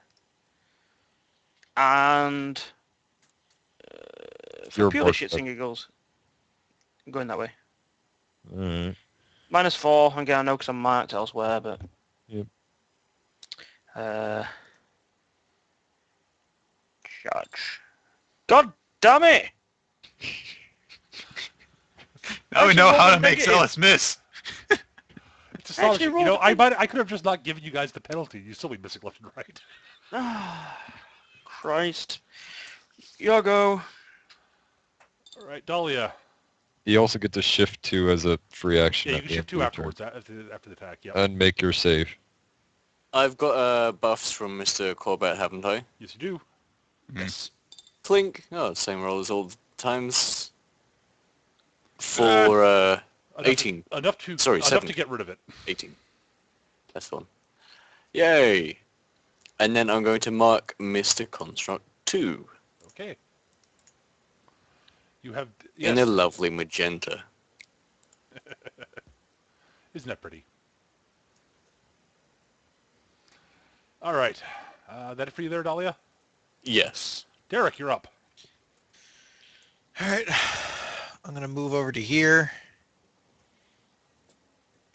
And... for You're purely more- shits and giggles, I'm going that way. alright. -4, again, I know because I'm marked elsewhere, but... Yep. Judge. God damn it! Now we Actually, know roll how the to make negative. Zealous miss. It's astonishing. roll You know, the I might have just not given you guys the penalty. You'd still be missing left and right. Christ. Your go. All right, Dahlia. You also get to shift 2 as a free action. Yeah, you at can the shift end 2 of your turn. afterwards, after the attack. Yeah. And make your save. I've got buffs from Mr. Corbett, haven't I? Yes, you do. Yes. Clink. Oh, same roll as all the times. For Enough 18. Enough to Sorry, enough 7. to get rid of it. 18. That's one. Yay! And then I'm going to mark Mr. Construct 2 Okay. You have... in a Yes. lovely magenta. Isn't that pretty? All right. That it for you there, Dahlia? Yes. Derek, you're up. All right. I'm going to move over to here.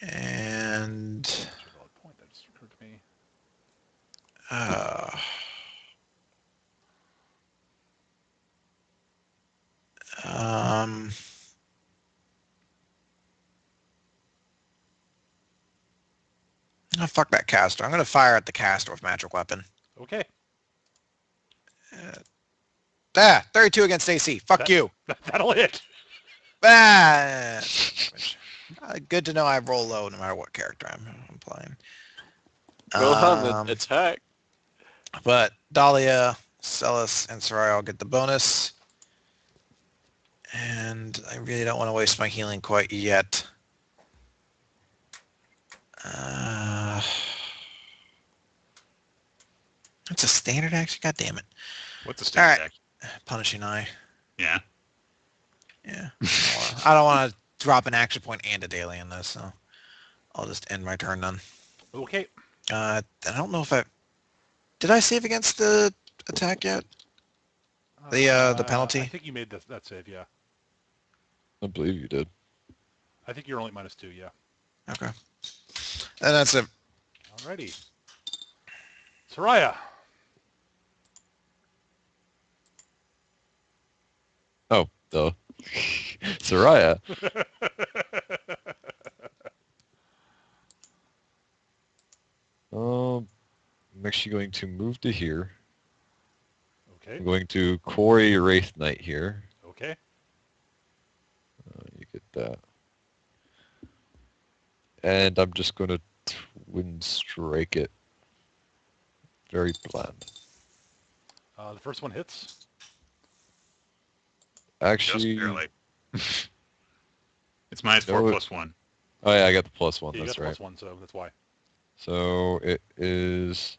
And... That's a valid point. That just occurred to me. Um... Oh, fuck that caster. I'm going to fire at the caster with magic weapon. Okay. 32 against AC. Fuck That- you. That'll hit. Good to know I roll low no matter what character I'm playing. Roll on the attack. But Dahlia, Celis, and Soraya all get the bonus. And I really don't want to waste my healing quite yet. That's a standard action? God damn it. What's the standard Alright. action? Punishing Eye. Yeah. Yeah. I don't want to drop an action point and a daily in this, so I'll just end my turn then. Okay. I don't know if did I save against the attack yet? The penalty? I think you made that save, yeah. I believe you did. I think you're only -2, yeah. Okay. And that's it. Alrighty. Soraya. Oh, duh. Soraya. I'm actually going to move to here. Okay. I'm going to quarry Wraith Knight here. Okay. You get that. And I'm just going to Twin Strike it. Very bland. The first one hits. Actually, Just barely. It's -4 No, +1. oh yeah, I got the +1. Yeah, you That's got the right. +1, so that's why. So it is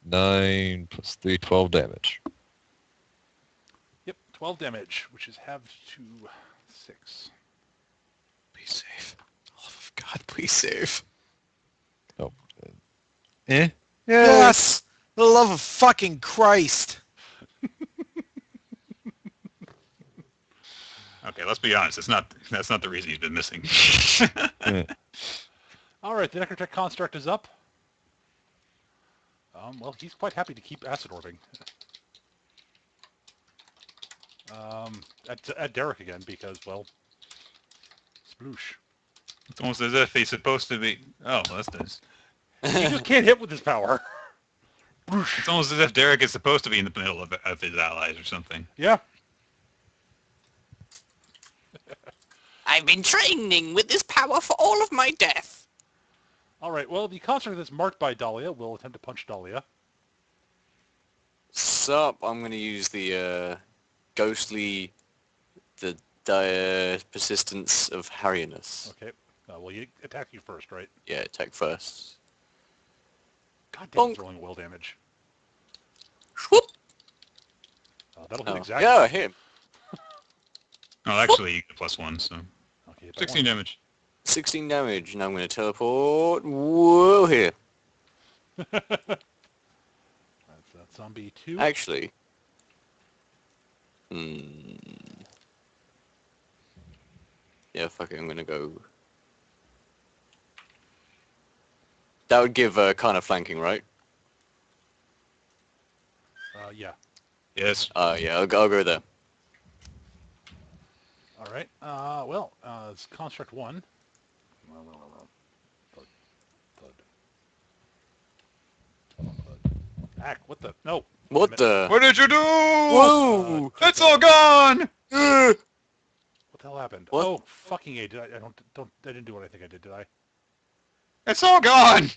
9 plus 3, 12 damage. Yep, 12 damage, which is halved to 6. Please save. Oh, for God, please save. Oh. Eh? Yes! For the love of fucking Christ! Okay, let's be honest. That's not the reason he's been missing. All right, the Necrotech Construct is up. Well, he's quite happy to keep acid orbing. At Derek again, because, well, sploosh. It's almost as if he's supposed to be. Oh, well, that's nice. He just can't hit with his power. It's almost as if Derek is supposed to be in the middle of his allies or something. Yeah. I've been training with this power for all of my death. All right, well, the construct that's marked by Dahlia will attempt to punch Dahlia. Sup, I'm going to use the ghostly, the persistence of Harriness. Okay. Well, you attack you first, right? Yeah, attack first. God damn, it's Bonk. rolling will damage. Whoop. That'll hit Oh. exactly. Yeah, I hit him. Oh, actually, you get +1, so Okay, hit by 16 one. damage. 16 damage, and I'm going to teleport. Whoa, here. That's that zombie 2. Actually. Yeah, fuck it, I'm going to go. That would give kind of flanking, right? Yeah. Yes. Yeah, I'll go there. All right. It's construct 1. Thud. Thud. Ack, what the? No. What Damn it. the? What did you do? Whoa! It's all gone! What the hell happened? What? Oh, fucking A. I didn't do what I think I did I? It's all gone!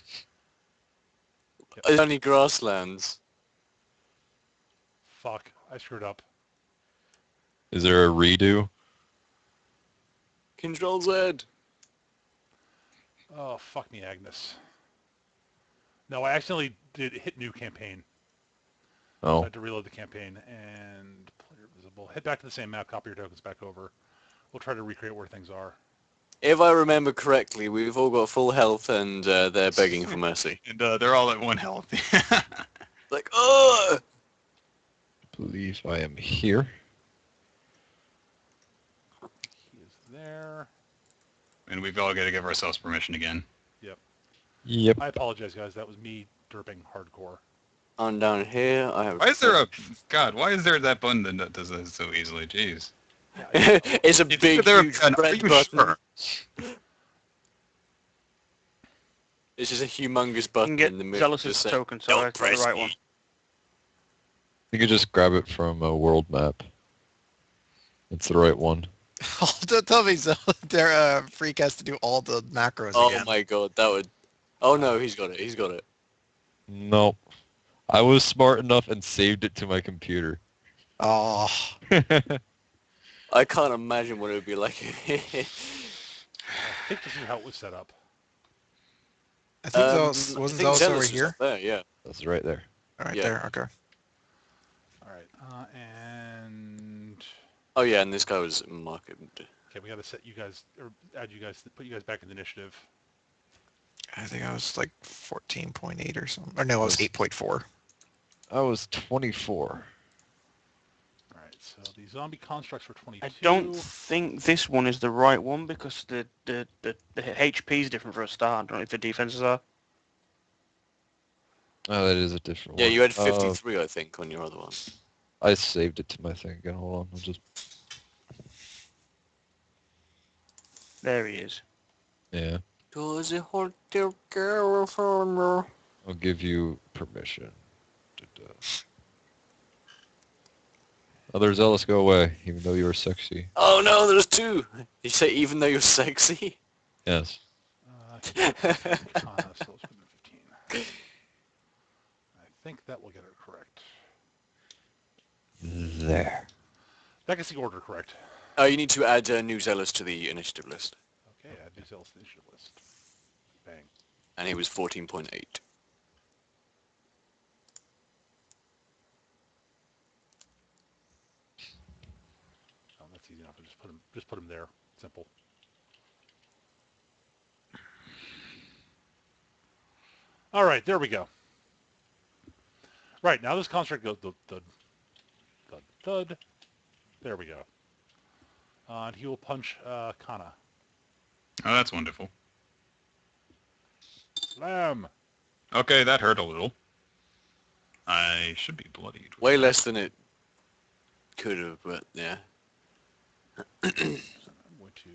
It's only grasslands. Fuck. I screwed up. Is there a redo? Control Z. Oh, fuck me, Agnes. No, I accidentally did hit new campaign. So I Oh. had to reload the campaign and player visible. Head back to the same map, copy your tokens back over. We'll try to recreate where things are. If I remember correctly, we've all got full health and they're begging for mercy. And they're all at 1 health. Like, ugh! I believe I am here. He is there. And we've all got to give ourselves permission again. Yep. I apologize, guys. That was me derping hardcore. I'm down here. I have. Why is there a... God, why is there that button that does that so easily? Jeez. It's a You think big, there huge are red you button. sure? It's just a humongous You button can in the get middle. Zealous's Just say, token, so I "Don't got the press right E." one. You could just grab it from a world map. It's the right one. Don't tell me so. Their freak has to do all the macros Oh again. my god, that would... Oh no, he's got it. He's got it. Nope. I was smart enough and saved it to my computer. Oh. I can't imagine what it would be like. I think this is how it was set up. I think I wasn't think Zealous over Zealous was here? up there, yeah. That's right there. Right Yeah. there, okay. All right. And... Oh yeah, and this guy was marked. Okay, we got to set you guys, or add you guys, put you guys back in the initiative. I think I was like 14.8 or something. Or no, I was 8.4. I was 24. All right, so the zombie constructs were 22. I don't think this one is the right one because the HP is different for a start. I don't know if the defenses are. Oh, that is a different Yeah, one. you had 53, I think, on your other one. I saved it to my thing again. Hold on. There he is. Yeah. Does it hurt to go from you? I'll give you permission. Other Zealous, go away, even though you are sexy. Oh no, there's two. You say even though you're sexy? Yes. Kana, so let's put in 15. I think that will get it correct. There. That gets the order correct. Oh, you need to add New Zealous to the initiative list. Okay, add New Zealous initiative list. Bang. And he was 14.8. Oh, that's easy enough. Just put him there. Simple. All right, there we go. Right, now this construct goes thud, thud, thud, thud. There we go. And he will punch Kana. Oh, that's wonderful. Slam! Okay, that hurt a little. I should be bloodied. Way less than it could have, but yeah. So I'm going to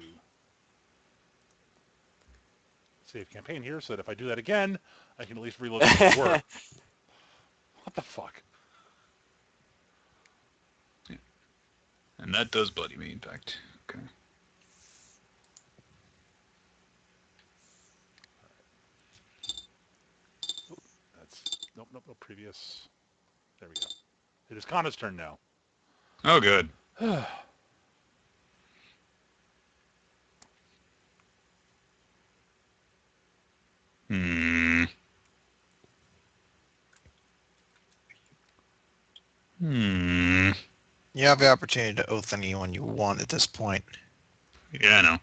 save campaign here so that if I do that again, I can at least reload the word. What the fuck? And that does bloody me, in fact. Okay. Nope, previous. There we go. It is Kana's turn now. Oh, good. Hmm. You have the opportunity to oath anyone you want at this point. Yeah, I know.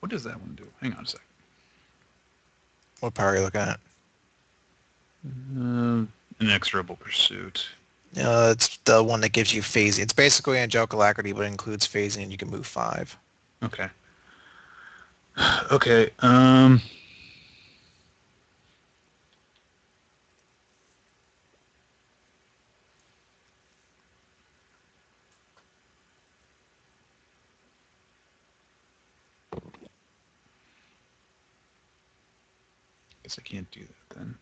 What does that one do? Hang on a sec. What power are you looking at? Inexorable Pursuit. It's the one that gives you phasing. It's basically angelic alacrity, but it includes phasing, and you can move 5. Okay. Okay, guess I can't do that then.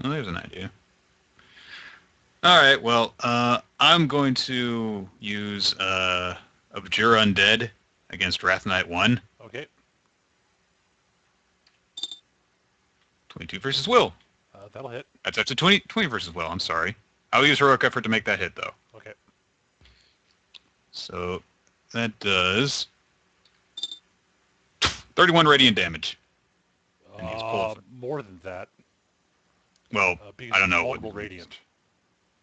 Well, there's an idea. All right, well, I'm going to use Abjure Undead against Wrath Knight 1. Okay. 22 versus Will. That'll hit. That's up to 20 versus Will, I'm sorry. I'll use Heroic Effort to make that hit, though. Okay. So that does 31 radiant damage. And he's pulled. More than that. Well, Because I don't he's know multiple what radiant.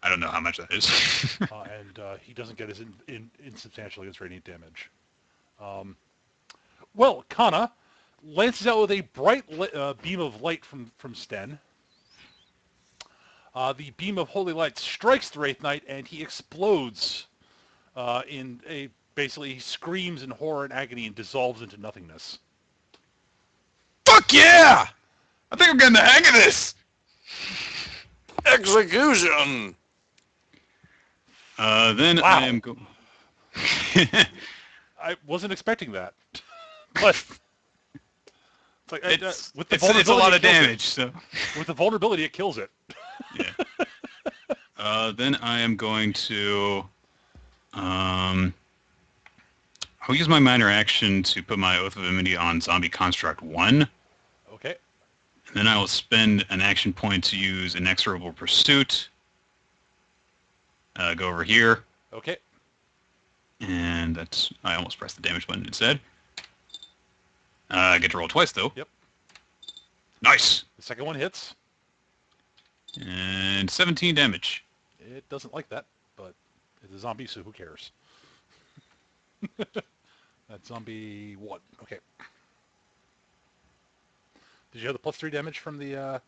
I don't know how much that is. And he doesn't get his insubstantial against radiant damage. Well, Kana lances out with a bright beam of light from Sten. The beam of holy light strikes the Wraith Knight, and he explodes basically he screams in horror and agony and dissolves into nothingness. Fuck yeah! I think I'm getting the hang of this! Execution! Then Wow. I am going... I wasn't expecting that. But it's like with the it's a lot vulnerability, of damage, so... With the vulnerability, it kills it. Yeah. Then I am going to... I'll use my minor action to put my Oath of Enmity on Zombie Construct 1. Okay. And then I will spend an action point to use Inexorable Pursuit. Go over here. Okay. And that's... I almost pressed the damage button instead. I get to roll twice, though. Yep. Nice! The second one hits. And 17 damage. It doesn't like that, but it's a zombie, so who cares? That's zombie 1. Okay. Did you have the +3 damage from the...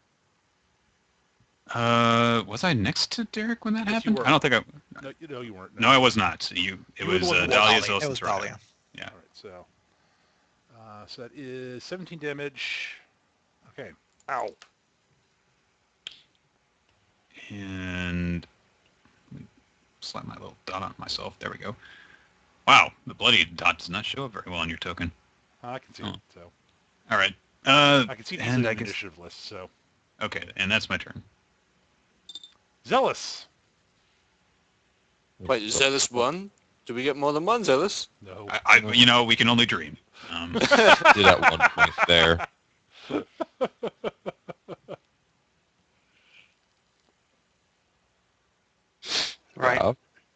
Was I next to Derek when that Yes, you happened? were. I don't think I... No, you weren't. No, I was not. It were was the one who Dahlia was It was Zelsin's right. Dahlia. Yeah. All right, so So that is 17 damage. Okay. Ow. And slap my little dot on myself. There we go. Wow, the bloody dot does not show up very well on your token. I can see Oh. it, so. All right. I can see it and easily I in the guess initiative list, so. okay, and that's my turn. Zealous! Wait, Zealous won? Do we get more than one Zealous? No. We can only dream. Did at one point there. Right.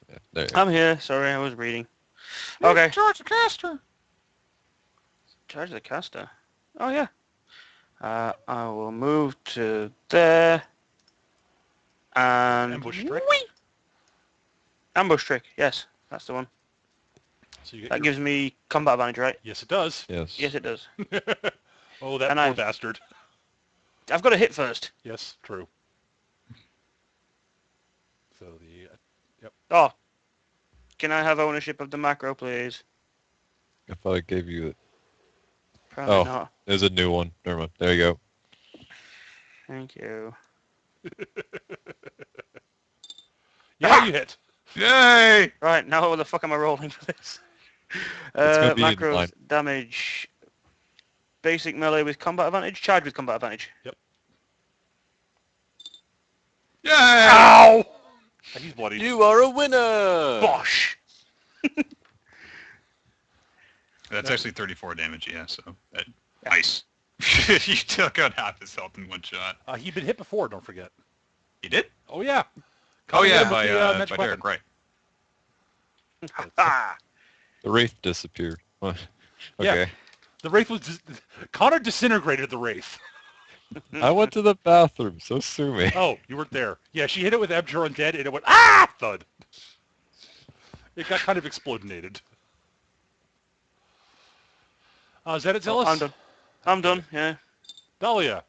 Yeah, there. I'm here. Sorry, I was reading. Okay. Charge the caster. Charge the caster. Oh, yeah. I will move to there. And... Ambush trick. Whee! Ambush trick. Yes, that's the one. So you get That your... gives me combat advantage, right? Yes, it does. Yes. Yes, it does. Oh, that And poor I've- bastard. I've got to hit first. Yes, true. So the... Oh. Can I have ownership of the macro, please? I thought I gave you it. Apparently Oh. not. There's a new one. Never mind. There you go. Thank you. Yeah, you hit. Yay! Right, now what the fuck am I rolling for this? gonna be in Macros, line. damage, basic melee with combat advantage, charge with combat advantage. Yay! Ow! He's bloody. You are a winner! Bosh! That's actually 34 damage, yeah, so... Nice. You took out half his health in one shot. He'd been hit before, don't forget. You did? Oh, yeah. Oh, Hit yeah, him with by the, magic Derek, weapon. right. Ah! The wraith disappeared. What? Yeah. Okay. The Wraith was... Connor disintegrated the Wraith. I went to the bathroom, so sue me. Oh, you weren't there. Yeah, she hit it with Abjure Undead, and it went, ah! Thud. It got kind of explodinated. Is that it, Zealous? I'm done. I'm done, yeah. Dahlia.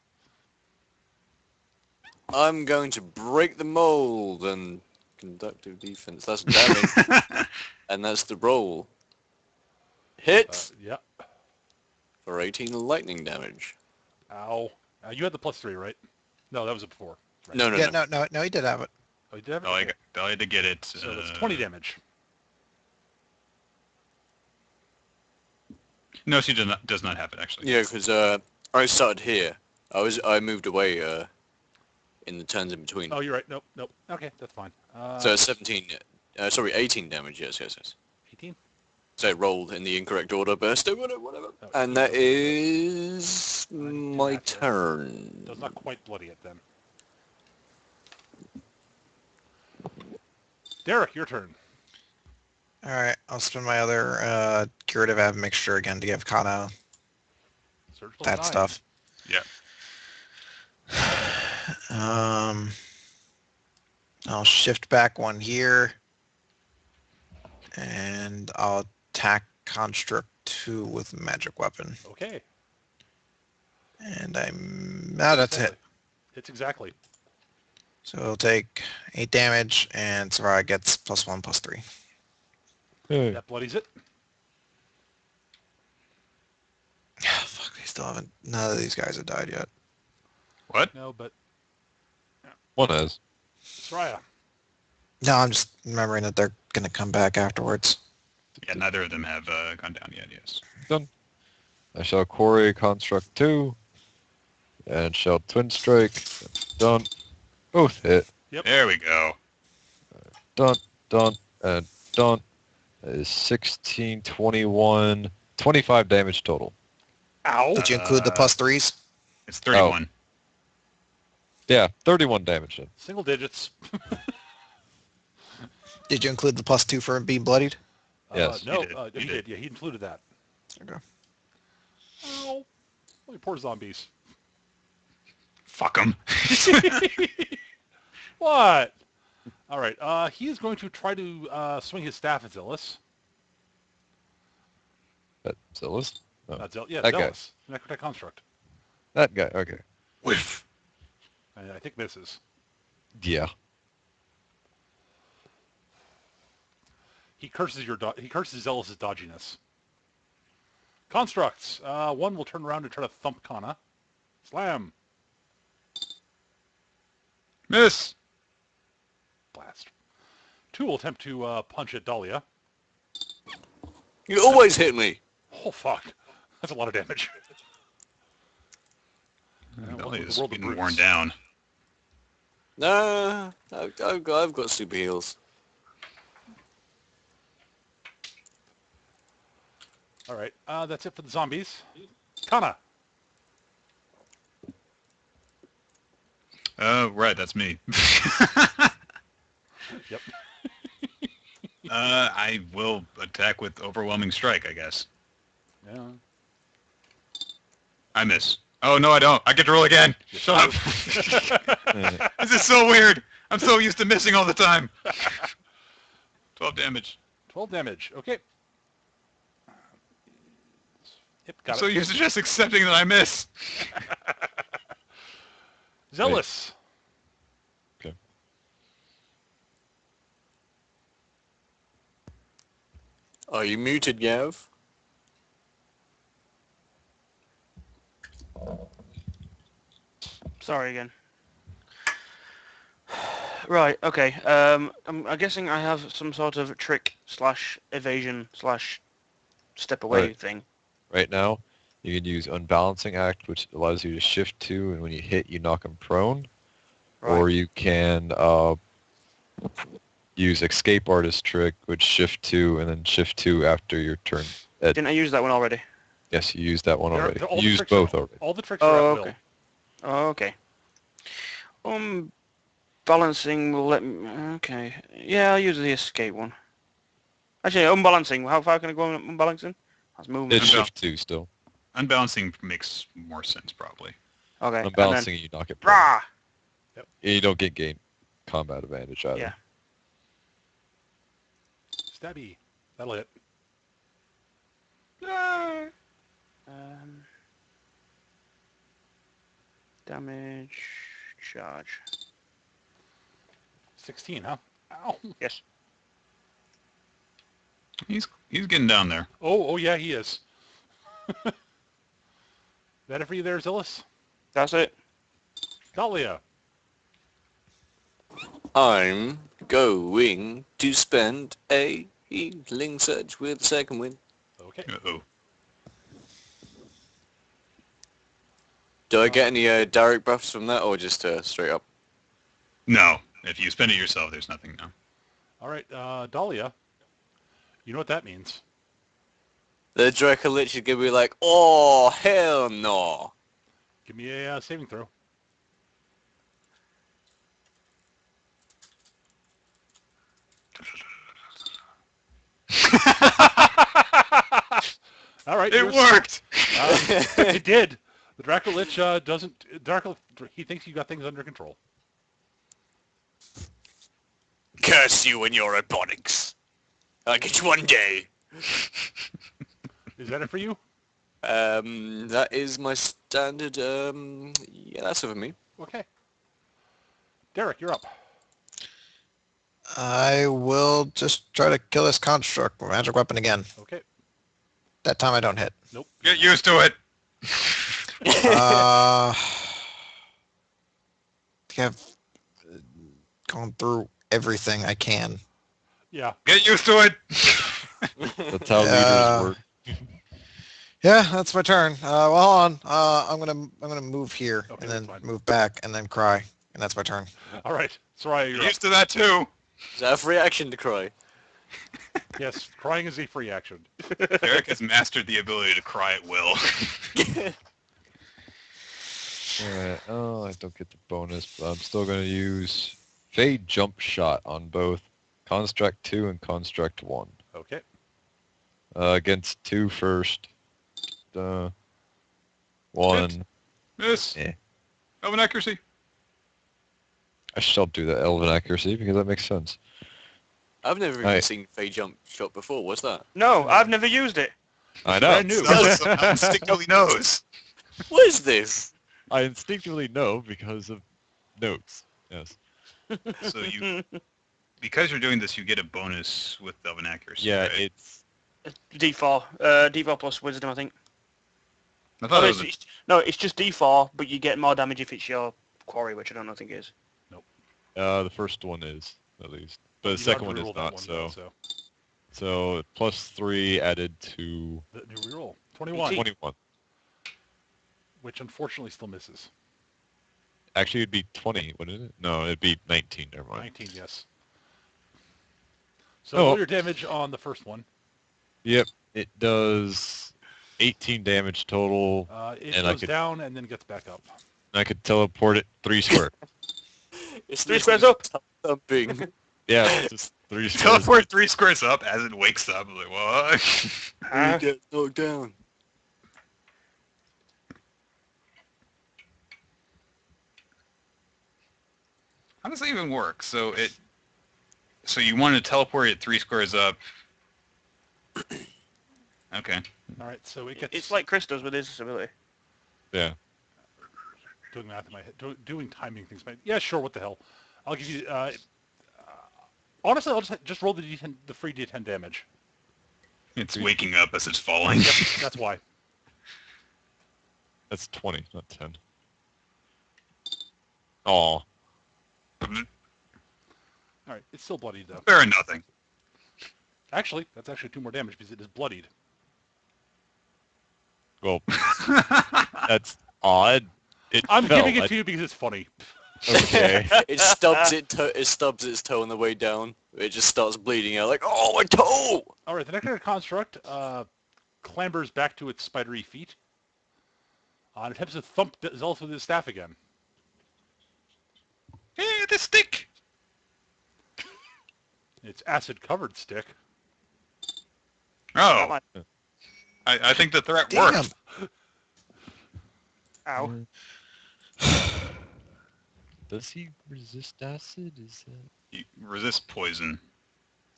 I'm going to break the mold and conductive defense. That's damage. And that's the roll. Hit Yeah. for 18 lightning damage. Ow. You had the +3, right? No, that was it before. Right. No, No, he did have it. Oh, you did have it? Dolly, Okay. Dolly had to get it. So that's 20 damage. No, she does not have it, actually. Yeah, because I started here. I moved away in the turns in between. Oh, you're right. Nope. Okay, that's fine. So it's 18 damage, yes. 18? So it rolled in the incorrect order, but still whatever. Oh, And that is my turn. Does not quite bloody it then. Derek, your turn. All right, I'll spend my other curative admixture again to give Kana Surgical that sign. stuff. Yeah. I'll shift back one here, and I'll attack Construct 2 with magic weapon. Okay. And that's it. Hits exactly. So it'll take 8 damage, and Sarai gets +1/+3. Hey. That bloodies it. Fuck, they still haven't. None of these guys have died yet. What? No, but One has. Soraya. No, I'm just remembering that they're gonna come back afterwards. Yeah, neither of them have gone down yet, yes. I shall quarry construct 2, and shall twin strike. Done. Both hit. There we go. Done. And done. That is 16, 21, 25 damage total. Ow. Did you include the +3s? It's 31. Yeah, 31 damage then. Single digits. Did you include the +2 for being bloodied? Yes. No, He did. he He did. Yeah, he included that. Okay. Ow. Only poor zombies. Fuck them. What? All right. He is going to try to swing his staff at Zealous. That's Zealous? No. Not yeah, That guy. Zealous. Necrotech Construct. That guy, okay. Whiff. And I think misses. Yeah. He curses Zealous's dodginess. Constructs. One will turn around and try to thump Kana. Slam. Miss. Blast. Two will attempt to punch at Dahlia. You always hit me. Oh, fuck. That's a lot of damage. Dahlia's the world of getting brutes. worn down. Nah, I've got super heals. All right. That's it for the zombies. Kana. Right, that's me. Yep. I will attack with overwhelming strike, I guess. Yeah. I miss. Oh, no, I don't. I get to roll again. Shut up. This is so weird. I'm so used to missing all the time. 12 damage. 12 damage. Okay. Yep, I'm got so it. used to just accepting that I miss. Zealous. Okay. Are you muted, Gav? Sorry again. Right, okay. I'm guessing I have some sort of trick / evasion / step away Right. thing. Right now, you can use Unbalancing Act, which allows you to shift 2, and when you hit, you knock him prone. Right. Or you can use Escape Artist Trick, which shift 2, and then shift 2 after your turn. Didn't I use that one already? Yes, you used that one already. All You the used tricks both are, already. all the tricks are Oh, at okay. will. Oh, okay. Balancing will let me... Okay. Yeah, I'll use the escape one. Actually, unbalancing. How far can I go on unbalancing? That's movement. It's shift 2 still. Unbalancing makes more sense, probably. Okay. Unbalancing, you knock it prone. Rah! You don't get combat advantage either. Yeah. Stabby. That'll hit. Damage... Charge. 16, huh? Ow. Yes. He's getting down there. Oh, yeah, he is. That it for you there, Zealous? That's it. Dahlia. I'm going to spend a healing surge with second wind. Okay. Uh-oh. Do I get any direct buffs from that, or just straight up? No. If you spend it yourself, there's nothing now. All right, Dahlia. You know what that means. The Dracolich is gonna be like, oh, hell no. Give me a saving throw. All right. It worked! It did. The Dracolich doesn't... he thinks you got things under control. Curse you and your robotics. I'll get you one day. Is that it for you? That is my standard, yeah, that's it for me. Okay. Derek, you're up. I will just try to kill this construct with magic weapon again. Okay. That time I don't hit. Nope. Get used to it! I think I've gone through everything I can. Yeah. Get used to it! That's how leaders work. Yeah, that's my turn. Well, hold on. I'm gonna move here Okay, and then that's fine. move back and then cry, and that's my turn. All right. Soraya, you're Get up. used to that, too! Is that a free action to cry? Yes, crying is a free action. Derek has mastered the ability to cry at will. Alright, oh, I don't get the bonus, but I'm still going to use Fade Jump Shot on both Construct 2 and Construct 1. Okay. Against 2 first. 1. Miss! Yeah. Elven accuracy. I shall do the Elven Accuracy because that makes sense. I've never even Right. seen Fey jump shot before. What's that? No, I've never used it. I know. Brand new. Someone instinctively knows. What is this? I instinctively know because of notes. Yes. So you, because you're doing this, you get a bonus with Elven accuracy. Yeah, right? it's D4. D4 plus wisdom, I think. I thought no, it was. it's just D4, but you get more damage if it's your quarry, which I don't think is. The first one is, at least. But the You second don't one have to is reroll that not, one, so... though, So, +3 added to the new reroll. 21, 21. which unfortunately still misses. Actually, it'd be 20, wouldn't it? No, it'd be 19, never mind. 19, yes. So Oh. roll your damage on the first one. Yep, it does 18 damage total, It and goes down and then gets back up. I could teleport it 3 square. It's 3 squares up. Thumping. Yeah, it's just 3 squares. Teleport 3 squares up as it wakes up. I'm like, what? You get knocked down. How does that even work? So you want to teleport it 3 squares up. Okay. All right, so it gets... It's like Chris does with his ability. Yeah. Doing math in my head. Doing timing things. Yeah, sure, what the hell. I'll give you... honestly, I'll just roll the D10, the free D10 damage. It's waking up as it's falling. Yep, that's why. That's 20, not 10. Aw. All right, it's still bloodied, though. Fair and nothing. Actually, that's actually 2 more damage because it is bloodied. Well, that's odd. I'm fell. giving it to you because it's funny. Okay. It stubs its toe on the way down. It just starts bleeding out like, oh, my toe! All right, the nectar construct clambers back to its spidery feet. And attempts to thump Zealous with his staff again. Hey, the stick! It's acid-covered stick. Oh. I think the threat Damn. worked. Ow. Does he resist acid? Is that... You resist poison.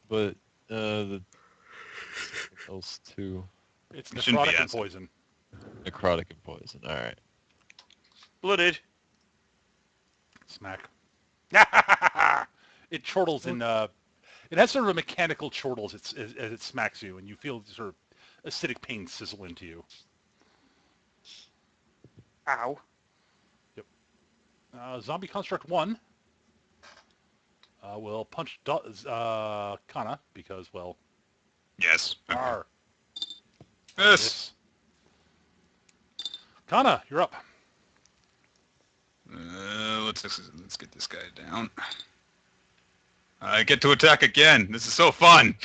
But, the... what else too? It's It shouldn't be necrotic and acid. poison. Necrotic and poison, alright. Blooded. Smack. It chortles in... it has sort of a mechanical chortles as it smacks you, and you feel sort of acidic pain sizzle into you. Ow. Zombie Construct 1 will punch Kana because, well, Yes. Okay. R. Yes. Kana, you're up. Let's get this guy down. I get to attack again. This is so fun.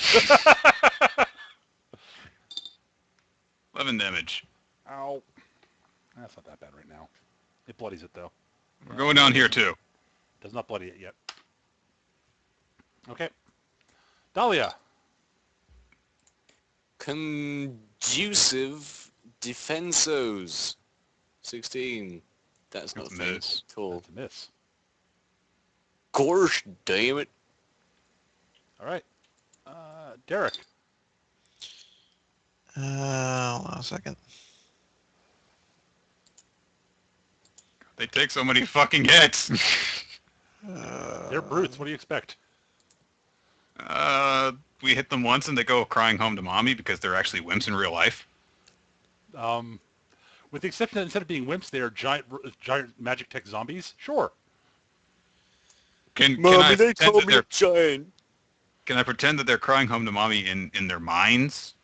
11 damage. Ow. That's not that bad right now. It bloodies it, though. We're going down here too. Does not bloody it yet. Okay. Dahlia. Conducive defensos. 16. That's not a thing Miss. at all. That's a miss. Gosh damn it. All right. Derek. Hold on a second. They take so many fucking hits. They're brutes. What do you expect? We hit them once and they go crying home to mommy because they're actually wimps in real life. With the exception that instead of being wimps, they are giant magic tech zombies. Sure. Can I Mommy, they pretend call that me they're a giant. Can I pretend that they're crying home to mommy in their minds?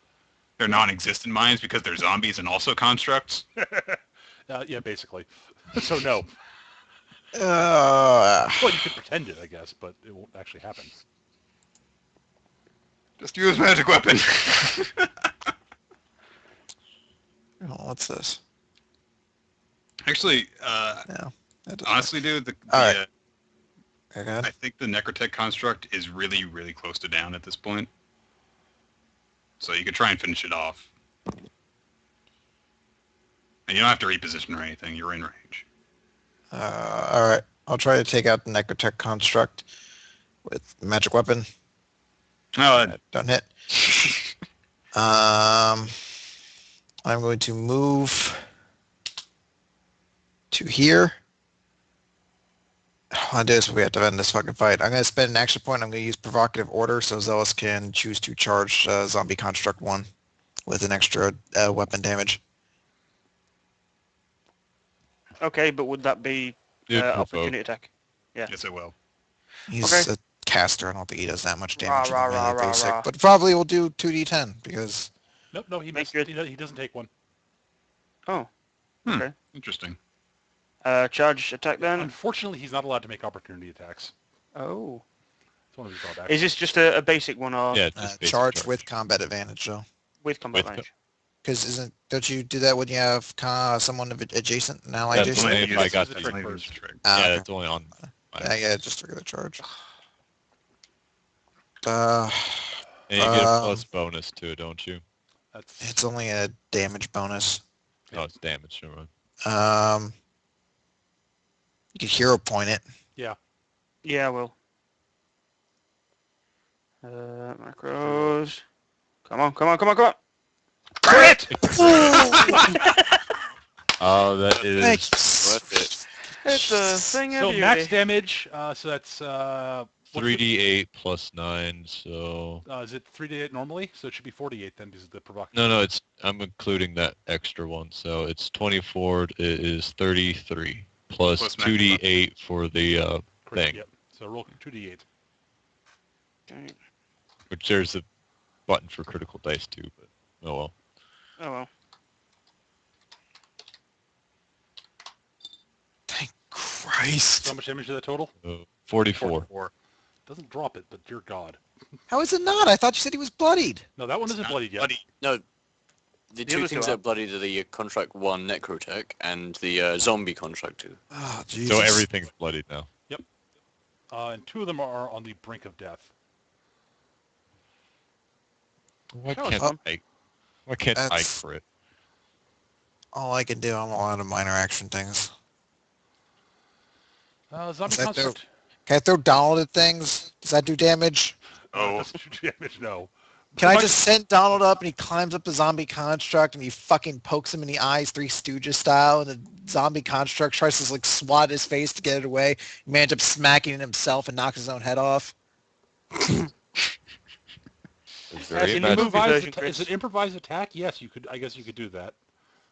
Their non-existent minds because they're zombies and also constructs? Yeah, basically. So no. Uh, Well, you could pretend it, I guess, but it won't actually happen. Just use magic weapon. what's this? Actually, No. that doesn't- honestly, dude, All right. Okay, go I ahead. think the Necrotech construct is really, really close to down at this point. So you could try and finish it off. And you don't have to reposition or anything. You're in range. All right. I'll try to take out the Necrotech construct with magic weapon. Oh, Don't hit. I'm going to move to here. I'll do this when we have to end this fucking fight. I'm going to spend an action point. I'm going to use provocative order so Zealous can choose to charge Zombie Construct 1 with an extra weapon damage. Okay, but would that be It'd provoke. opportunity attack? Yeah. Yes, it will. He's Okay. a caster. I don't think he does that much Rah, damage in rah, the rah, melee rah, basic, rah. but probably will do 2d10 because Nope, no, he Make missed. your- He doesn't take one. Oh. Hmm. Okay. Interesting. Charge attack then. Unfortunately, he's not allowed to make opportunity attacks. Oh. It's one of his drawbacks. Is this just a basic one or Yeah, just basic charge with combat advantage though. with combat With advantage? Because don't you do that when you have someone adjacent, an ally That's adjacent? only Maybe if I this got is the the trick Maybe first. it's a trick. Ah, Yeah, okay. that's only on. Yeah, just regular charge. And you get a Um, plus bonus to it, don't you? That's It's only a damage bonus. Oh, it's damage. Never mind. You could hero point it. Yeah, I will. Macros. Come on. Crit! Oh, that Thank is you. Worth it. It's a thing of so beauty. max damage. So that's what's 3d8 plus 9. So is it 3d8 normally? So it should be 48 then. This is the provocative. no, it's I'm including that extra one. So it's 24. It is 33 plus Plus 2d8 for the Correct, thing. Yep. So roll 2d8. Okay. Which there's a button for critical dice too. But oh well. Oh well. Thank So Christ. how much damage is that total? 44. Doesn't drop it, but dear God. How is it not? I thought you said he was bloodied. No, that one isn't Not bloodied yet. bloody. No, the The two other things two that are. are bloodied are the Contract 1 Necrotech and the Zombie Contract 2. Oh, Jesus. So everything's bloodied now. And two of them are on the brink of death. Why That was can't fun. why can't I That's- crit? All I can do, I'm all out of minor action things. Zombie Is that construct. Can I throw Donald at things? Does that do damage? Oh, Doesn't do damage. No. Can I Might- just send Donald up and he climbs up the zombie construct and he fucking pokes him in the eyes, Three Stooges style, and the zombie construct tries to like swat his face to get it away. He ends up smacking it himself and knocks his own head off. It's That's very in the imaginative. movie version, Is Chris. it improvised attack? Yes, you could. I guess you could do that.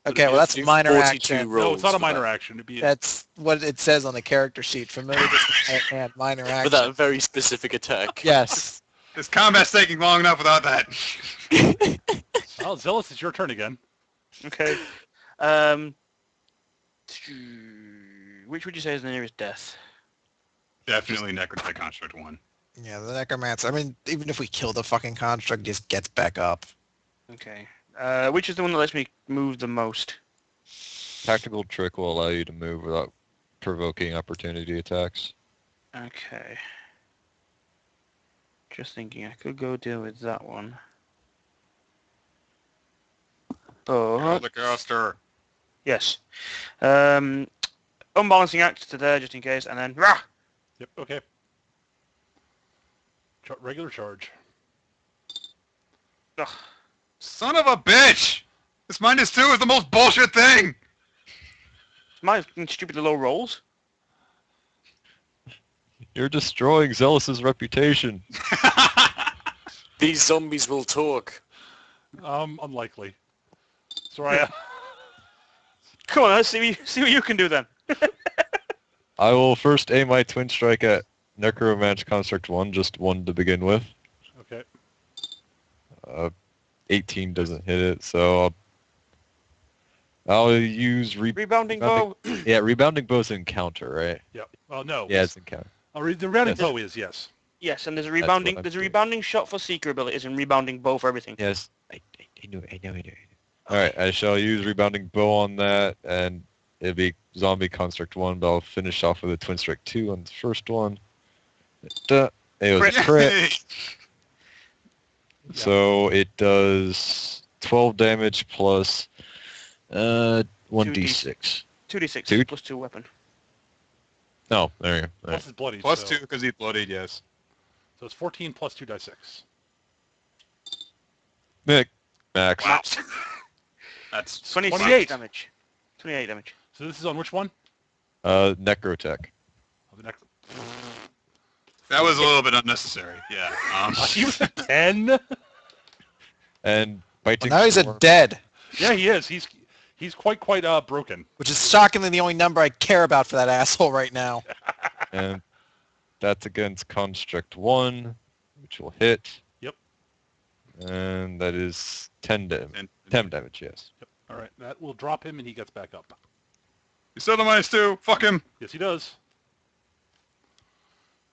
But Okay, it'd well be- that's Do minor 42 action. rolls No, it's not a for minor that. action. It'd be. That's what it says on the character sheet. Familiar and minor For action. that very specific attack. Yes. this combat's taking long enough without that. Well, Zealous, it's your turn again. Okay. Which would you say is the nearest death? Definitely Necrotech Construct 1. Yeah, the necromancer. I mean, even if we kill the fucking construct, he just gets back up. Okay. Which is the one that lets me move the most? Tactical trick will allow you to move without provoking opportunity attacks. Okay. Just thinking, I could go deal with that one. Roll But the caster. yes. Unbalancing act to there just in case, and then rah! Yep. Okay. Regular charge. Ugh. Son of a bitch! This -2 is the most bullshit thing! My stupidly low rolls. You're destroying Zealous's reputation. These zombies will talk. Unlikely. Soraya. Come on, let's see what you can do then. I will first aim my twin strike at Necromancer Construct 1, just one to begin with. Okay. 18 doesn't hit it, so I'll use Rebounding bow. Yeah, rebounding bow's encounter, right? Yep. Well, no. Yeah, it's encounter. The rounding Yes. bow is yes. Yes, and there's a what rebounding. I'm There's a doing. rebounding shot for seeker abilities and rebounding bow for everything. Yes, I know. All right, I shall use rebounding bow on that, and it'll be zombie construct 1, but I'll finish off with a twin strike 2 on the first one. It was a crit, so it does 12 damage plus 1d6. 2d6 Two? plus 2 weapon. No, there you go. All Plus right. it's bloody. Plus so, 2 because he's bloodied, yes. So it's 14 plus 2 die 6. Nick, max. Wow. That's 26 28. damage. 28 damage. So this is on which one? Necrotech. Oh, the next. that was a little bit unnecessary. Yeah. He was at 10. And biting Well, now he's a storm. dead. Yeah, he is. He's He's quite broken. Which is shockingly the only number I care about for that asshole right now. And that's against Construct 1, which will hit. Yep. And that is 10 damage, yes. Yep. All right, that will drop him, and he gets back up. He's still the -2. Fuck him. Yes, he does.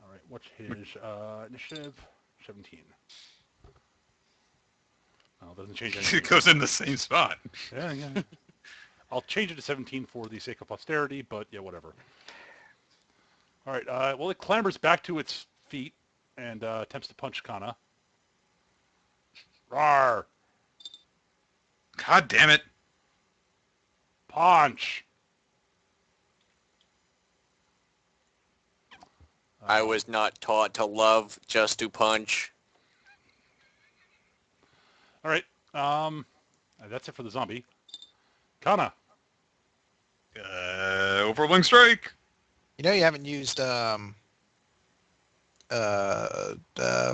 All right, what's his initiative? 17. Oh, doesn't change anything. It goes in the same spot. Yeah. I'll change it to 17 for the sake of posterity, but yeah, whatever. All right, well, it clambers back to its feet and attempts to punch Kana. Rawr! God damn it. Punch! I was not taught to love, just to punch. All right, that's it for the zombie. Kana. Overwhelming strike. You know you haven't used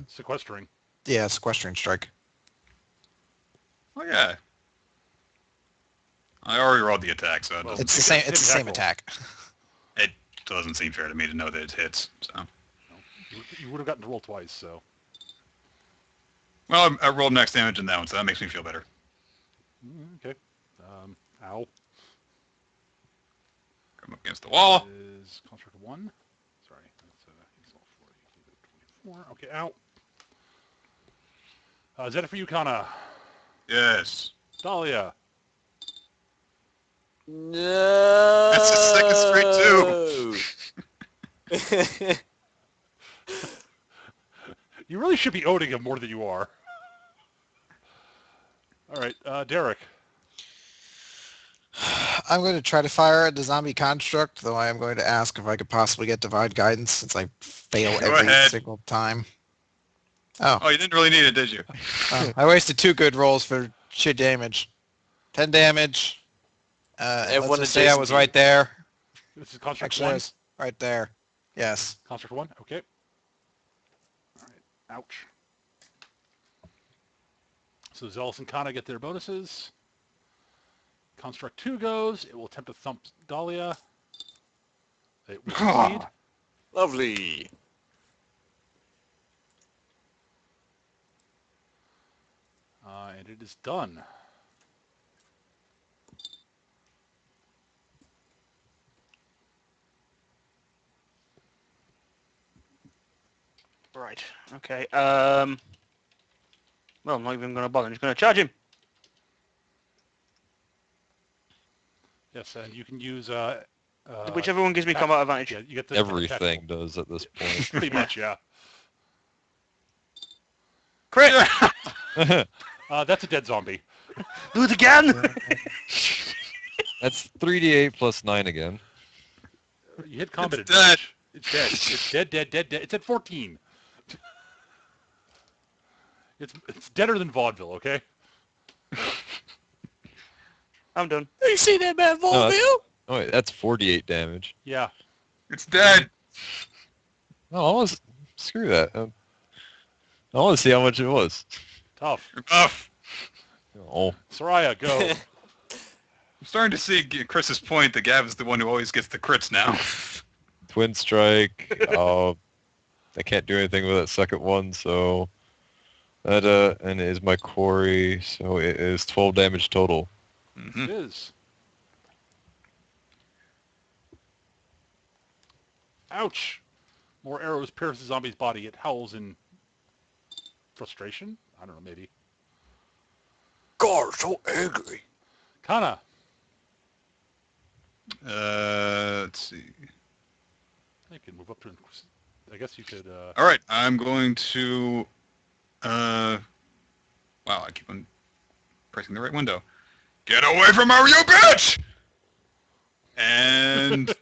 Sequestering. sequestering strike. Oh yeah. I already rolled the attack, so it Well, doesn't, It's the same. hit It's the same attack attack. it doesn't seem fair to me to know that it hits. So, You would have gotten to roll twice, so. well, I rolled max damage in that one, so that makes me feel better. Okay. Ow. Come up against the wall. Is construct 1. Sorry, that's he's all 24. Okay, ow. Is that it for you, Kana? Yes. Dahlia. No. That's a second straight too. You really should be owning him more than you are. All right, Derek. I'm going to try to fire at the zombie construct, though I am going to ask if I could possibly get divine guidance since I fail Go every ahead. single time. Oh, Oh, you didn't really need it, did you? I wasted 2 good rolls for shit damage. 10 damage. Everyone Let's just say I was adjacent right there. This is construct Actually, I 1. was right there. Yes. Construct 1, okay. All right, ouch. So Zealous and Kana get their bonuses. Construct 2 goes. It will attempt to thump Dahlia. It will succeed. Lovely. And it is done. Right. Okay. Well, I'm not even going to bother. I'm just going to charge him. Yes, and you can use Whichever one gives me combat advantage. Yeah, you get the Everything does at this point. Pretty much, yeah. Crit! That's a dead zombie. Do it again! That's 3d8 plus 9 again. You hit combat It's advantage. It's dead. It's dead. It's at 14. It's deader than vaudeville, okay? I'm done. You see that man, No, Volville? Oh wait, that's 48 Yeah. It's dead. No, I want screw that. I want to see how much it was. Tough. You're tough. Oh, Soraya, go. I'm starting to see Chris's point that Gavin's the one who always gets the crits now. twin strike. I can't do anything with that second one, so that and it is my quarry, so it is 12 damage total. Mm-hmm. It is. Ouch. More arrows pierce the zombie's body. It howls in frustration? I don't know, maybe. God, so angry. Kana. Let's see. You can move up to... I guess you could... All right, I'm going to... Wow, I keep on pressing the right window. Get away from Mario, bitch! And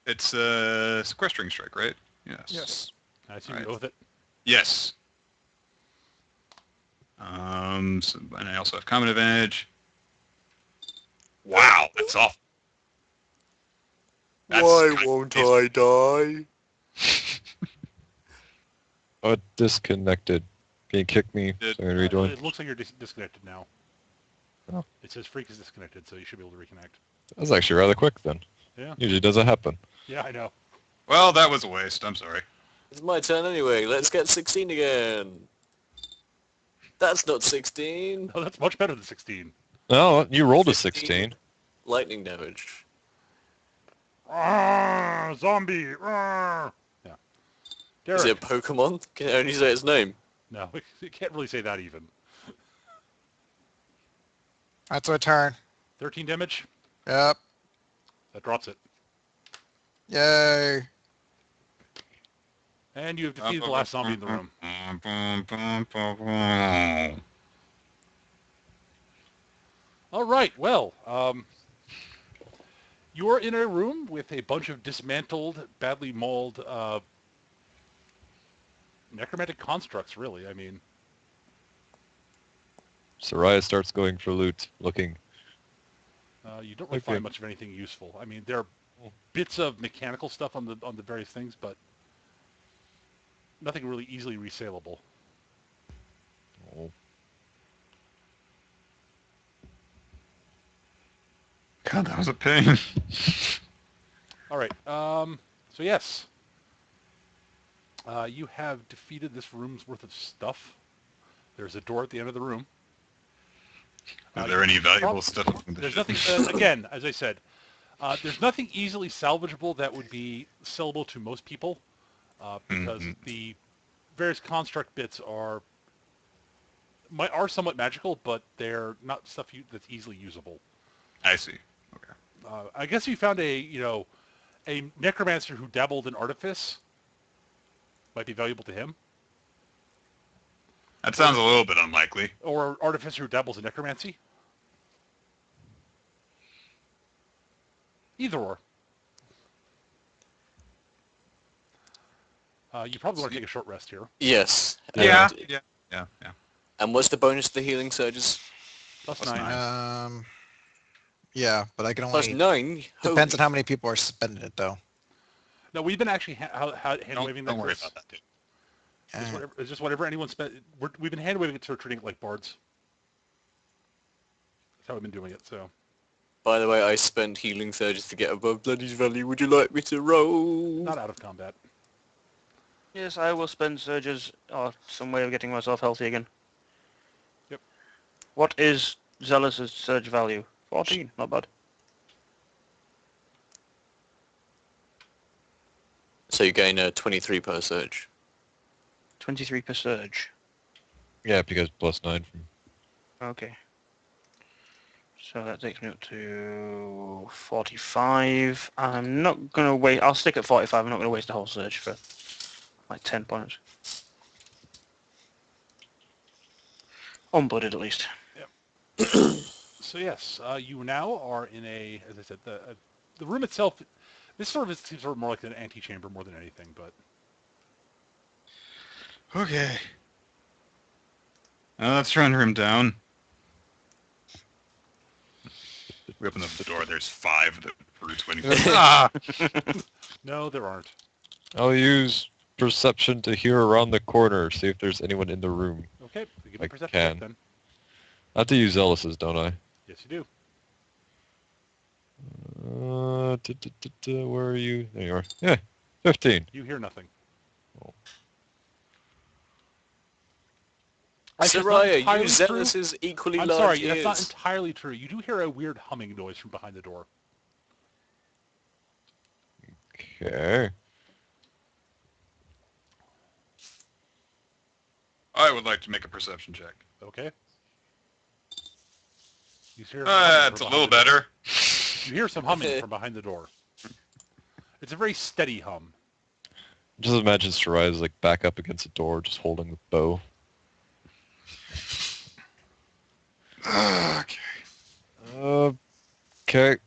it's a sequestering strike, right? Yes. Yes. I assume Right. you go with it. Yes. So, and I also have combat advantage. Wow, that's awful. That's Why kind of won't amazing. I die? Oh, disconnected. Can you kick me? So I can rejoin. It looks like you're disconnected now. Oh. It says freak is disconnected, so you should be able to reconnect. That's actually rather quick then. Yeah. Usually doesn't happen. Yeah, I know. Well, that was a waste. I'm sorry. It's my turn anyway. Let's get 16 again. That's not 16. Oh, that's much better than 16. No, you rolled a 15 16. lightning damage. Zombie! Yeah. Derek. Is it a Pokemon? Can I only say its name? No, you can't really say that even. That's my turn. 13 damage? Yep. That drops it. Yay. And you have defeated the last zombie in the room. All right, well, you're in a room with a bunch of dismantled, badly mauled necromantic constructs, really. I mean, Soraya starts going for loot, looking. you don't really Okay. find much of anything useful. I mean, there are bits of mechanical stuff on the various things, but nothing really easily resaleable. Oh. God, that was a pain. All right, so yes, you have defeated this room's worth of stuff. There's a door at the end of the room. Is there any valuable stuff? There's nothing, again, as I said, there's nothing easily salvageable that would be sellable to most people, because the various construct bits are somewhat magical, but they're not stuff that's easily usable. I see. Okay. I guess if you found a necromancer who dabbled in artifice, might be valuable to him, That sounds a little bit unlikely. or artificer who dabbles in necromancy. Either or. You probably want to take a short rest here. Yes. Yeah. And, Yeah. and what's the bonus to the healing surges? Plus Plus 9. Yeah, but I can only... Plus 9? Depends on how many people are spending it, though. No, we've been actually hand-waving that. Don't worry Chris. about that, dude. It's just whatever anyone spent. We've been hand-waving it, so we're treating it like bards. That's how we've been doing it, so. By the way, I spent healing surges to get above Bloody's Valley. Would you like me to roll? Not out of combat. Yes, I will spend surges or some way of getting myself healthy again. Yep. What is Zealous's surge value? 14, not bad. So you gain a 23 per surge. 23 per surge. Yeah, because plus 9 from... Okay. So that takes me up to 45. I'm not going to wait. I'll stick at 45. I'm not going to waste a whole surge for like 10 points. Unblooded at least. So yes, you now are in a, as I said, the room itself. This seems sort of more like an antechamber more than anything, but. Okay. Let's run him down. We open up the door. There's 5 of the brutes waiting for Ah! No, there aren't. I'll use perception to hear around the corner, see if there's anyone in the room. Okay, give me I a perception check can. then. I have to use Zealous's, don't I? Yes, you do. Where are you? There you are. Yeah, 15. You hear nothing. Oh. Actually, it's not Soraya, entirely use true. Zealous's equally I'm large sorry, ears. that's not entirely true. You do hear a weird humming noise from behind the door. Okay. I would like to make a perception check. Okay. You hear some humming It's from a little behind the door. better. You hear some humming from behind the door. It's a very steady hum. Just imagine Soraya's like back up against the door, just holding the bow. Okay. Okay.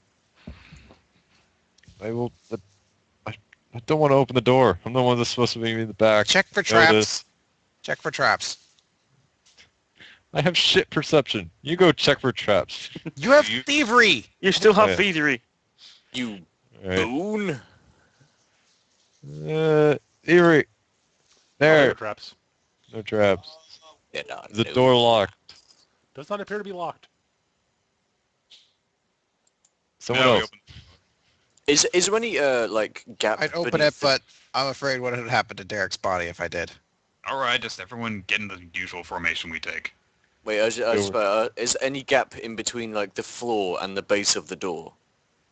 I will... I don't want to open the door. I'm the one that's supposed to be in the back. Check for Know this. traps. Check for traps. I have shit perception. You go check for traps. You have You- thievery! You still have Yeah. thievery. You Alright. boon? Eerie. There. No traps. No traps. Yeah, no, The no. door locked. Does not appear to be locked. Someone No, we else. open- Is there any like gap? I'd open beneath it, but I'm afraid what would happen to Derek's body if I did. All right, just everyone get in the usual formation we take. Wait, I was about, is any gap in between like the floor and the base of the door?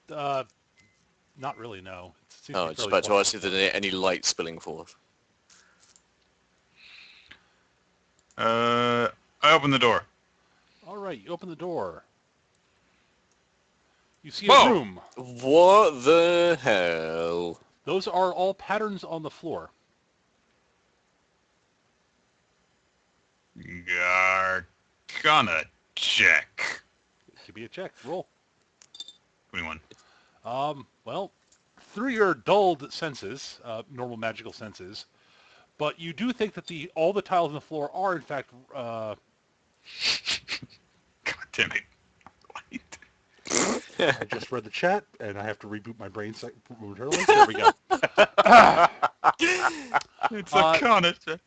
Not really, no. It seems Oh, to be just fairly about to flat. ask if there's any light spilling forth. I open the door. All right, you open the door. You see Whoa! a room. What the hell? Those are all patterns on the floor. Gonna check. Could be a check. Roll. 21. Well, through your dulled senses, normal magical senses, but you do think that all the tiles on the floor are, in fact, God damn it. I just read the chat, and I have to reboot my brain momentarily. There we go. It's a Kana check.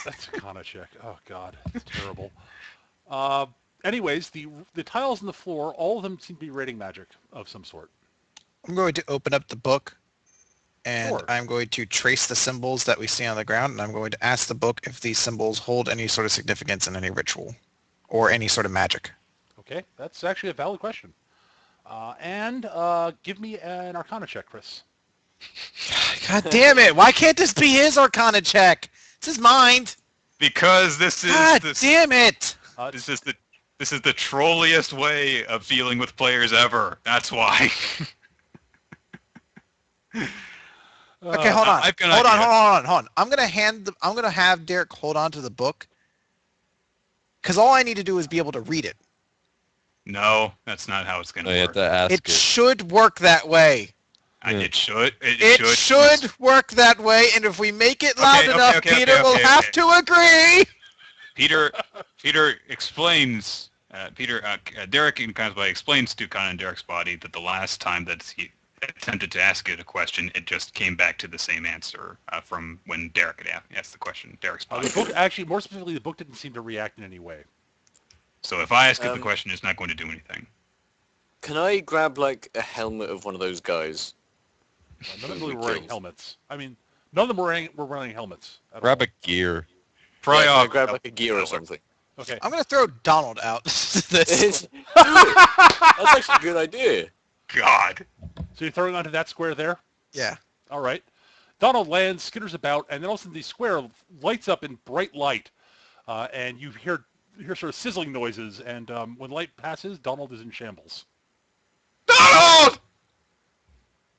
That's a Kana check. Oh, God. It's terrible. Anyways, the tiles on the floor, all of them seem to be rating magic of some sort. I'm going to open up the book, and Sure. I'm going to trace the symbols that we see on the ground, and I'm going to ask the book if these symbols hold any sort of significance in any ritual or any sort of magic. Okay, that's actually a valid question. And give me an Arcana check, Chris. God damn it! Why can't this be his Arcana check? This is mine. Because this is God damn it! this is the trolliest way of dealing with players ever. That's why. Okay, hold on. I've got an Hold idea. on. I'm gonna have Derek hold on to the book, because all I need to do is be able to read it. No, that's not how it's gonna No, you have work. to ask It it. should work that way. It should. It should work that way, and if we make it loud enough, Peter will have to agree. Peter explains. Derek in Kana's body explains to Kana and Derek's body that the last time that he attempted to ask it a question, it just came back to the same answer from when Derek had asked the question. Derek's body. The book, actually, more specifically, the book didn't seem to react in any way. So if I ask it the question, it's not going to do anything. Can I grab like a helmet of one of those guys? None of them were wearing helmets. I mean, none of them were wearing helmets. Grab a gear. Probably Yeah, all can I grab like a gear or something. Okay. I'm gonna throw Donald out. That's actually a good idea. God. So you're throwing onto that square there? Yeah. All right. Donald lands, skitters about, and then all of a sudden the square lights up in bright light, and you hear sort of sizzling noises, and when light passes, Donald is in shambles. Donald!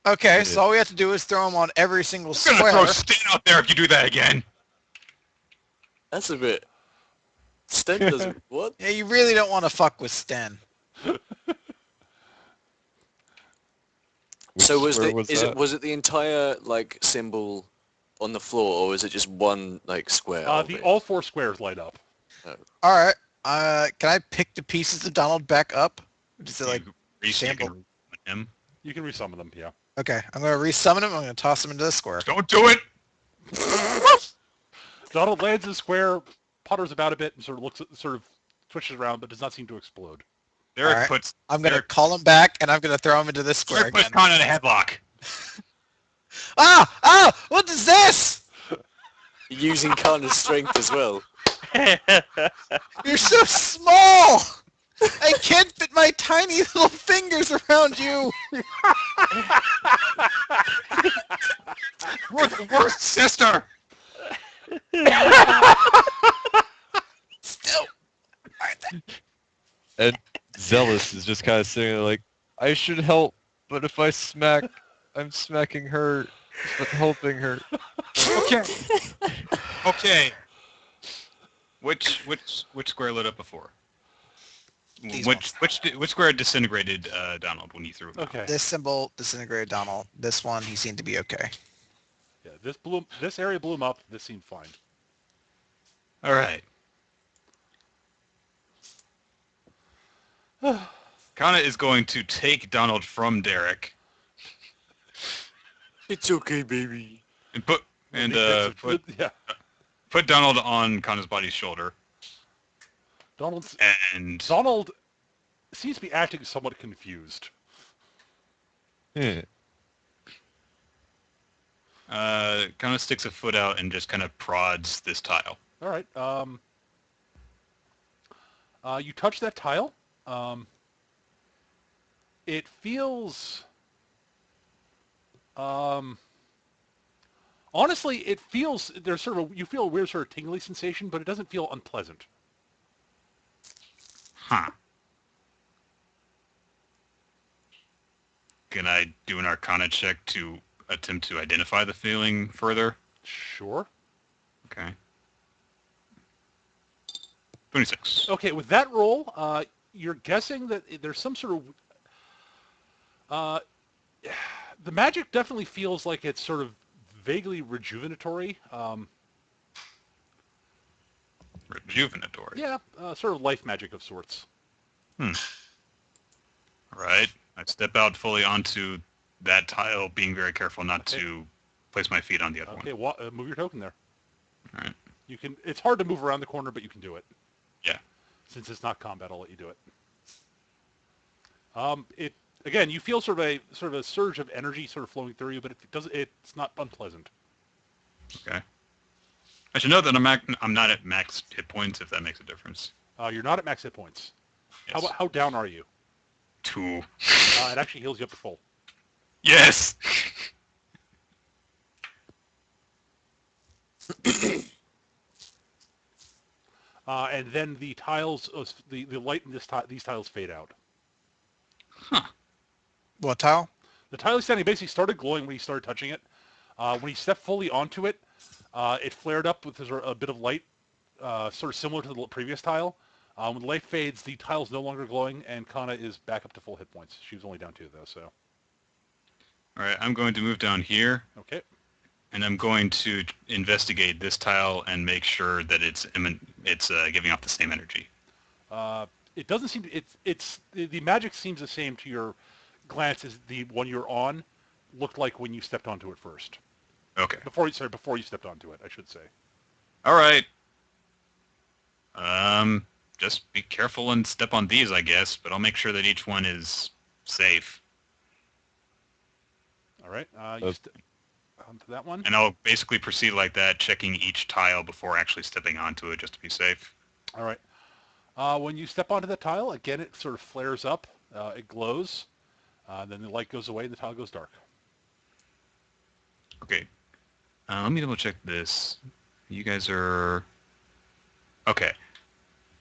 Okay, so all we have to do is throw him on every single I'm gonna square. throw Stan out there if you do that again. That's a bit. Sten doesn't. What? Yeah, you really don't want to fuck with Sten. So Which square was that? was it the entire like symbol on the floor, or was it just one like square? of it? All four squares light up. All right. Can I pick the pieces of Donald back up? Just like, You sample. can him. You can resummon them, yeah. okay, I'm gonna resummon him. I'm gonna toss him into the square. Don't do it. Donald lands in the square, putters about a bit, and sort of twitches around, but does not seem to explode. Derek Alright. puts. I'm gonna Derek, call him back, and I'm gonna throw him into the square Derek puts again. Kana in a headlock. Ah! What is this? Using Kana's strength as well. You're so small. I can't fit my tiny little fingers around you. We're the worst sister. Still. And Zealous is just kind of sitting there like, I should help, but if I smack, I'm smacking her, but helping her. Okay. Okay. Which square lit up before? These Which square disintegrated Donald when you threw him? Okay. This symbol disintegrated Donald. This one, he seemed to be okay. Yeah, this area blew him up. This seemed fine. All right. Kana is going to take Donald from Derek It's okay, baby. and put Donald on Kana's body's shoulder. Donald And seems to be acting somewhat confused. Yeah. Kind of sticks a foot out and just kind of prods this tile. All right. You touch that tile. It feels. Honestly, it feels there's sort of you feel a weird sort of tingly sensation, but it doesn't feel unpleasant. Huh. Can I do an Arcana check to attempt to identify the feeling further? Sure. Okay. 26. Okay, with that roll, you're guessing that there's some sort of. The magic definitely feels like it's sort of vaguely rejuvenatory. Rejuvenatory. Yeah, sort of life magic of sorts. All right. I step out fully onto that tile, being very careful not to place my feet on the other Okay, one. move your token there. All right. You can. It's hard to move around the corner, but you can do it. Yeah. Since it's not combat, I'll let you do it. It again, you feel sort of a surge of energy sort of flowing through you, but it's not unpleasant. Okay. I should know that I'm not at max hit points, if that makes a difference. You're not at max hit points. Yes. How down are you? 2. It actually heals you up to full. Yes! And then the tiles, the light in these tiles fade out. Huh. What tile? The tile he's standing basically started glowing when he started touching it. When he stepped fully onto it, it flared up with a bit of light, sort of similar to the previous tile. When the light fades, the tile's no longer glowing, and Kana is back up to full hit points. She was only down 2, though, so... All right, I'm going to move down here. Okay. And I'm going to investigate this tile and make sure that it's giving off the same energy. It doesn't seem to... The magic seems the same to your glance as the one you're on looked like when you stepped onto it first. Okay. Before you stepped onto it, I should say. All right. Just be careful and step on these, I guess, but I'll make sure that each one is safe. All right. You onto that one. And I'll basically proceed like that, checking each tile before actually stepping onto it, just to be safe. All right. When you step onto the tile, again, it sort of flares up. It glows. Then the light goes away and the tile goes dark. Okay. Let me double check this. You guys are... Okay.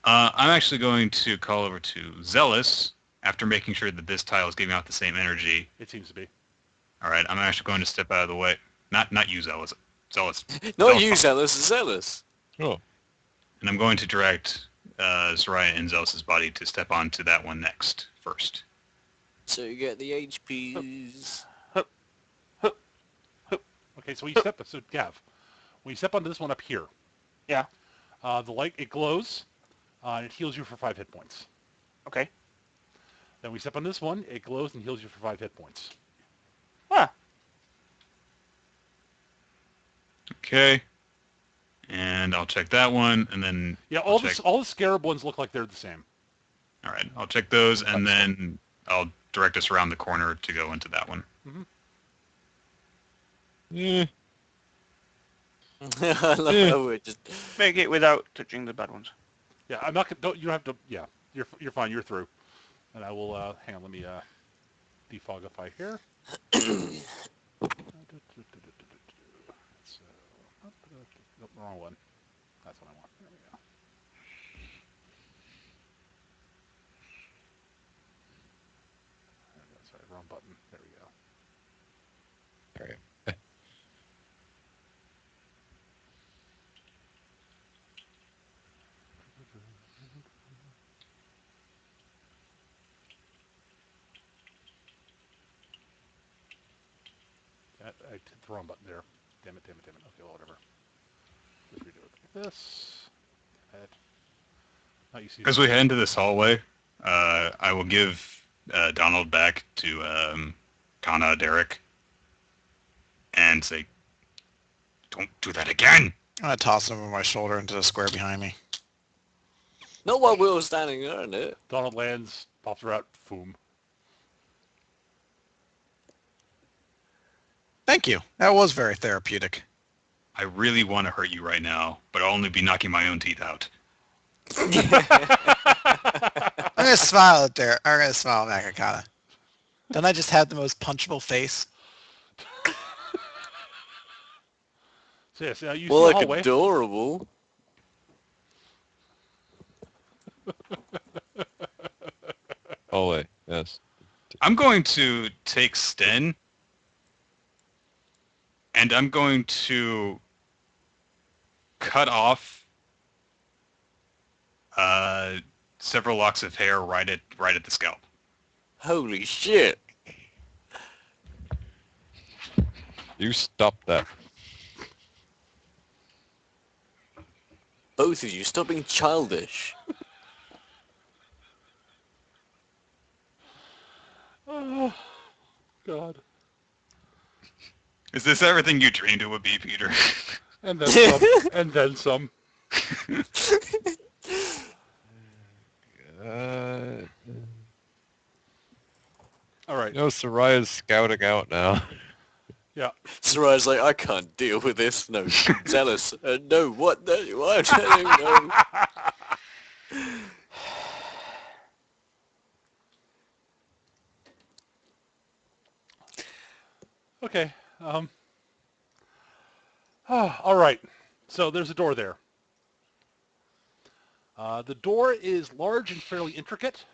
I'm actually going to call over to Zealous after making sure that this tile is giving out the same energy. It seems to be. All right. I'm actually going to step out of the way. Not you, Zealous. Zealous. Not you, Zealous. Zealous. Oh. And I'm going to direct Soraya and Zealous's body to step onto that one next, first. So you get the HPs. Okay, so Gav, when you step onto this one up here, Yeah. the light, it glows, and it heals you for 5 hit points. Okay. Then we step on this one, it glows and heals you for 5 hit points. Ah. Okay. And I'll check that one, and then... Yeah, I'll all the scarab ones look like they're the same. All right, I'll check those, and then I'll direct us around the corner to go into that one. Mm-hmm. Yeah. I love how we're just... Make it without touching the bad ones. Yeah, I'm not gonna. You don't have to. Yeah, you're fine. You're through. And I will. Hang on. Let me defogify here. Nope, the wrong one. That's what I want. There we go. Sorry, wrong button. There we go. Okay. I hit the wrong button there. Damn it. Okay, well, whatever. Just redo it like this. Now you see. As we head into this hallway, I will give Donald back to Kana, Derek, and say, "Don't do that again!" I'm going to toss him over my shoulder into the square behind me. Not while we were standing there, no. Donald lands, pops her out, boom. Thank you. That was very therapeutic. I really want to hurt you right now, but I'll only be knocking my own teeth out. I'm gonna smile at there. I'm gonna smile back at Kana. Don't I just have the most punchable face? So yes, you More see a like hallway. adorable. Oh wait, yes. I'm going to take Sten, and I'm going to cut off several locks of hair right at the scalp. Holy shit. You stop that. Both of you, stop being childish. Oh, God. Is this everything you dreamed it would be, Peter? And then some. And then some. Uh, All right. you know, Soraya's scouting out now. Yeah. Sarai's like, I can't deal with this. No, tell us. No, what? No, what? No. Okay. All right. So there's a door there. The door is large and fairly intricate.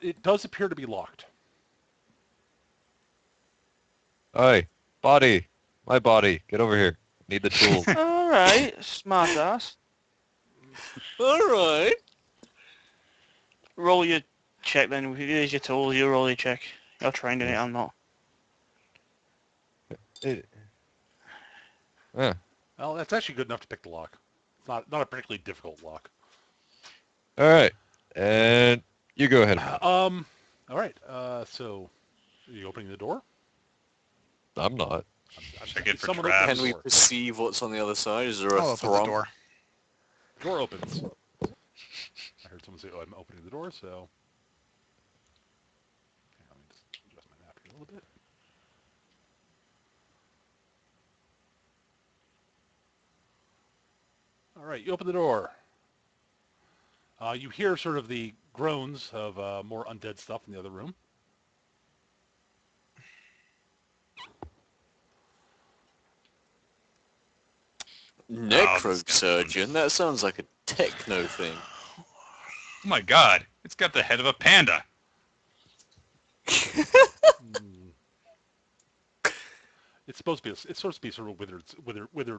It does appear to be locked. Hey, body. My body. Get over here. Need the tools. All right, smart ass. Alright. Roll your check then. Here's your tools. You roll your check. You're trained in it. I'm not. Yeah. Well, that's actually good enough to pick the lock. It's not a particularly difficult lock. All right. And you go ahead. All right. So, are you opening the door? I'm not. Check it for someone traps. open Can the we door. perceive what's on the other side? Is there a I'll open the thrum? door. Door opens. I heard someone say, "Oh, I'm opening the door." So, hang on, let me just adjust my map here a little bit. All right, you open the door. You hear sort of the groans of more undead stuff in the other room. Necrosurgeon? That sounds like a techno thing. Oh my god, it's got the head of a panda. Hmm. It's supposed to be sort of withered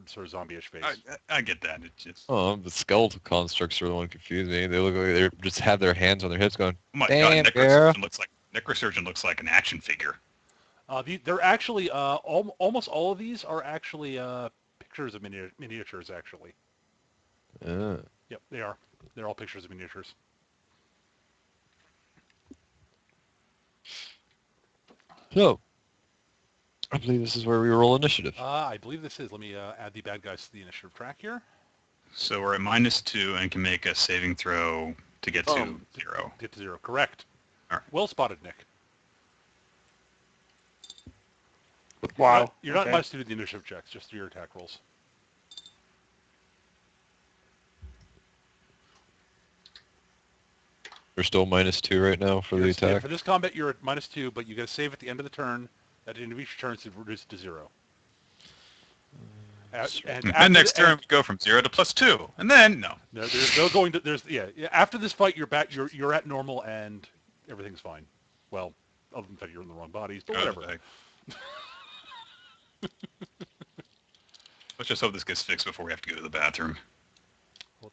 sort of zombie-ish face. I get that. It just. Oh, the skeletal constructs are the one confusing me. They look like they just have their hands on their hips going, Oh my damn, god, girl. Necrosurgeon looks like an action figure. They're actually almost all of these are actually pictures of miniatures. Actually, yep, they are. They're all pictures of miniatures. So, I believe this is where we roll initiative. I believe this is. Let me add the bad guys to the initiative track here. So we're at -2 and can make a saving throw to get to 0. Get to 0. Correct. All right. Well spotted, Nick. Wow. You're not Okay. much to do the initiative checks, just do your attack rolls. We're still -2 right now for the Yeah, attack. for this combat, you're at -2, but you get a save at the end of the turn. At the end of each turn, to reduce it to 0. And next turn we go from 0 to +2, and then no. There's no going to. After this fight, you're back. You're at normal, and everything's fine. Well, other than the fact you're in the wrong bodies, but whatever. Let's just hope this gets fixed before we have to go to the bathroom. Well,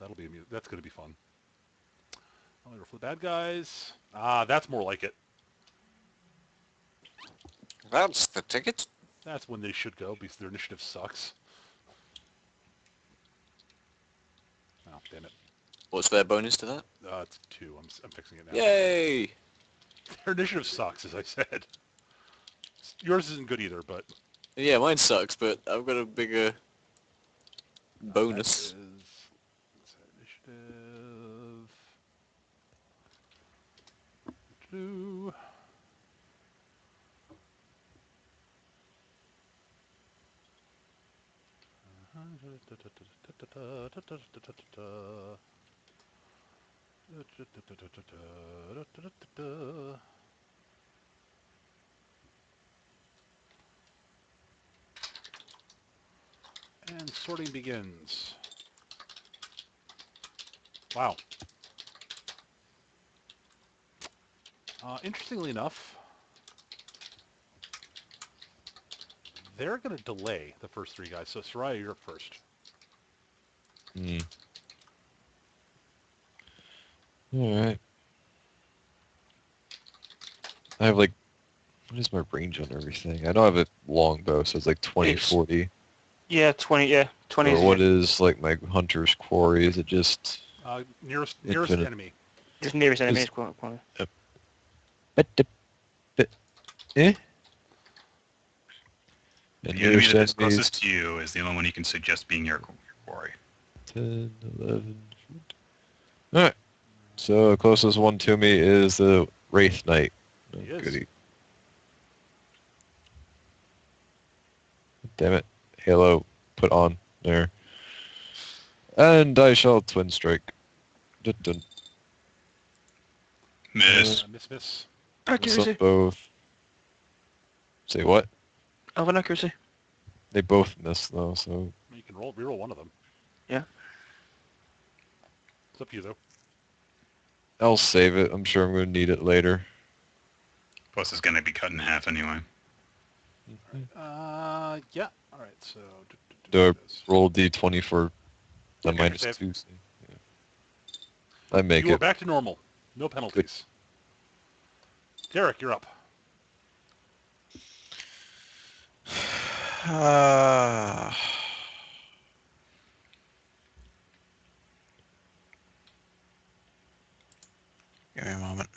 that's going to be fun. I'll go for the bad guys. That's more like it. That's the ticket. That's when they should go because their initiative sucks. Oh, damn it. What's their bonus to that? It's 2. I'm fixing it now. Yay! Their initiative sucks, as I said. Yours isn't good either, but... Yeah, mine sucks, but I've got a bigger bonus. Initiative... 2... And sorting begins. Wow. Interestingly enough, they're going to delay the first three guys. So, Soraya, you're up first. Hmm. Alright. I have like, what is my range on everything? I know I have a long bow, so it's like 20, It's- 40. Yeah, 20. Yeah, 20 Or is what is like my hunter's quarry? Is it just Nearest infinite? enemy. just nearest enemy. Is- Is quite. Eh? The And enemy that is enemies, closest to you is the only one you can suggest being your quarry. 10, 11. Alright. So closest one to me is the Wraith Knight. Oh, He is. goody. Damn it. Halo put on there. And I shall twin strike. Dun, dun. Miss. Miss. Miss Accuracy. up both. Say what? Of an accuracy. They both miss though, so You can reroll one of them. Yeah. It's up to you, though. I'll save it. I'm sure I'm going to need it later. Plus, it's going to be cut in half anyway. Yeah. All right, so... Do I roll D20 for the Okay, minus save. 2? Yeah. I make You are it. back to normal. No penalties. Derek, you're up. Give me a moment.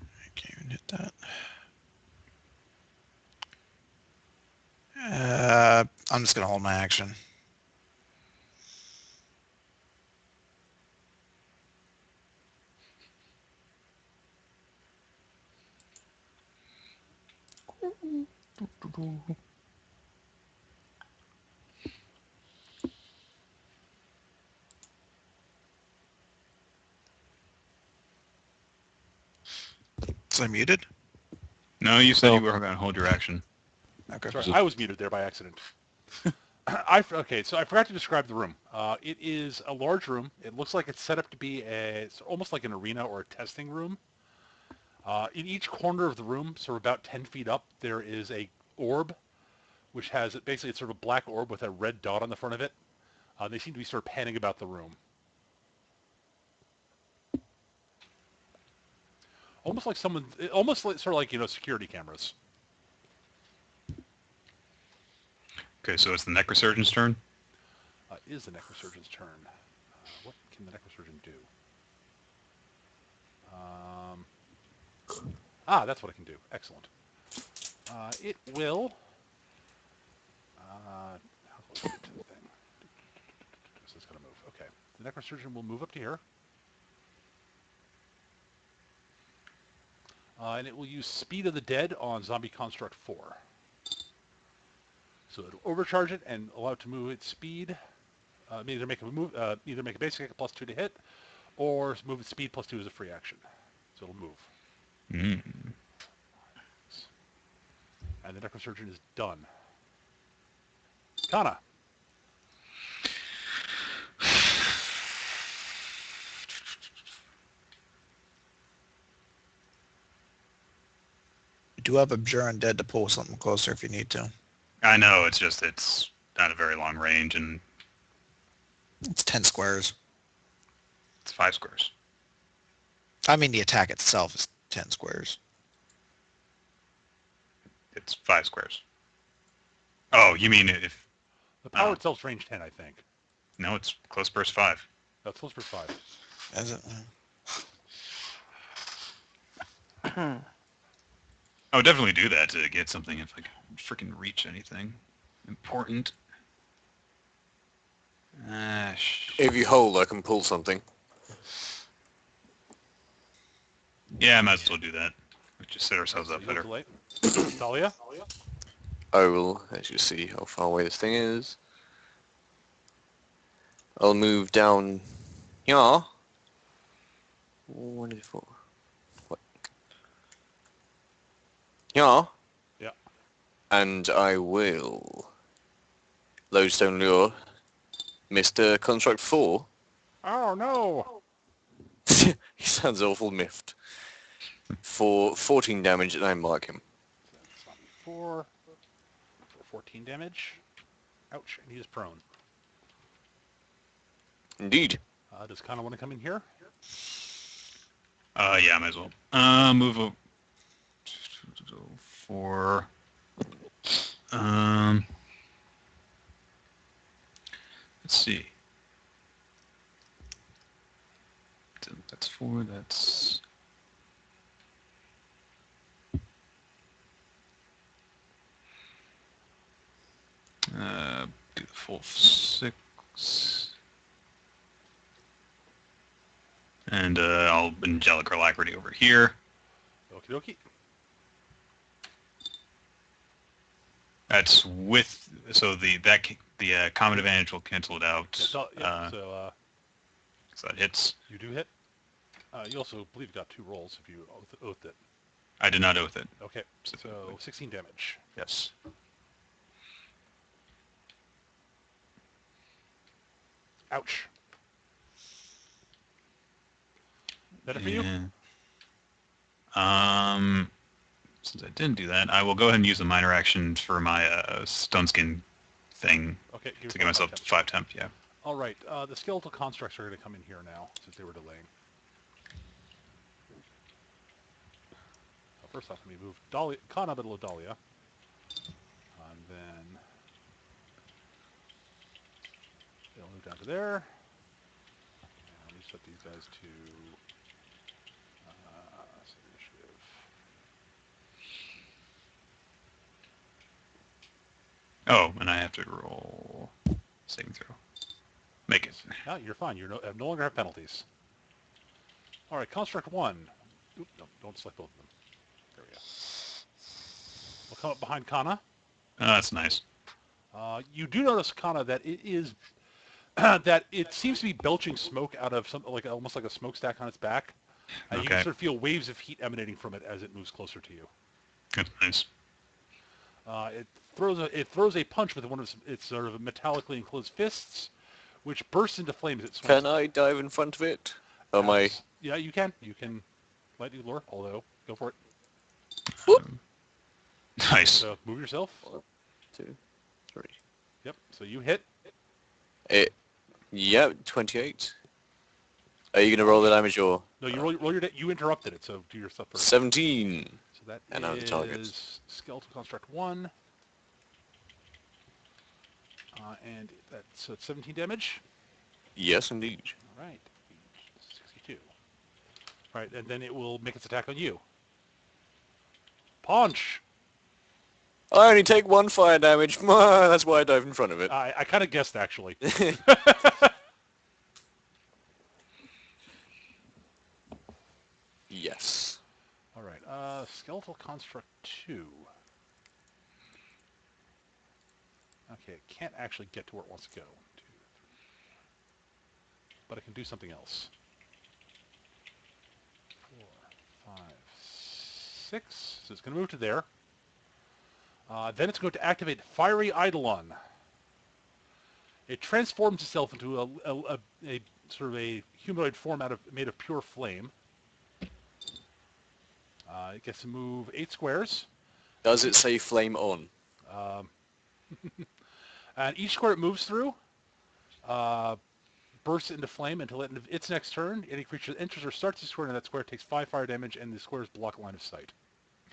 I can't even hit that. I'm just gonna hold my action. Was I muted? No, you said No. you were going to hold your action. Okay. Sorry, Is it- I was muted there by accident. Okay, so I forgot to describe the room. It is a large room. It looks like it's set up to be it's almost like an arena or a testing room. In each corner of the room, sort of about 10 feet up, there is a orb, which has basically it's sort of a black orb with a red dot on the front of it. They seem to be sort of panning about the room. Almost like sort of like, security cameras. Okay, so it's the Necrosurgeon's turn. Is the Necrosurgeon's turn. What can the Necrosurgeon do? That's what it can do. Excellent. It will... how close is it to the thing? So it's going to move. Okay. The Necrosurgeon will move up to here. And it will use Speed of the Dead on Zombie Construct 4. So it'll overcharge it and allow it to move its speed. Either make a basic attack plus 2 to hit, or move its speed plus 2 as a free action. So it'll move. Mm. And the Necrosurgeon is done. Kana. You do have Abjure Undead to pull something closer if you need to. I know, it's just it's not a very long range, and It's 10 squares. it's 5 squares. I mean, the attack itself is 10 squares. It's 5 squares. Oh, you mean if... The power Oh. itself's range 10, I think. No, it's close burst 5. That's close for 5. Is it? I would definitely do that to get something if I could freaking reach anything important. If you hold, I can pull something. Yeah, I might as well do that. Let's just set ourselves up You look better. delay. Talia? I will actually see how far away this thing is. I'll move down here. 1, 2, 4. What? Here. Yeah. And I will lodestone lure Mr. Construct 4. Oh, no! He sounds awful miffed. For 14 damage, and I mark him. That's not 4. For 14 damage. Ouch, and he is prone. Indeed. Does Kana want to come in here? Yeah, might as well. Move up for. Let's see. That's 4. That's. Do the full 6. And I'll Angelic Alacrity over here. Okie dokie. That's with the common advantage will cancel it out. So that hits. you do hit. You also believe you got 2 rolls if you oath it. I did not oath it. Okay, so 16 damage. Yes. Ouch. That it for you? Since I didn't do that, I will go ahead and use the minor action for my stun skin thing Okay, to get myself to 5 temp. Yeah. All right, the skeletal constructs are going to come in here now since they were delaying. Well, first off, let me move Kana below Dahlia, and then they'll move down to there. And let me set these guys to set initiative. Oh, and I have to roll saving throw. Make it. Yeah, you're fine. You no longer have penalties. All right, construct 1. Oop, no, don't select both of them. There we go. We'll come up behind Kana. Oh, that's nice. You do notice, Kana, that it is that it seems to be belching smoke out of something like almost like a smokestack on its back. You can Okay. sort of feel waves of heat emanating from it as it moves closer to you. That's nice. It throws a punch with one of its sort of metallically enclosed fists, which bursts into flames. It swings. Can I dive in front of it? Or am I... Yeah, you can. You can lightning lure, although go for it. Nice. So move yourself. 1, 2, 3. Yep. So you hit. Yeah, 28. Are you going to roll the damage or... No, you roll your. You interrupted it, so do your stuff first. 17. So that And now the target. is skeletal construct 1. And so it's 17 damage. Yes, indeed. All right. 62. All right, and then it will make its attack on you. Punch! I only take 1 fire damage. That's why I dive in front of it. I kind of guessed, actually. Yes. All right, skeletal construct 2. Okay, it can't actually get to where it wants to go. 2, 3, 4. But it can do something else. 4, 5, 6. So it's going to move to there. Then it's going to activate Fiery Eidolon. It transforms itself into a sort of a humanoid form made of pure flame. It gets to move 8 squares. Does it say flame on? And each square it moves through bursts into flame until its next turn. Any creature that enters or starts the square in that square takes 5 fire damage, and the squares block line of sight.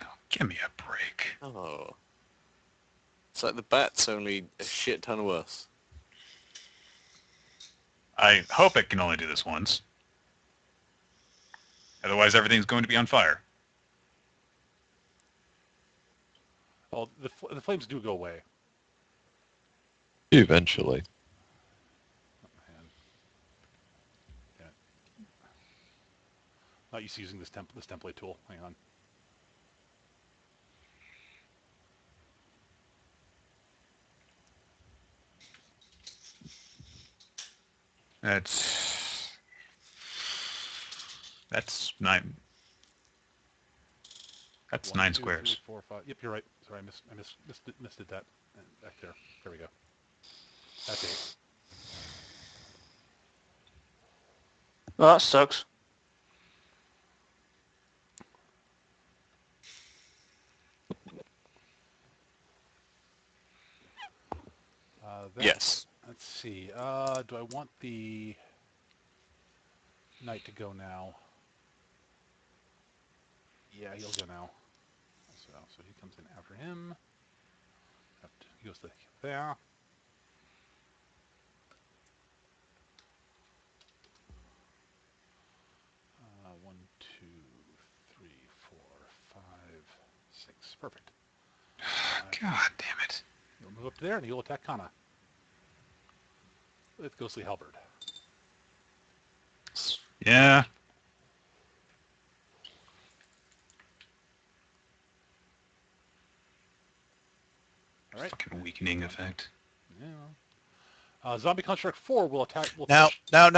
Oh, give me a break. Oh. It's like the bat's only a shit ton worse. I hope it can only do this once. Otherwise, everything's going to be on fire. Well, the flames do go away. Eventually. Not used to using this template tool. Hang on. That's 9. That's 1, 9 2, 3, squares. 4, 5. Yep, you're right. Sorry, I missed it that back there. There we go. That's 8. Well, that sucks. Yes. Let's see. Do I want the knight to go now? Yeah, he'll go now. So he comes in after him. He goes to there. 1, 2, 3, 4, 5, 6. Perfect. God damn it. He'll move up to there and he'll attack Kana with Ghostly Halberd. Yeah. All right. Fucking weakening effect. Yeah. Zombie Construct 4 will attack. No. I'm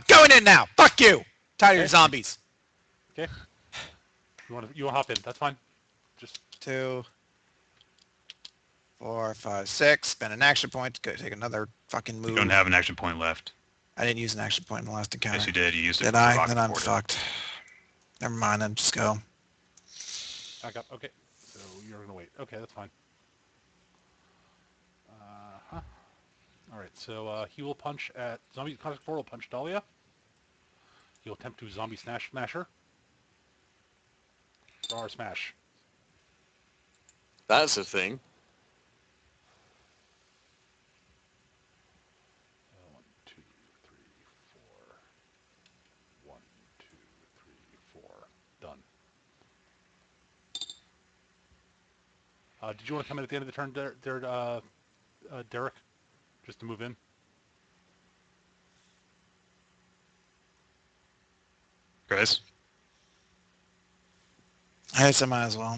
going in now. Fuck you. Tired of your zombies. Okay. You want to hop in? That's fine. Just 2, 4, 5, 6. Spend an action point. Go take another fucking move. You don't have an action point left. I didn't use an action point in the last encounter. Yes, you did. You used it. Did for the I? rocket Then I'm portal. fucked. Never mind. Then just go. back up. Okay. So you're gonna wait. Okay, that's fine. All right. So he will punch at Zombie Construct 4 will punch Dahlia. He'll attempt to Zombie Smasher. Or smash. That's a thing. 1, 2, 3, 4. 1, 2, 3, 4. Done. Did you want to come in at the end of the turn, Derek? Just to move in? Chris? I guess I might as well.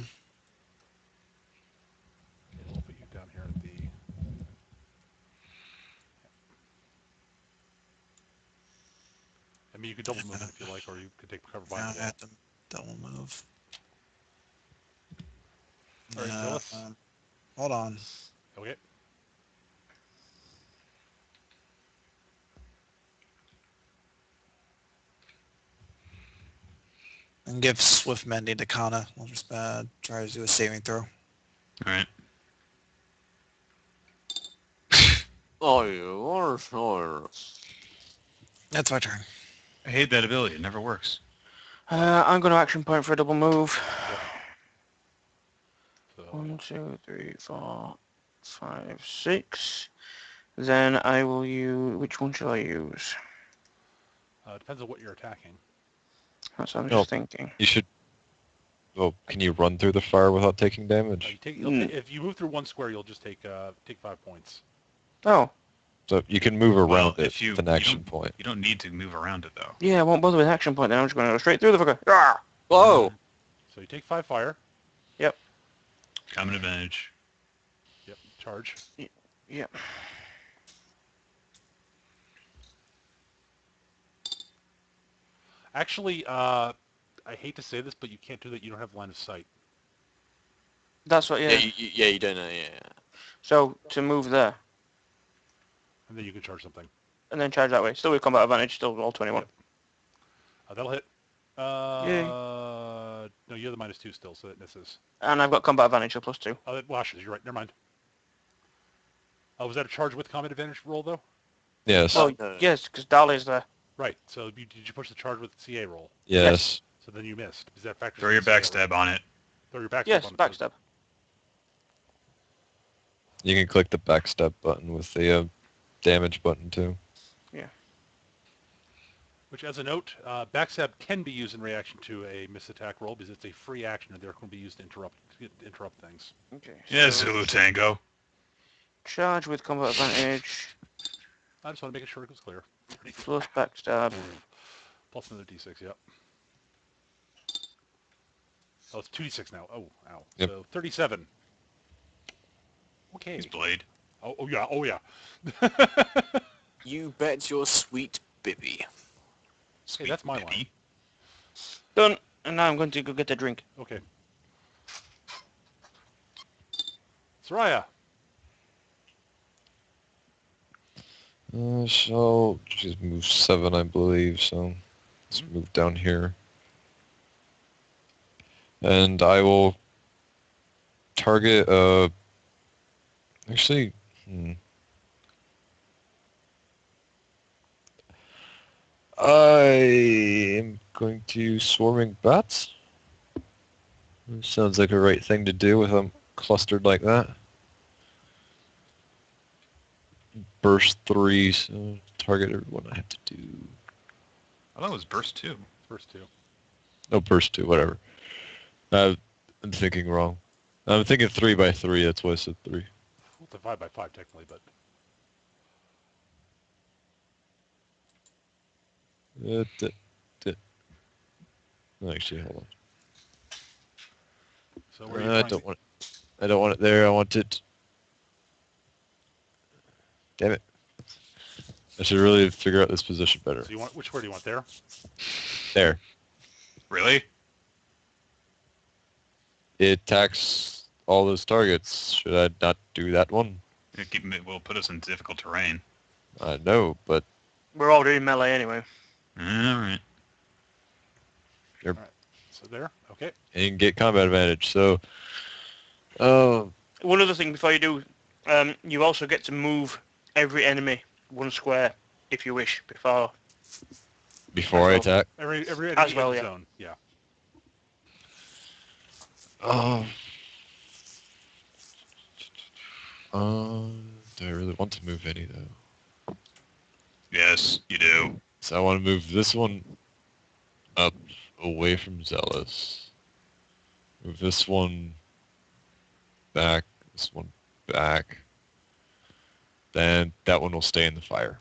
Okay, we'll put you down here at the... I mean, you could double move in if you like, or you could take cover behind the I wall. have to double move. All right, Phyllis. Hold on. Okay. And give Swift Mending to Kana. We'll just try to do a saving throw. Alright. Oh. That's my turn. I hate that ability. It never works. I'm going to action point for a double move. Yep. So, 1, 2, 3, 4, 5, 6. Then I will use... Which one shall I use? depends on what you're attacking. That's what I'm No. just thinking. You should... Well, can you run through the fire without taking You damage? take, if you move through one square, you'll just take 5 points. Oh, So you can move around Well, it if you- with an you action don't- point. You don't need to move around it, though. yeah, I won't bother with action point then. I'm just going to go straight through the fucker. Ah! Whoa! So you take 5 fire. Common advantage. Yep. Charge. Yep. Actually, I hate to say this, but you can't do that. You don't have line of sight. That's what, Yeah, yeah. you don't know, yeah. So, to move there, And then you can charge something. and then charge that way. Still with combat advantage, still roll 21. Yep. That'll hit. Yay. No, you're the -2 still, so it misses. And I've got combat advantage, so +2. Oh, that washes. You're right. Never mind. Was that a charge with combat advantage roll, though? Yes. Well, no. yes, because Dahlia's there. Right. So did you push the charge with CA roll? Yes. So then you missed. Because that factors Throw in your the CA roll. backstab on it. Throw your backstab Yes, on it. backstab. You can click the backstab button with the damage button too. Which, as a note, backstab can be used in reaction to a missed attack roll because it's a free action and therefore can be used to interrupt things. Okay. Yeah, so Zulu Tango. charge with combat advantage, I just want to make sure it was clear. plus backstab. Plus another d6, yep. Oh, it's 2d6 now. Oh, ow. Yep. So 37. Okay. His blade. Oh yeah, oh yeah. You bet your sweet Bibby. Sweet that's my Bibby. line. Done. And now I'm going to go get a drink. Okay. Soraya. So just move 7, I believe. So let's move down here, and I will target. Actually, I am going to swarming bats. Sounds like a right thing to do with them clustered like that. Burst 3, so target everyone I have to do. I thought it was burst 2. First two. No, burst 2, whatever. I'm thinking wrong. I'm thinking 3 by 3, that's why I said 3. Well, it's a 5 by 5 technically, but... Actually, hold on. So where are you I trying don't want it. I don't want it there. I want it. Damn it! I should really figure out this position better. So you want, which square do you want there? There. Really? It attacks all those targets. Should I not do that one? It will put us in difficult terrain. I know, but We're all doing melee anyway. Alright. So there? Okay. you can get combat advantage. So, One other thing before you do, you also get to move every enemy one square if you wish before. before I As well. attack. Every enemy As well, in the yeah. zone. Yeah. Do I really want to move any though? Yes, you do. So I want to move this one up away from Zealous. Move this one back, this one back. Then that one will stay in the fire.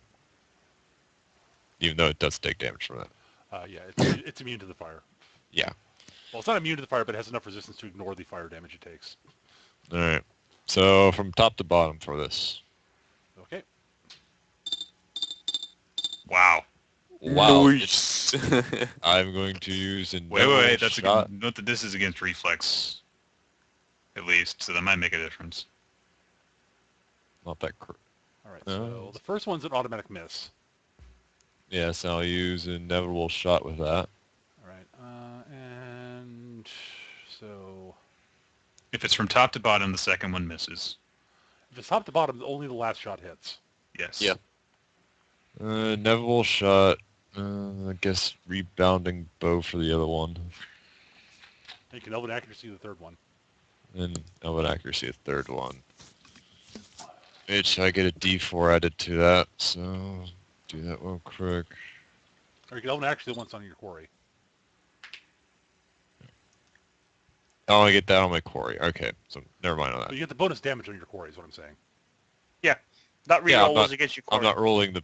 Even though it does take damage from that. Yeah, it's immune to the fire. Yeah. Well, it's not immune to the fire, but it has enough resistance to ignore the fire damage it takes. Alright. So from top to bottom for this. Okay. Wow. Wow. Nice. I'm going to use a Wait, that's shot. note that this is against reflex. At least, so that might make a difference. Not that All right. So the first one's an automatic miss. Yes, I'll use an inevitable shot with that. All right. And so If it's from top to bottom, the second one misses. if it's top to bottom, only the last shot hits. Yes. Yeah. Inevitable shot. I guess rebounding bow for the other one. You can elven accuracy the third one. And elven accuracy, a third one. Which I get a D4 added to that, so do that real quick. Or you can elven accuracy the ones on your quarry. Oh, I get that on my quarry. Okay, so never mind on So that. you get the bonus damage on your quarry is what I'm saying. That reroll Yeah, I'm was against your I'm quarry. not rolling the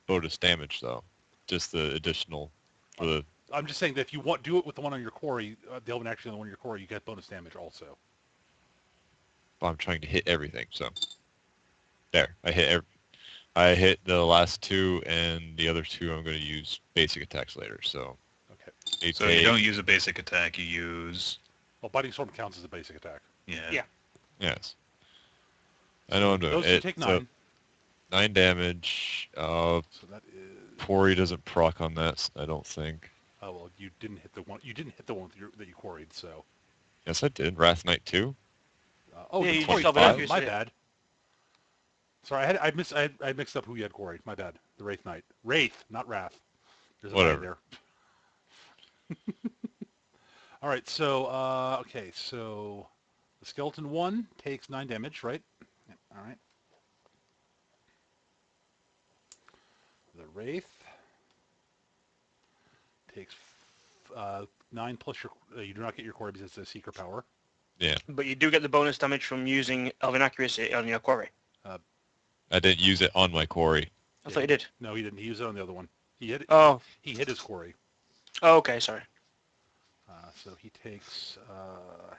bonus damage though. Just the additional for the. I'm just saying that if you do it with the one on your quarry, the elven accuracy on the one on your quarry, you get bonus damage also. I'm trying to hit everything, so there. I hit the last two, and the other two I'm going to use basic attacks later. So. Okay. So you don't use a basic attack, you use... Well, biting storm counts as a basic attack. Yeah. Yes. I know I'm doing Those two it. take So 9. 9 damage. So that is. Quarry doesn't proc on that, I don't think. Oh well, you didn't hit the one. You didn't hit the one that you quarried. So. Yes, I did. Wrath Knight 2. Oh, Yeah, you you quarried just 5. elven My accuracy. bad. Sorry, I mixed up who you had quarried. My bad. The Wraith Knight. Wraith, not Wrath. There's a Whatever. there. All right. So okay. So the skeleton one takes 9 damage, right? Yep, all right. The Wraith takes 9 plus your. You do not get your quarry because it's a seeker power. Yeah. But you do get the bonus damage from using elven accuracy on your quarry. I didn't use it on my quarry. I thought you did. No, he didn't. He used it on the other one. He hit. Oh, He hit his quarry. Oh, okay, sorry. So he takes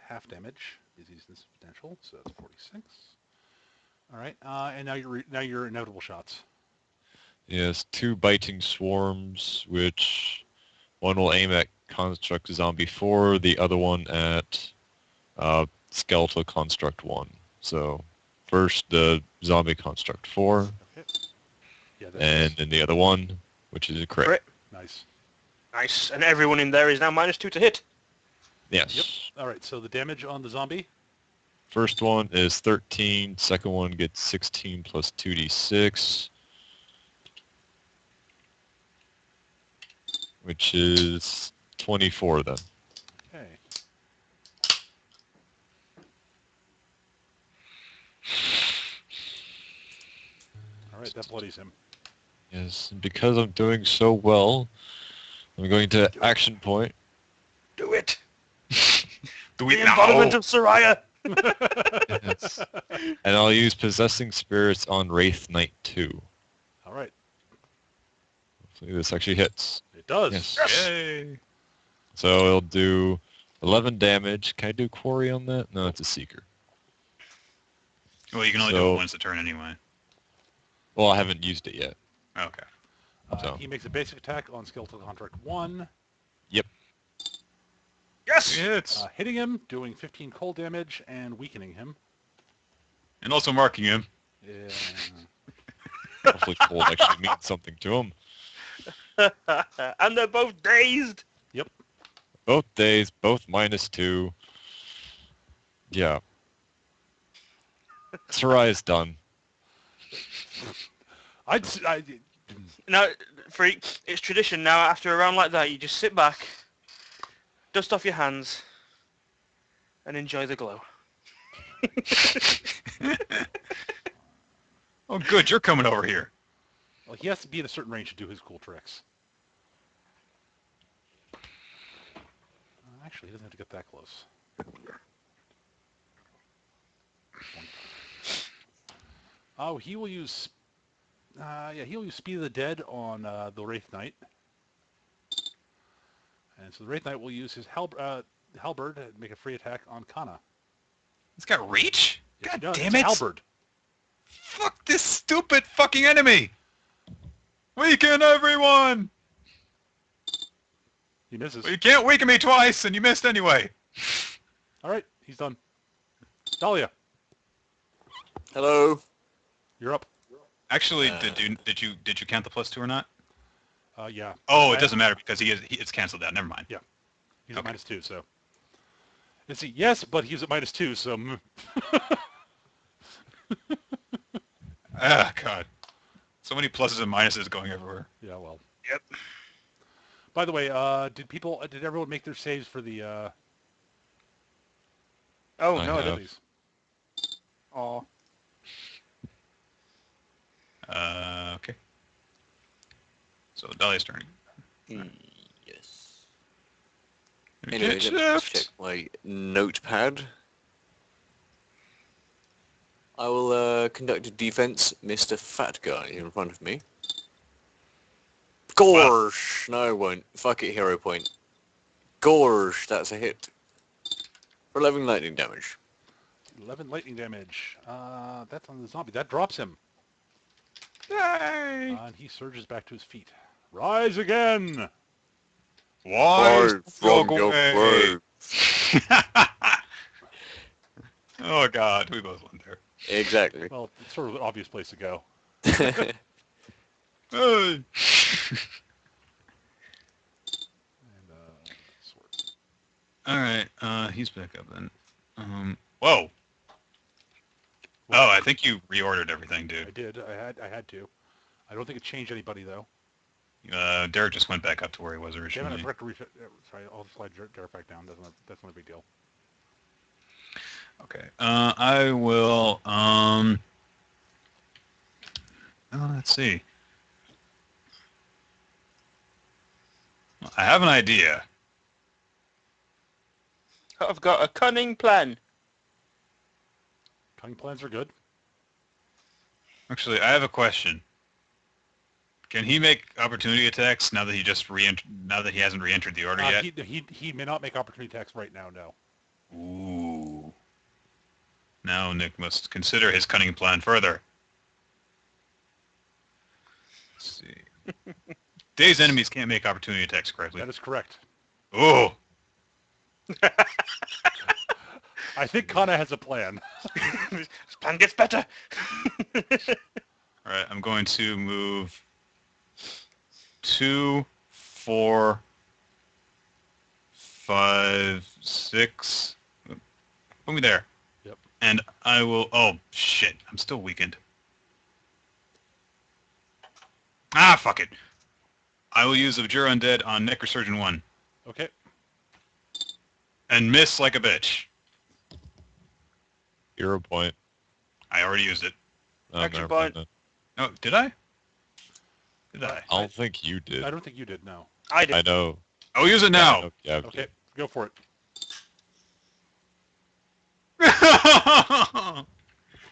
half damage. Is this potential? So that's 46. All right, and now your inevitable shots. Yes, 2 biting swarms, which one will aim at Construct Zombie 4, the other one at Skeletal Construct 1. So first the Zombie Construct 4, Okay. Yeah, that and hits. then the other one, which is a crit. Crit. Nice. Nice. And everyone in there is now -2 to hit. Yes. Yep. All right, so the damage on the zombie. First one is 13, second one gets 16 plus 2d6, which is 24 then. Okay. All right, that bloodies him. Yes, and because I'm doing so well, I'm going to action point. Do it. Do The we embodiment of Soraya. Yes. And I'll use Possessing Spirits on Wraith Knight 2. All right. Hopefully this actually hits. It does. Yes. Yay. So it'll do 11 damage. Can I do Quarry on that? No, it's a Seeker. Well, you can only do So- it once a turn anyway. Well, I haven't used it yet. Okay. So. He makes a basic attack on Skeletal Contract 1, Yes. Hits. hitting him, doing 15 cold damage, and weakening him. And also marking him. Yeah. Hopefully cold actually means something to him. And they're both dazed. Both days, both -2. Yeah. Saraya's done. I Now, Freak, it's tradition now after a round like that, you just sit back, dust off your hands, and enjoy the glow. Oh, good. You're coming over here. well, he has to be in a certain range to do his cool tricks. Actually, he doesn't have to get that close. Oh, he will use... he'll use Speed of the Dead on the Wraith Knight. And so the Wraith Knight will use his halberd to make a free attack on Kana. He's got reach? Yes, he God does. damn It's a it. halberd. Fuck this stupid fucking enemy. Weaken everyone. He misses. Well, you can't weaken me twice, and you missed anyway. All right, he's done. Dahlia, Hello. you're up. Actually, did you count the +2 or not? Yeah. Oh, it doesn't matter because it's canceled out. Never mind. He's Okay. at -2, so. Let's see. Yes, but he's at -2, so. Ah, God. So many pluses and minuses going everywhere. Yeah, well. Yep. By the way, did everyone make their saves for the Oh, I no, I have. didn't. please? Aw. Okay. So Dahlia's turn. Yes. Anyway, Get let me just shift. check my notepad. I will conduct a defense, Mr. Fat Guy in front of me. Gorsh! No, I won't. Fuck it, hero point. Gorsh, that's a hit. For 11 lightning damage. 11 lightning damage. That's on the zombie. That drops him. Yay! And he surges back to his feet. Rise again! Why? From your grave. Oh, God. We both went there. Exactly. Well, it's sort of an obvious place to go. Hey. And, sword. All right. He's back up then. Whoa. Oh, I think you reordered everything, I dude. did. I had to. I don't think it changed anybody, though. Derek just went back up to where he was Damn it, I originally. forgot to sorry, I'll slide Derek back down. That's not a big deal. Okay. I will. Let's see. I have an idea. I've got a cunning plan. Cunning plans are good. Actually, I have a question. Can he make opportunity attacks now that he just now that he hasn't re-entered the order yet? He may not make opportunity attacks right now. No. Ooh. Now Nick must consider his cunning plan further. Let's see. Dazed enemies can't make opportunity attacks correctly. That is correct. Oh. I think Kana has a plan. This plan gets better. All right, I'm going to move 2, 4, 5, 6. Put me there. Yep. And I will... Oh, shit. I'm still weakened. Ah, fuck it. I will use Abjure Undead on Necrosurgeon 1. Okay. And miss like a bitch. 0 point. I already used it. Oh, Action never point. mind Oh, did I? Did I? then. I don't think you did. I don't think you did. No. I did. I know. I'll use it now. Yeah, Okay. Go for it.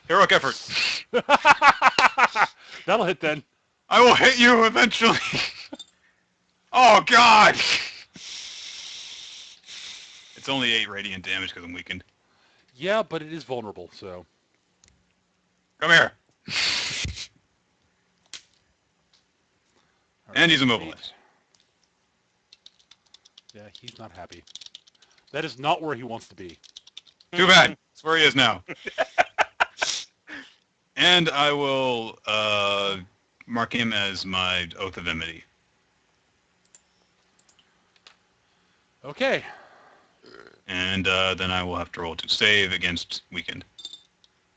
Heroic effort. That'll hit then. I will hit you eventually. Oh, God. It's only 8 radiant damage because I'm weakened. Yeah, but it is vulnerable, so. Come here. All And he's right. immobilized. Yeah, he's not happy. That is not where he wants to be. Too bad. That's where he is now. And I will mark him as my Oath of Enmity. Okay. And then I will have to roll to save against weakened.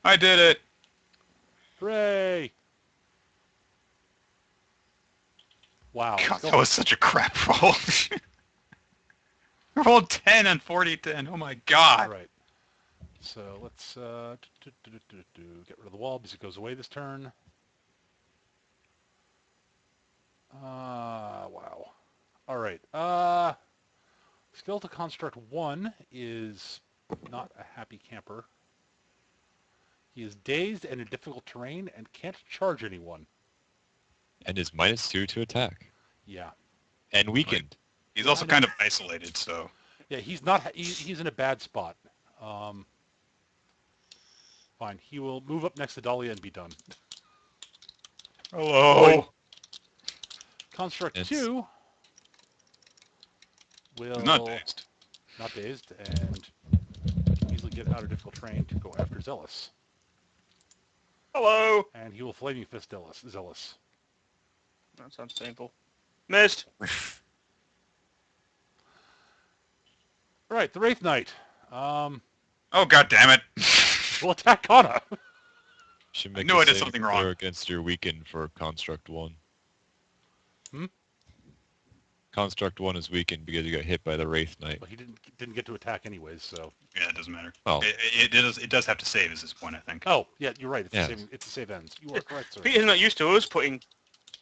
I did it! Hooray! Wow. God, that was such a crap roll. I rolled 10 on 40-10. Oh my god. All right. So let's get rid of the wall because it goes away this turn. Wow. All right. Skeletal Construct 1 is not a happy camper. He is dazed and in difficult terrain and can't charge anyone. And is -2 to attack. Yeah. And weakened. He's also kind of isolated, so... Yeah, he's not. He's in a bad spot. Fine. He will move up next to Dahlia and be done. Hello! Construct It's- 2 will He's not dazed. not dazed and easily get out of difficult terrain to go after Zealous. Hello. And he will Flaming Fist Zealous. That sounds painful. Missed. All right, the Wraith Knight. Oh, god damn it! Will attack Kana. Should make knew a I did saving something throw wrong. against your weakened for Construct 1. Hmm? Construct 1 is weakened because you got hit by the Wraith Knight. Well, he didn't get to attack anyways, so. Yeah, it doesn't matter. Oh. It does have to save is his point, I think. Oh, yeah, you're right. Yeah. It's a save ends. You are correct, sir. Peter's not used to us putting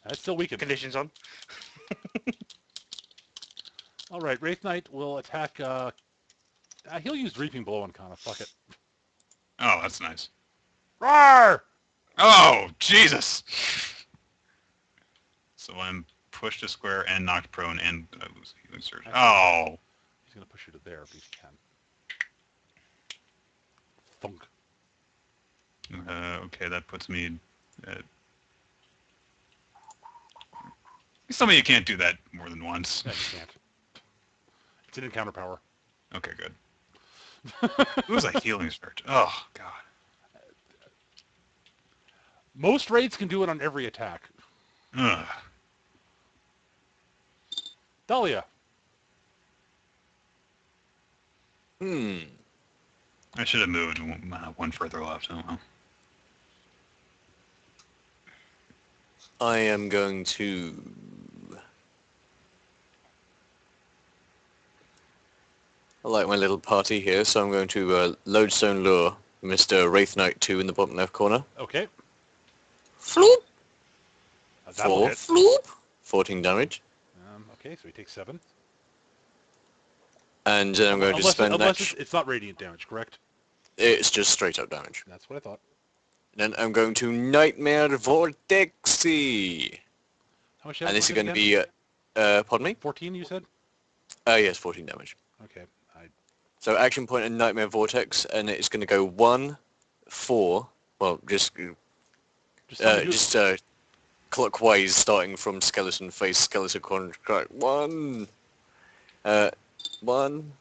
That's still weakened. conditions on. All right, Wraith Knight will attack. He'll use Reaping Blow on Kana. Fuck it. Oh, that's nice. Roar! Oh, Jesus! So I'm pushed to square and knocked prone and lose healing surge. Oh! He's gonna push you to there if he can. Thunk. Okay, that puts me at... Please tell me you can't do that more than once. Yeah, you can't. It's an encounter power. Okay, good. It was a healing surge. Oh, God. Most raids can do it on every attack. Ugh. Dahlia. Hmm. I should have moved one further left. Oh, well. I am going to... I like my little party here, so I'm going to Lodestone Lure Mr. Wraith Knight 2 in the bottom left corner. Okay. Floop! That'll 4, hit. floop! 14 damage. Okay, so he takes 7. And then I'm going to spend unless that... it's not radiant damage, correct? It's just straight up damage. That's what I thought. Then I'm going to Nightmare Vortexy. How much And damage this is was it going to again? be, pardon me? 14, you said? Yes, 14 damage. Okay. So action point and Nightmare Vortex, and it's going to go 1, 4, well, just Just tell me who... clockwise, starting from skeleton face, skeleton contract. 1, 1,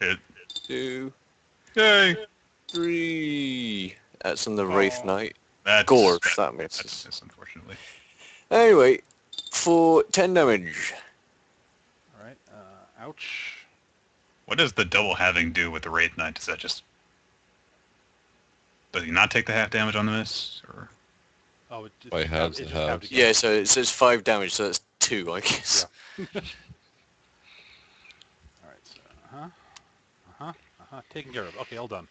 Hit. 2, Yay! 3. That's on the Wraith Aw. Knight. That's Gore, that that's misses. miss, unfortunately. Anyway, for 10 damage. All right. Ouch. What does the double halving do with the Wraith Knight? Does that just... Does he not take the half damage on the miss? Or... Oh, it By just halves it and just halved halves. again. Yeah, so it says 5 damage, so that's 2, I guess. Yeah. All right. So, taken care of. Okay, all done.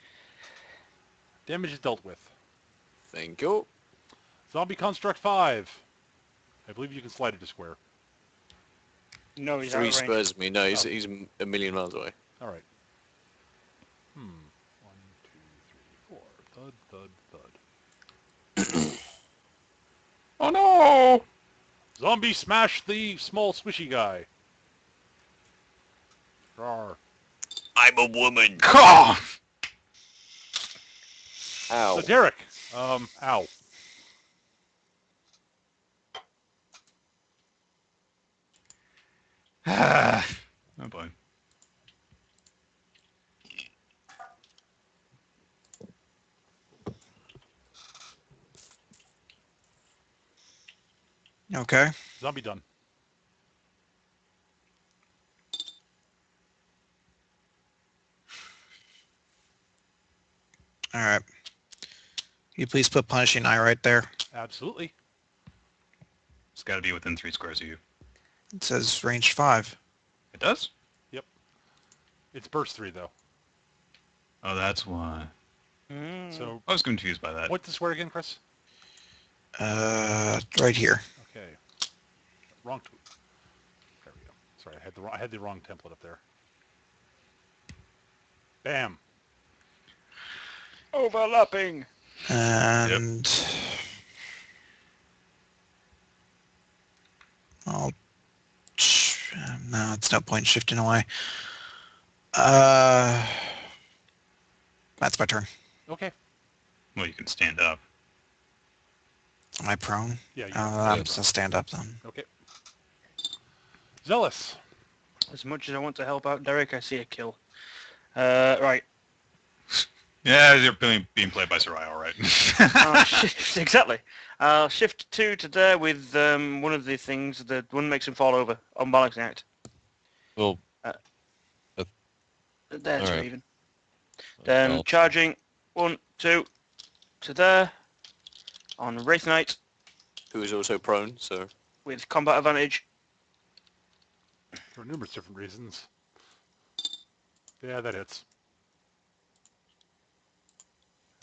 Damage is dealt with. Thank you. Zombie Construct 5. I believe you can slide it to square. No, he's 3 out of range. spurs me. No, he's, Oh. he's a million miles away. All right. 1, 2, 3, 4. Thud, thud, thud. Oh no! Zombie smash the small swishy guy. Rawr. I'm a woman. Oh! Ow. So Derek, ow. Oh boy. Okay. Zombie done. All right. You please put Punishing Eye right there. Absolutely. It's got to be within 3 squares of you. It says range 5. It does? It's burst 3 though. Oh, that's why. Mm. So I was confused by that. what's the square again, Chris? Right here. Okay. Wrong. There we go. Sorry, I had the wrong template up there. Bam. Overlapping. And I'll no, it's no point shifting away. That's my turn. Okay. Well, you can stand up. Am I prone? Yeah. You I'm just gonna stand up then. Okay. Zealous. As much as I want to help out Derek, I see a kill. Right. Yeah, you're being played by Soraya, all right. Exactly. I'll shift 2 to there with one of the things, the one that makes him fall over, unbalancing act. Well, There's Alright. Raven. Then I'll- charging 1, 2 to there on Wraith Knight Who is also prone, so... with combat advantage. For numerous different reasons. Yeah, that hits.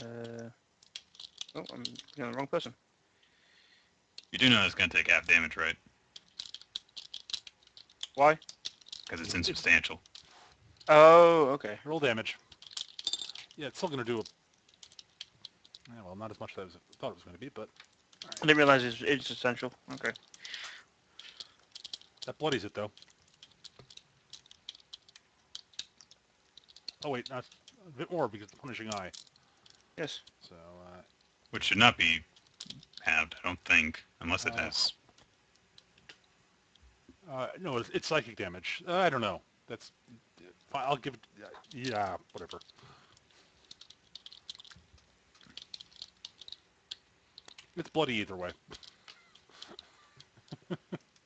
Oh, I'm looking at the wrong person. You do know it's going to take half damage, right? Why? Because it's insubstantial. Oh, okay. Roll damage. Yeah, it's still going to do a... Yeah, well, not as much as I thought it was going to be, but... I didn't realize it's essential. Okay. That bloodies it, though. Oh, wait, not a bit more because of the Punishing Eye. Yes. So, Which should not be halved, I don't think, unless it has... no, it's psychic damage. I don't know. That's... Fine, I'll give it... yeah, whatever. It's bloody either way.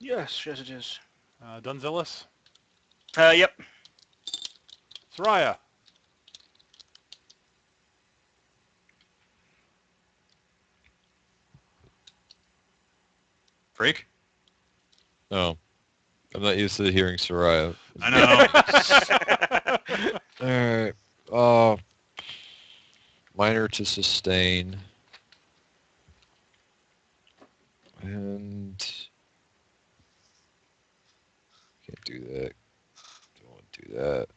Yes, it is. Dunzealous? Yep. Soraya? Freak? No. I'm not used to hearing Soraya. I know. Alright. Minor to sustain. And... Can't do that. Don't want to do that.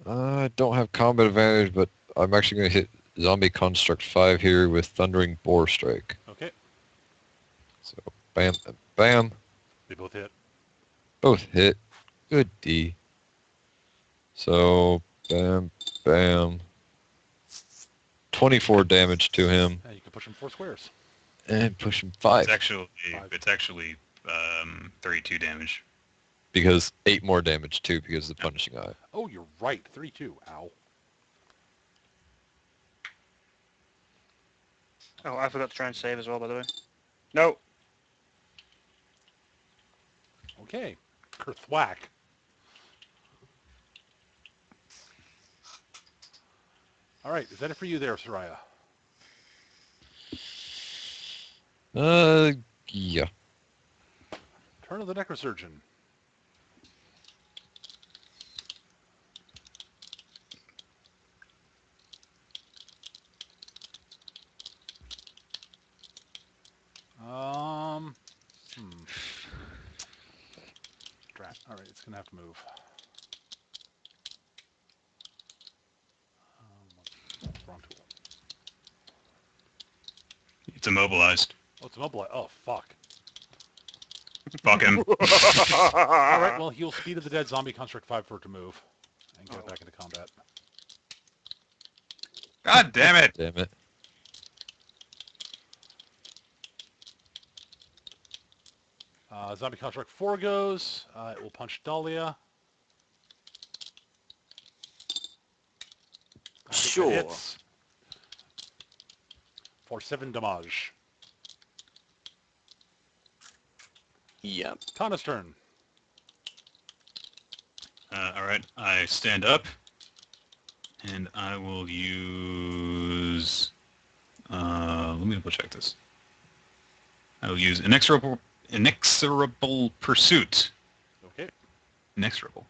I don't have combat advantage, but I'm actually going to hit Zombie Construct 5 here with Thundering Boar Strike. Okay. So, bam, bam. They both hit. Both hit. Good D. So, bam, bam. 24 damage to him. You can push him 4 squares. And push him 5. It's actually 32 damage. Because 8 more damage too, because of the Punishing Eye. Oh, you're right. 32. Ow. Oh, I forgot to try and save as well, by the way. No. Okay. Kerthwack. All right. Is that it for you there, Soraya? Yeah. Turn of the Necrosurgeon. Drat. All right, it's gonna have to move. Wrong tool. It's immobilized. Oh, it's immobilized. Oh, fuck. Fuck him. All right, well, he'll speed of the dead zombie construct 5 for it to move and get it back into combat. God damn it! Damn it. Zombie construct 4 goes. It will punch Dahlia. I think that Sure. hits for 7 damage. Yep. Tana's turn. Alright, I stand up. And I will use... let me double check this. I will use Inexorable Pursuit. Okay. Inexorable.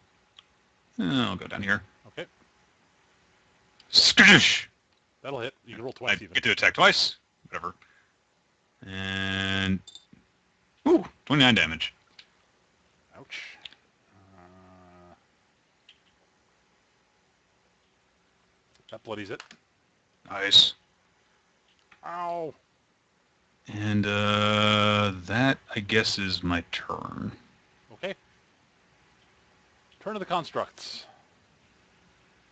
I'll go down here. Okay. Skadoosh! That'll hit. You can roll I twice even. get to attack twice. Whatever. And... Ooh, 29 damage. Ouch. That bloodies it. Nice. Ow. And that, I guess, is my turn. Okay. Turn of the constructs.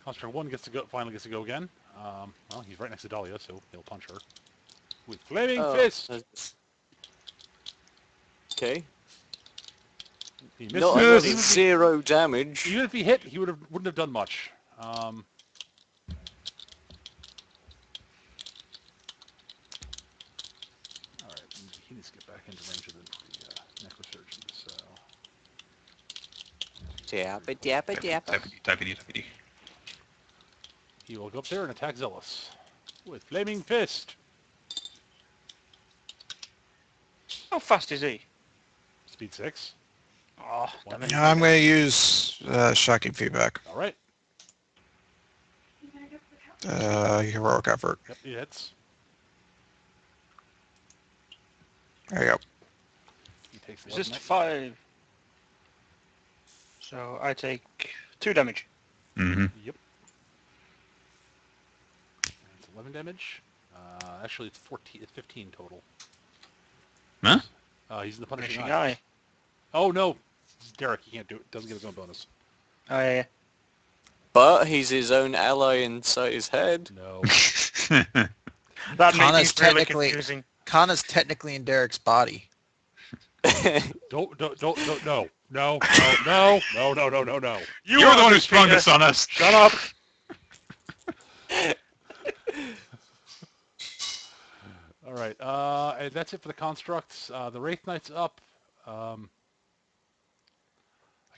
Construct 1 finally gets to go again. Well, he's right next to Dahlia, so he'll punch her. With Flaming Fist! Okay. He No, I misses. got 0 damage. Even if he hit, he wouldn't have done much. Alright, he needs to get back into range of the Necrosurgeon, so... Dabba dabba dabba. Tappity. He will go up there and attack Zealous. With Flaming Fist! How fast is he? Speed 6. Oh, damn it. I'm going to use shocking feedback. Alright. Heroic effort. Yep, he hits. There you go. He takes Resist 11. 5. So I take 2 damage. Mm-hmm. Yep. It's 11 damage. Actually, it's 14. It's 15 total. Huh? He's in the punishing Punishing eye. eye. Oh no, Derek, he can't do it. Doesn't get his own bonus. Oh, yeah. But he's his own ally inside his head. No. That Kana's makes things really technically- confusing. Kana's technically in Derek's body. Don't, no. No. No. You're the one who sprung Peter. this on us. Shut up. All right. And that's it for the constructs. The Wraith Knight's up. I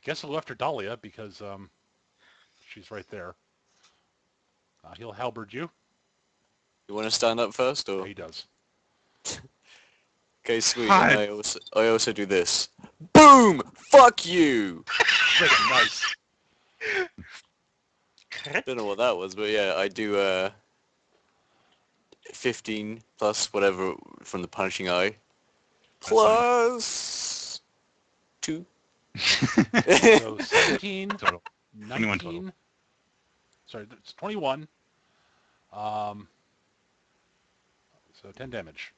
guess he'll go after Dahlia because she's right there. He'll halberd you. You want to stand up first, Yeah, or? he does. Okay, sweet. Hi. And I also do this. Boom! Fuck you! Freaking nice. Don't know what that was, but yeah, I do 15 plus whatever from the punishing eye. Plus 2. So 17, Total. 21 19. total. Sorry, it's 21. So 10 damage.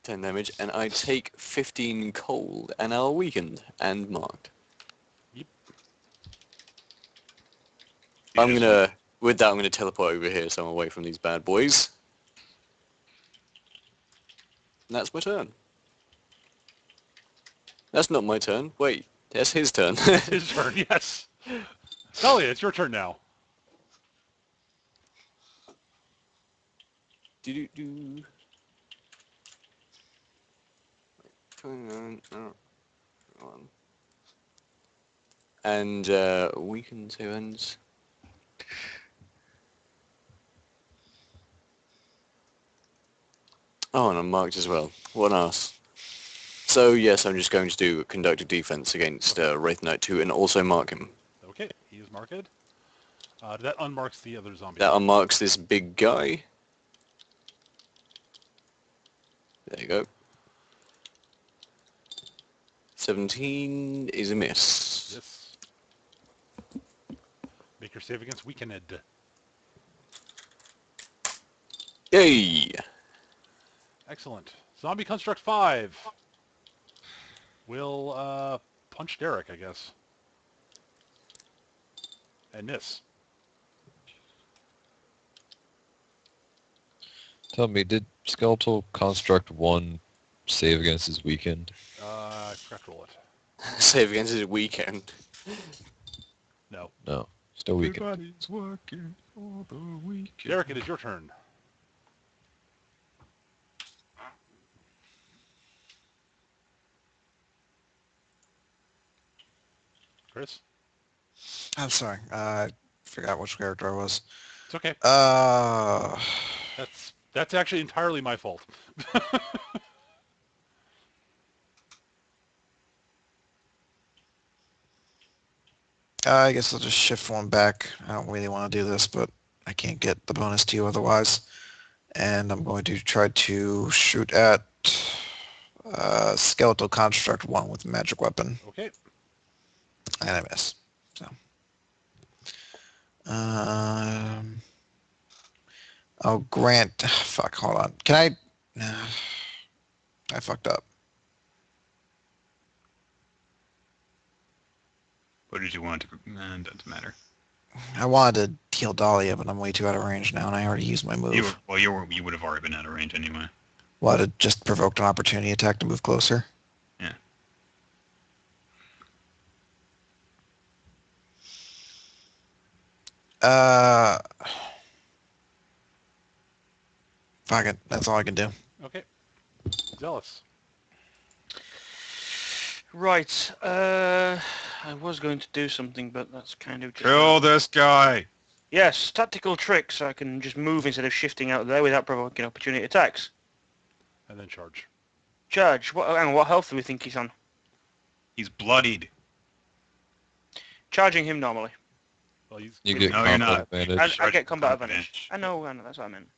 10 damage, and I take 15 cold, and are weakened and marked. Yep. I'm gonna, with that, I'm gonna teleport over here so I'm away from these bad boys. And that's my turn. That's not my turn. Wait, that's his turn. His turn, yes. Talia, it's your turn now. Do-do-do. 29, oh, one. And weaken 2 ends. Oh, and I'm marked as well. What an ass. So yes, I'm just going to do conductive defense against Wraith Knight 2 and also mark him. Okay, he is marked. That unmarks the other zombie. That unmarks this big guy. There you go. 17 is a miss. Yes. Make your save against weakened. Yay! Excellent. Zombie Construct 5 will punch Derek, I guess. And miss. Tell me, did Skeletal Construct 1 save against his weekend? I forgot to roll it. Save against his weekend. No. No. Still weakened. Everybody's working for the weekend. Derek, it is your turn. Chris? I'm sorry. I forgot which character I was. It's okay. Uh, That's actually entirely my fault. I guess I'll just shift one back. I don't really want to do this, but I can't get the bonus to you otherwise. And I'm going to try to shoot at Skeletal Construct 1 with a magic weapon. Okay. And I miss. So, I'll grant. Fuck. Hold on. Can I? I fucked up. What did you want to? Doesn't matter. I wanted to heal Dahlia, but I'm way too out of range now, and I already used my move. You would have already been out of range anyway. Well, it just provoked an opportunity attack to move closer. Yeah. Fuck it. That's all I can do. Okay. Zealous. Right. I was going to do something, but that's kind of just... Kill this guy. Yes, tactical tricks. I can just move instead of shifting out there without provoking opportunity attacks. And then charge. Charge. Hang on, what health do we think he's on? He's bloodied. Charging him normally. Well, he's... You get No, you're combat not. advantage. I get combat Combat advantage. I know, that's what I meant.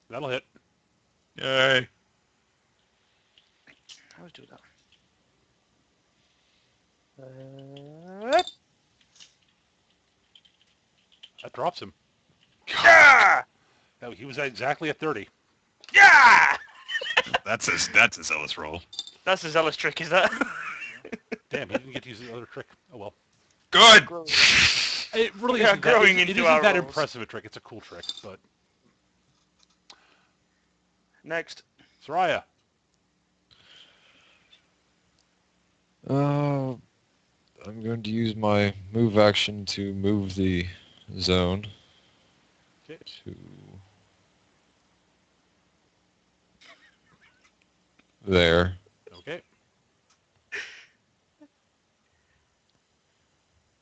That'll hit. Yay. I always do that. That drops him. Yeah! No, he was exactly at 30. Yeah! That's a zealous roll. That's a zealous trick, is that? Damn, he didn't get to use the other trick. Oh well. Good. It really Yeah, isn't growing that, it into isn't our that roles. impressive a trick. It's a cool trick, but... Next. Soraya. I'm going to use my move action to move the zone Okay. to there. Okay.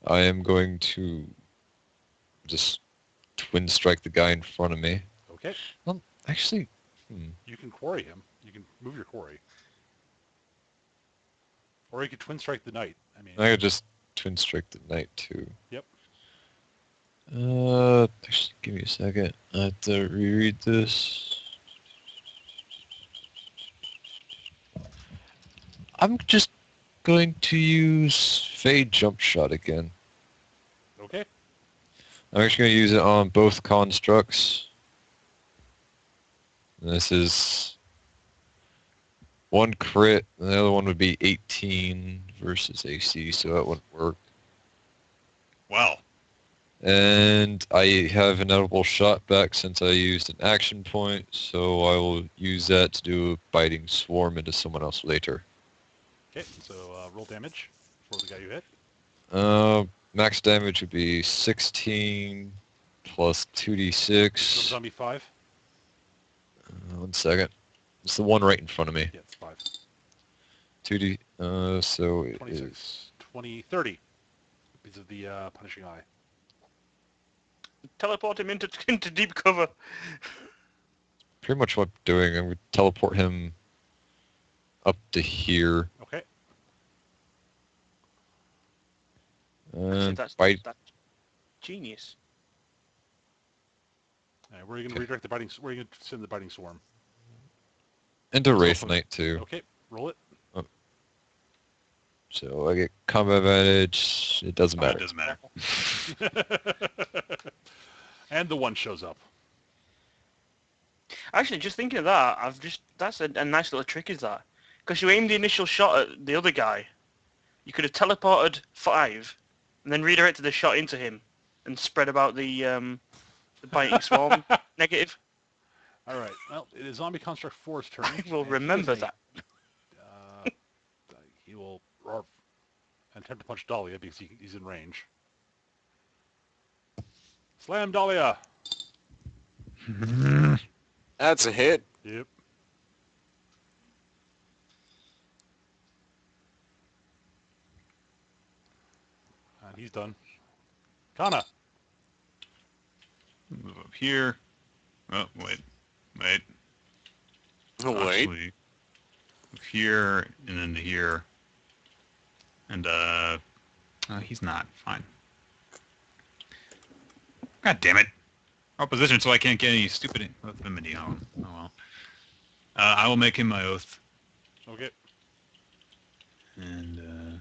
I am going to just twin strike the guy in front of me. Okay. Well, actually, You can quarry him. You can move your quarry. Or you could twin strike the knight. I mean... I could just twin strike the knight too. Yep. Actually, give me a second. I have to reread this. I'm just going to use Fade Jump Shot again. Okay. I'm actually going to use it on both constructs. This is one crit, and the other one would be 18 versus AC, so that wouldn't work. Well, And I have an edible shot back since I used an action point, so I will use that to do a biting swarm into someone else later. Okay, so roll damage for the guy you hit. Max damage would be 16 plus So 2d6. zombie 5. 1 second. It's the one right in front of me. Yeah, it's 5. 2d. So it is 26. 20, 30. Because of the punishing eye. Teleport him into deep cover. pretty much what I'm doing. I'm going to teleport him up to here. Okay. And That's bite. genius. Where are you going to redirect the biting? Where are you going to send the biting swarm? Into Wraith Knight too. Okay, roll it. So I get combat advantage. It doesn't matter. It doesn't matter. And the one shows up. Actually, just thinking of that, that's a nice little trick, is that? Because you aim the initial shot at the other guy, you could have teleported 5, and then redirected the shot into him, and spread about the biting swarm negative. All right. Well, it is Zombie Construct 4's turn. I will and he remember is a- that. He will attempt to punch Dahlia because he's in range. Slam Dahlia. That's a hit. Yep. And he's done. Kana. Move up here. Oh, wait. Oh, wait. Actually, move here and then to here. And, he's not. Fine. God damn it. Opposition, so I can't get any stupid affinity on him. Oh, well. I will make him my oath. Okay. And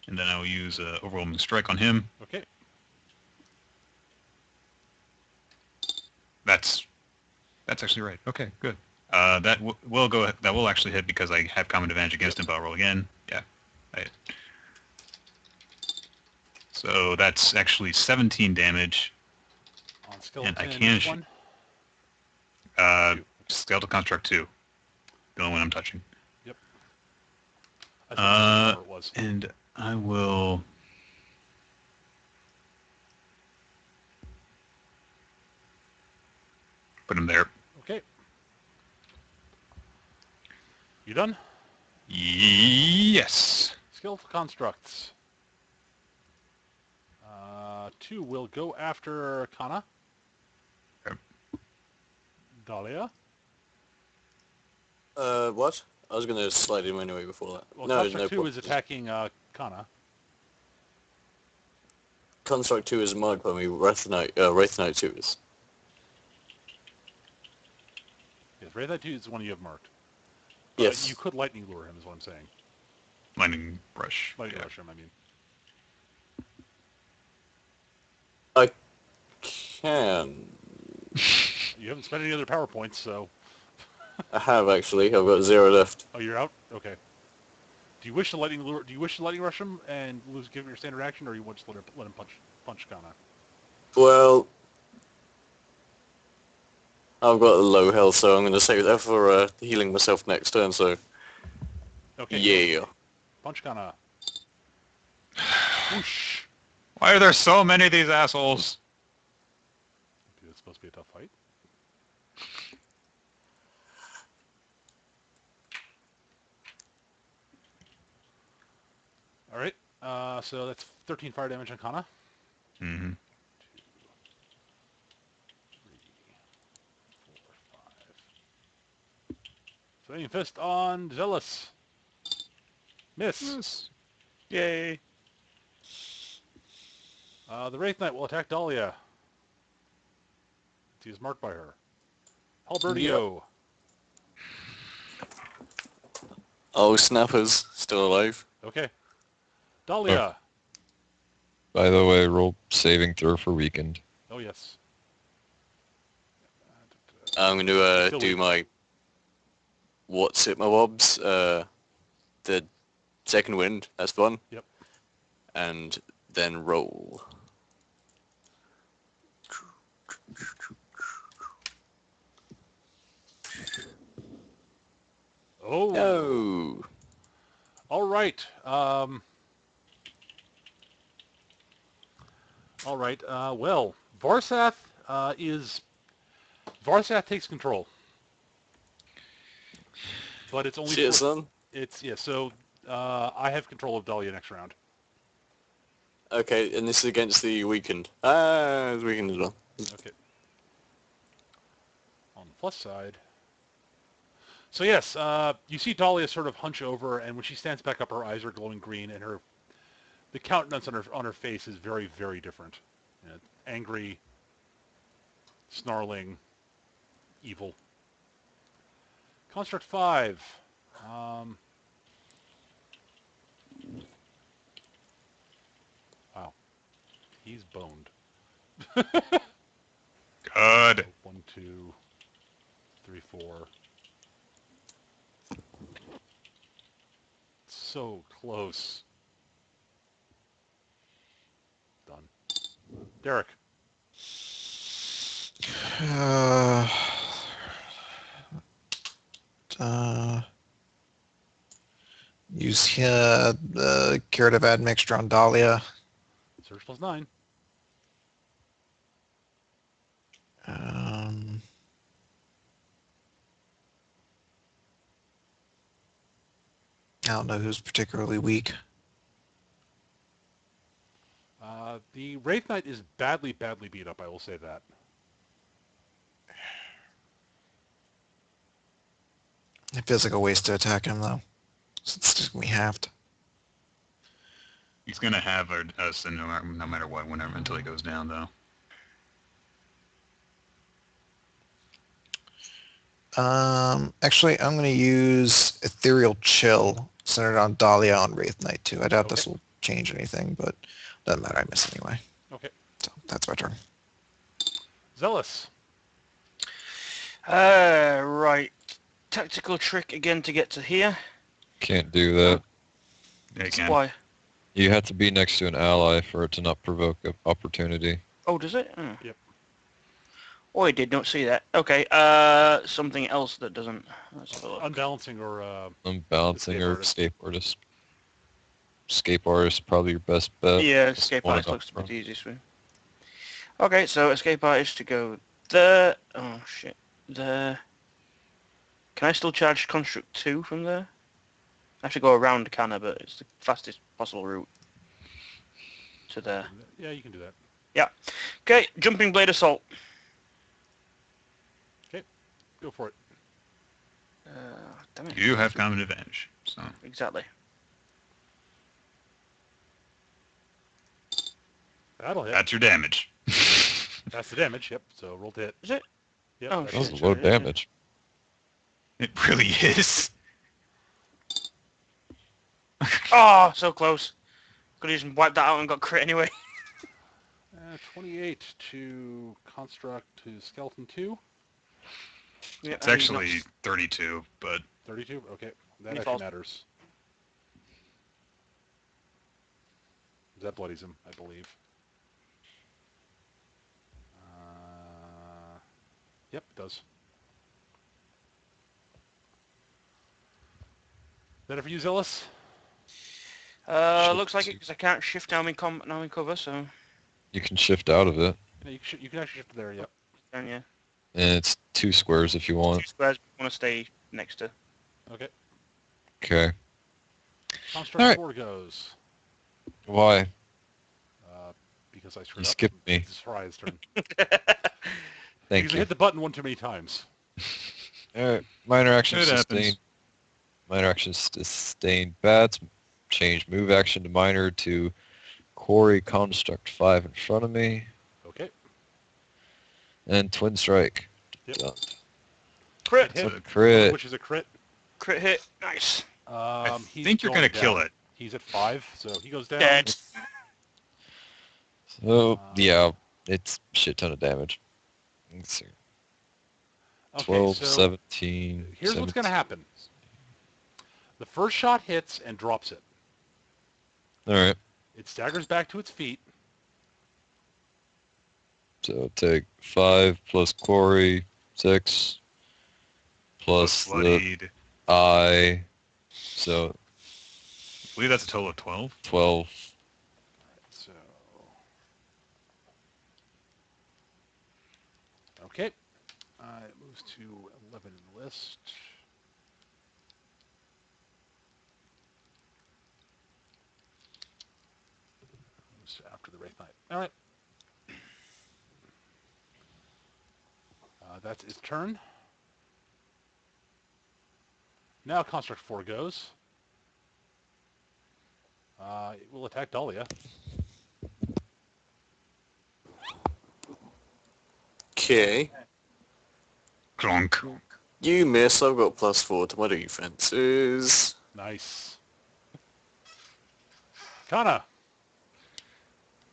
then I will use Overwhelming Strike on him. Okay. That's actually right. Okay, good. That will go. That will actually hit because I have common advantage against him. But I'll roll again. Yeah. Right. So that's actually 17 damage. On skeleton. And I can which one? Skeletal Construct 2. The only one I'm touching. I thought it was. And I will. Put him there. Okay. You done? Yes. Skillful constructs. 2 will go after Kana. Okay. Dahlia. What? I was going to slide him anyway before that. Well, no, construct 2 problem. is attacking Kana. Construct 2 is marked by me. Wraith Knight 2 is. Yes, Wraith Knight 2 is the one you have marked. Yes. You could lightning lure him, is what I'm saying. Lightning Brush. Lightning Yeah. rush him, I mean. I can. You haven't spent any other power points, so... I have, actually. I've got 0 left. Oh, you're out? Okay. Do you wish to lightning lure? Do you wish to lightning rush him and give him your standard action, or you want to just let him punch Kana? Well, I've got a low health, so I'm going to save that for healing myself next turn, so... Okay. Yeah. Punch Kana. Whoosh. Why are there so many of these assholes? Dude, it's supposed to be a tough fight. All right. So that's 13 fire damage on Kana. Mm-hmm. 2, 3, 4, 5. Flaming Fist on Zealous. Miss. Yay. The Wraith Knight will attack Dahlia. He is marked by her. Halberdio. Oh, Snapper's still alive. Okay. Dahlia. By the way, roll saving throw for weakened. Oh, yes. I'm going to Still do weak. my what's it, my wobs, the second wind, that's fun. Yep. And then roll. Oh. No. All right. All right. Well, Varsath Varsath takes control, but it's only See it, for son? So I have control of Dahlia next round. Okay, and this is against the weakened. Ah, it's weakened as well. Okay. On the plus side. So yes, you see Dahlia sort of hunch over, and when she stands back up, her eyes are glowing green, and the countenance on her face is very, very different. You know, angry, snarling, evil. Construct 5. Wow, he's boned. Good. 1, 2, 3, 4. So close. Done. Derek. Use the curative admixture on Dahlia. Surge plus 9. I don't know who's particularly weak. The Wraith Knight is badly, badly beat up, I will say that. It feels like a waste to attack him, though. So it's just going to be halved. He's gonna have us no matter what whenever until he goes down, though. Actually, I'm going to use Ethereal Chill centered on Dahlia on Wraith Knight, too. I doubt this will change anything, but doesn't matter. I miss anyway. Okay. So that's my turn. Zealous. Right. Tactical trick again to get to here. Can't do that. Yeah, he can. Why? You have to be next to an ally for it to not provoke an opportunity. Oh, does it? Oh. Yep. Oh, I did not see that. Okay, something else that doesn't. Let's have a look. Unbalancing or... Unbalancing Escape or artist. escape artist. Escape artist probably your best bet. Yeah, escape One artist up looks to be front. the easiest way. Okay, so escape artist to go there. Oh, shit. There. Can I still charge construct 2 from there? I have to go around Canna, but it's the fastest possible route to there. Yeah, you can do that. Okay, jumping blade assault. Go for it. Damn it. You do have common advantage, so Exactly. That'll hit. that's your damage. That's the damage, yep. So roll to hit. Is it? Yep. Oh, That shit. was Shit, low sorry, yeah. damage. It really is. Oh, so close. Could have just wiped that out and got crit anyway. 28 to Construct to Skeleton 2. Yeah, It's and he's actually not- 32, but 32? Okay. That He actually falls. matters. That bloodies him, I believe. Yep, it does. Is that it for you, Zealous? Looks like it because I can't shift now I'm in cover, so You can shift out of it, Yeah, you can actually shift to there, yep. then yeah. and it's 2 squares if you 2 want. squares want to stay next to. Okay. Okay. Construct All right. 4 goes. Why? Because I screwed You up. skipped me. It's Ryan's turn. Thank Because I you. hit the button one too many times. Alright. Minor action It sustained. happens. Minor action sustained bats. Change move action to minor to Quarry Construct 5 in front of me. Okay. And Twin Strike. Yep. Done. Crit! Hit. It's a crit. Which is a crit. Crit hit. Nice. I He's think you're going gonna kill down. it. He's at 5, so he goes down. Dead. So, yeah, it's a shit ton of damage. Let's see. Okay, 12, so 17. here's what's going to 17. happen. The first shot hits and drops it. All right. It staggers back to its feet. So take 5 plus Quarry, 6 plus the bloodied. eye. So I believe that's a total of 12. 12. So, okay. It moves to 11 in the list. Moves to after the Wraith Knight. All right. That's its turn. Now Construct 4 goes. It will attack Dahlia. Okay. Clonk. You miss. I've got +4 to my defenses. Nice. Kana.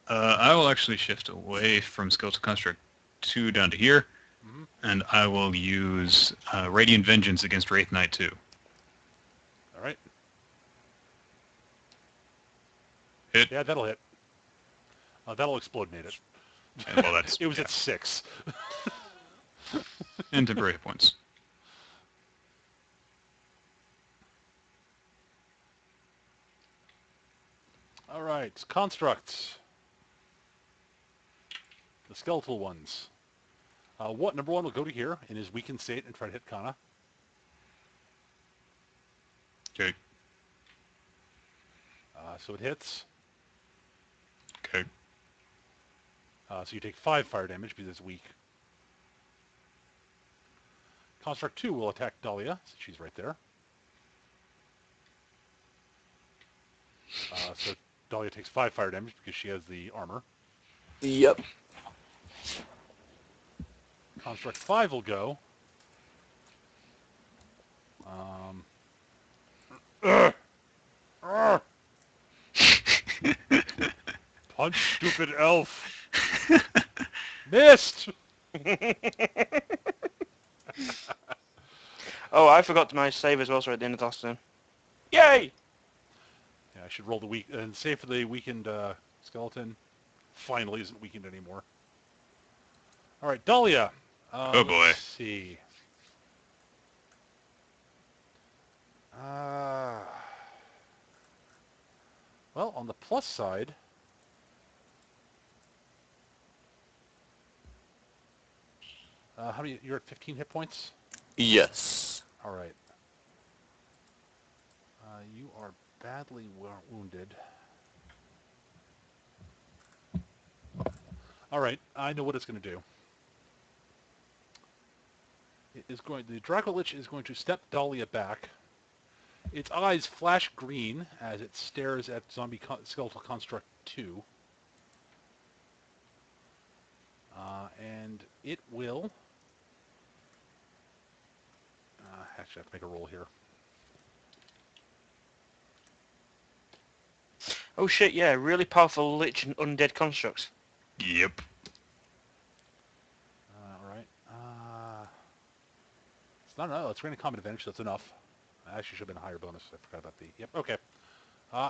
I will actually shift away from Skeletal Construct 2 down to here, Mhm. and I will use Radiant Vengeance against Wraith Knight 2. All right. Hit. Yeah, that'll hit. That'll explodinate it. And, well, that's It was yeah. at 6. And temporary hit points. All right. Constructs. The skeletal ones. Number 1 will go to here in his weakened state and try to hit Kana. Okay. So it hits. Okay. So you take 5 fire damage because it's weak. Construct 2 will attack Dahlia, since she's right there. So Dahlia takes 5 fire damage because she has the armor. Yep. Construct 5 will go. Punch, stupid elf. Missed! Oh, I forgot my save as well, so at the end of the last turn. Yay! Yeah, I should roll the weak and save for the weakened skeleton. Finally isn't weakened anymore. All right, Dahlia. Oh, boy. Let's see. Well, on the plus side, how many? You're at 15 hit points. Yes. All right. You are badly wounded. All right, I know what it's going to do. The Draco Lich is going to step Dahlia back. Its eyes flash green as it stares at Skeletal Construct 2. And it will... actually, I have to make a roll here. Oh shit, yeah, really powerful Lich and undead constructs. Yep. All right. It's not enough. It's random combat advantage, so that's enough. I actually should have been a higher bonus. I forgot about the... Yep, okay.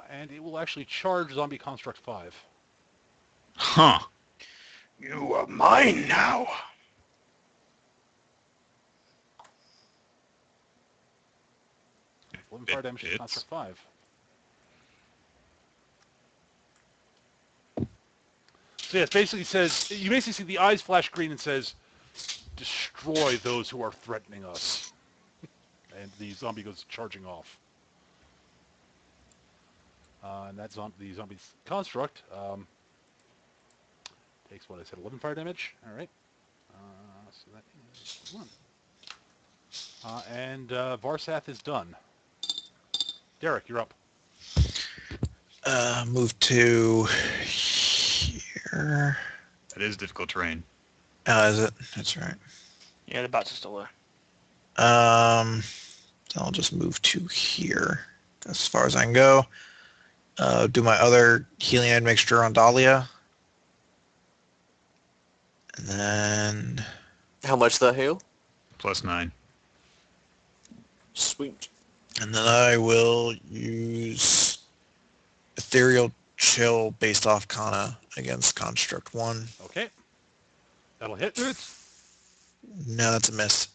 And it will actually charge Zombie Construct 5. Huh. You are mine now. It's 11 fire damage to It's Construct 5. So yeah, it basically says... You basically see the eyes flash green and says, destroy those who are threatening us. And the zombie goes charging off. And that the zombie construct takes what I said, 11 fire damage. All right. So that is 1. And Varsath is done. Derek, you're up. Move to here. That is difficult terrain. Oh, is it? That's right. Yeah, the bats are still there. I'll just move to here as far as I can go. Do my other healing aid mixture on Dahlia. And then How much that heal? +9. Sweet. And then I will use Ethereal Chill based off Kana against Construct 1. Okay. That'll hit. No, that's a miss.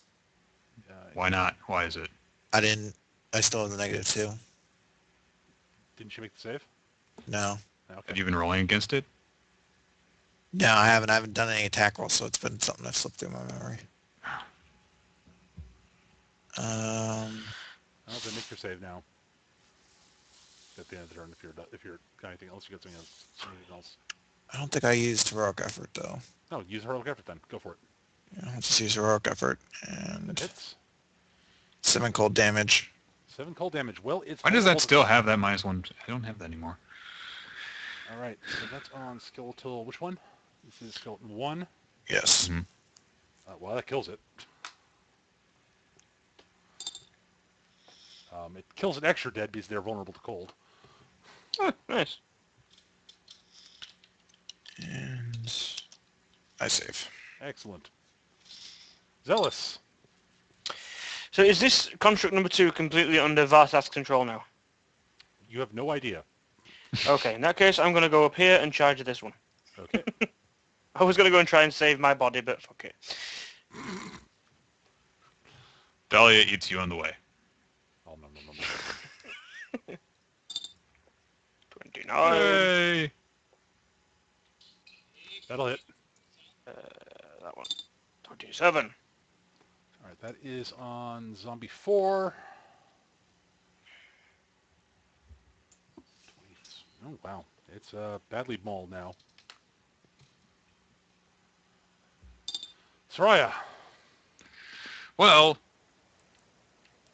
Why not? Why is it? I still have the -2. Didn't you make the save? No. Okay. Have you been rolling against it? No, I haven't. I haven't done any attack rolls, so it's been something that slipped through my memory. Well, then make your save now. At the end of the turn, if you're got anything else, you got anything else. I don't think I used Heroic Effort, though. No, use heroic effort then. Go for it. Yeah, I'll just use Heroic Effort. And Hits. 7 cold damage. 7 cold damage. Well, it's... Why does vulnerable that to- still have that -1? I don't have that anymore. All right, so that's on Skeletal... Which one? This is Skeleton 1. Yes. Mm-hmm. Well, that kills it. It kills an extra dead because they're vulnerable to cold. Oh, nice. And I save. Excellent. Zealous. So is this construct number 2 completely under Varsath's control now? You have no idea. Okay, in that case, I'm going to go up here and charge this one. Okay. I was going to go and try and save my body, but fuck it. Dahlia eats you on the way. Oh, no. 29. Yay! That'll hit. That one. 27. All right, that is on Zombie 4. Oh, wow. It's badly mauled now. Soraya. Well,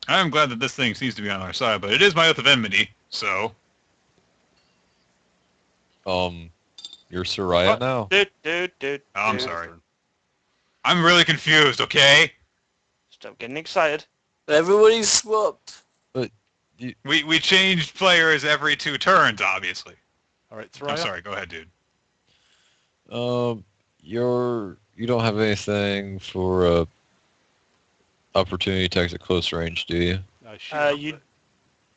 I'm glad that this thing seems to be on our side, but it is my oath of enmity, so... You're Soraya now? Oh, I'm sorry. I'm really confused, okay? Stop getting excited. Everybody's swapped. We changed players every 2 turns, obviously. All right, Soraya. I'm sorry, go ahead, dude. You don't have anything for opportunity attacks at close range, do you?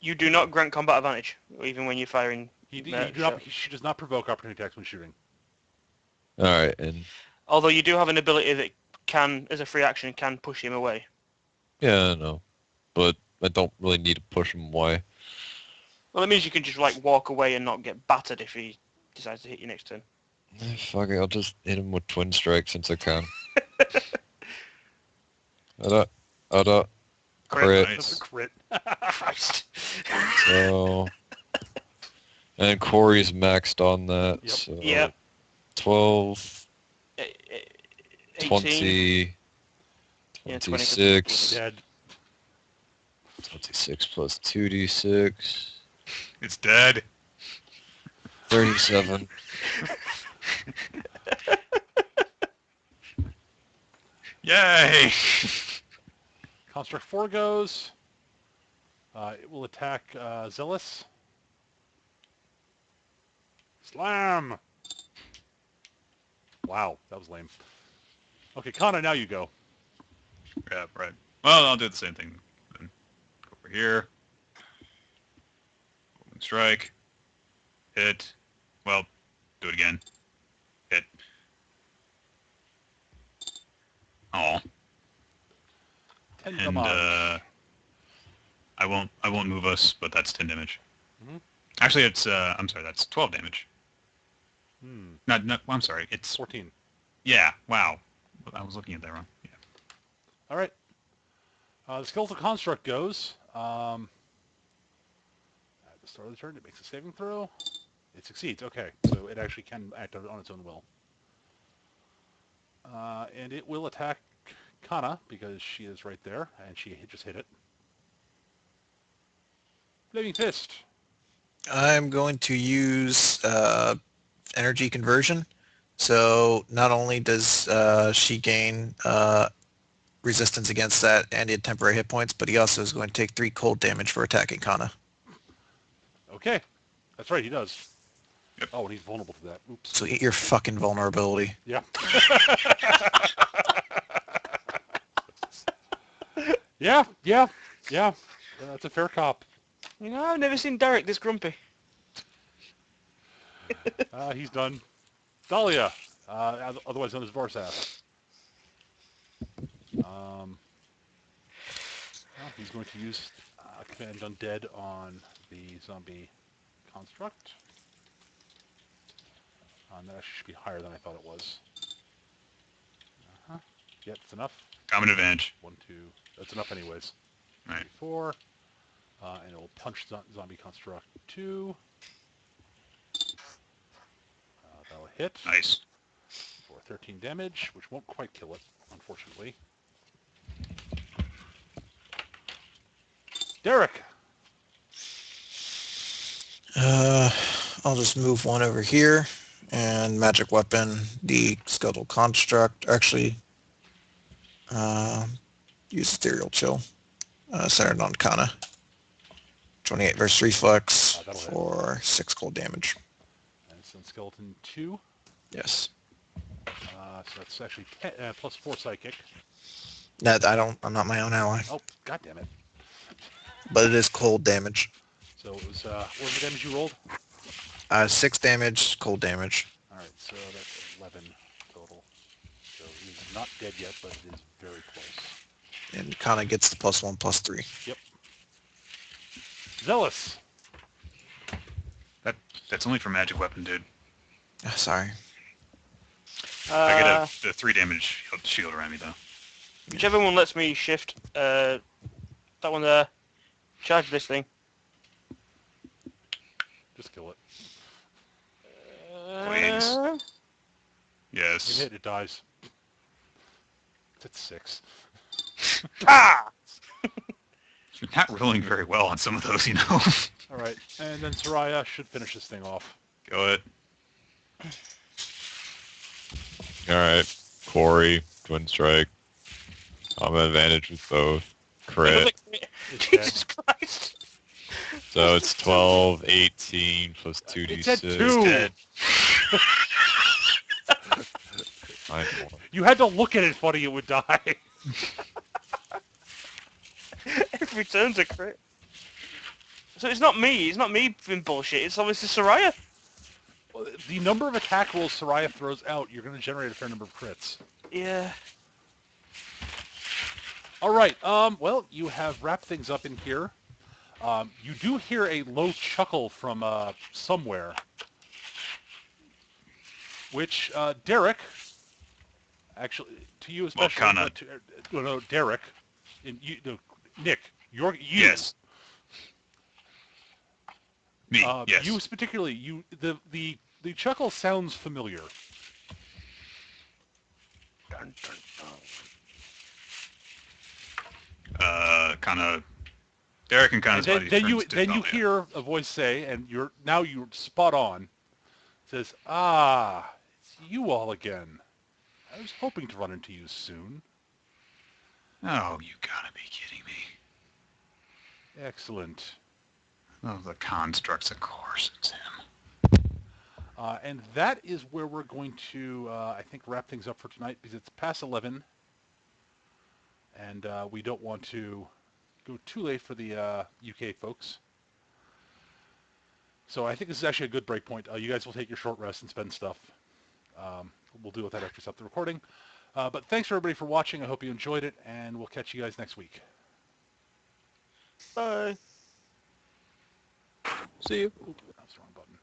You do not grant combat advantage, even when you're firing. She does not provoke opportunity attacks when shooting. All right, and Although you do have an ability that can, as a free action, can push him away. yeah, I know, but I don't really need to push him away. Well, it means you can just like walk away and not get battered if he decides to hit you next turn. Fuck it, I'll just hit him with Twin Strike since I can. Crit. That's a crit. Christ. So, and Corey's maxed on that. Yep. So Yep. 12, 18. 20, Yeah, 26, Dead. 26 plus 2d6, It's dead. 37. Yay! Construct 4 goes. It will attack Zealous. Slam! Wow, that was lame. Okay, Kana, now you go. Yeah, right. Well, I'll do the same thing. Then go over here. Golden strike. Hit. Well, do it again. Hit. Oh. 10 And damage. I won't move us, but that's 10 damage. Mhm. Actually, it's I'm sorry, that's 12 damage. No, I'm sorry, it's 14. yeah. Wow, I was looking at that wrong. Yeah. All right. The Skeletal Construct goes. At the start of the turn, it makes a saving throw. It succeeds. Okay, so it actually can act on its own will. And it will attack Kana because she is right there, and she just hit it. Flaming Fist. I'm going to use energy conversion. So not only does she gain resistance against that and he had temporary hit points, but he also is going to take 3 cold damage for attacking Kana. Okay, that's right, he does. Yep. Oh, and he's vulnerable to that. Oops. So eat your fucking vulnerability. Yeah. Yeah. That's a fair cop. You know, I've never seen Derek this grumpy. He's done. Dahlia, otherwise known as Varsaf. Well, he's going to use Command Undead on the zombie construct. That actually should be higher than I thought it was. Yep, it's enough. Common advantage. 1, 2. That's enough anyways. Right. 3, 4. And it will punch zombie construct 2. That'll hit Nice. for 13 damage, which won't quite kill it, unfortunately. Derek! I'll just move one over here and magic weapon the skeletal construct. Actually, use ethereal chill. Centered on Kana. 28 versus reflex for 6 cold damage. And it's on skeleton 2. Yes. So that's actually plus 4 psychic. No, I'm not my own ally. Oh, god damn it. But it is cold damage. So it was, what was the damage you rolled? 6 damage, cold damage. Alright, so that's 11 total. So he's not dead yet, but it is very close. And Kana gets the +1, +3. Yep. Zealous! That's only for magic weapon, dude. Sorry. I get a 3 damage shield around me, though. Whichever one lets me shift, that one there, charge this thing. Just kill it. Please. You Yes. hit, it dies. It's at 6. Ah! You're not rolling very well on some of those, you know. Alright, and then Soraya should finish this thing off. Go ahead. Alright. Quarry, Twin Strike. I'm at advantage with both. Crit. It's Jesus dead. Christ! So it's 12, 18 plus 2d6. It's at 2! Dead. I know. You had to look at it funny, it would die. Every turn's a crit. So it's not me being bullshit, it's obviously Soraya. Well, the number of attack rolls Soraya throws out, you're going to generate a fair number of crits. Yeah. Alright, well, you have wrapped things up in here. You do hear a low chuckle from somewhere. Which, Derek, actually, to you especially, Kana. no, Derek, and you, no, Nick, you. Yes. Me. Yes. You particularly, the chuckle sounds familiar. Dun, dun, dun. Kind of. Derek and kind of. Then you hear a voice say, and you're spot on. Says, it's you all again. I was hoping to run into you soon. Oh, you gotta be kidding me. Excellent. Oh, the constructs, of course, it's him. And that is where we're going to, I think, wrap things up for tonight because it's past 11. And we don't want to go too late for the UK folks. So I think this is actually a good break point. You guys will take your short rest and spend stuff. We'll deal with that after we stop the recording. But thanks everybody for watching. I hope you enjoyed it, and we'll catch you guys next week. Bye. See you. That's the wrong button.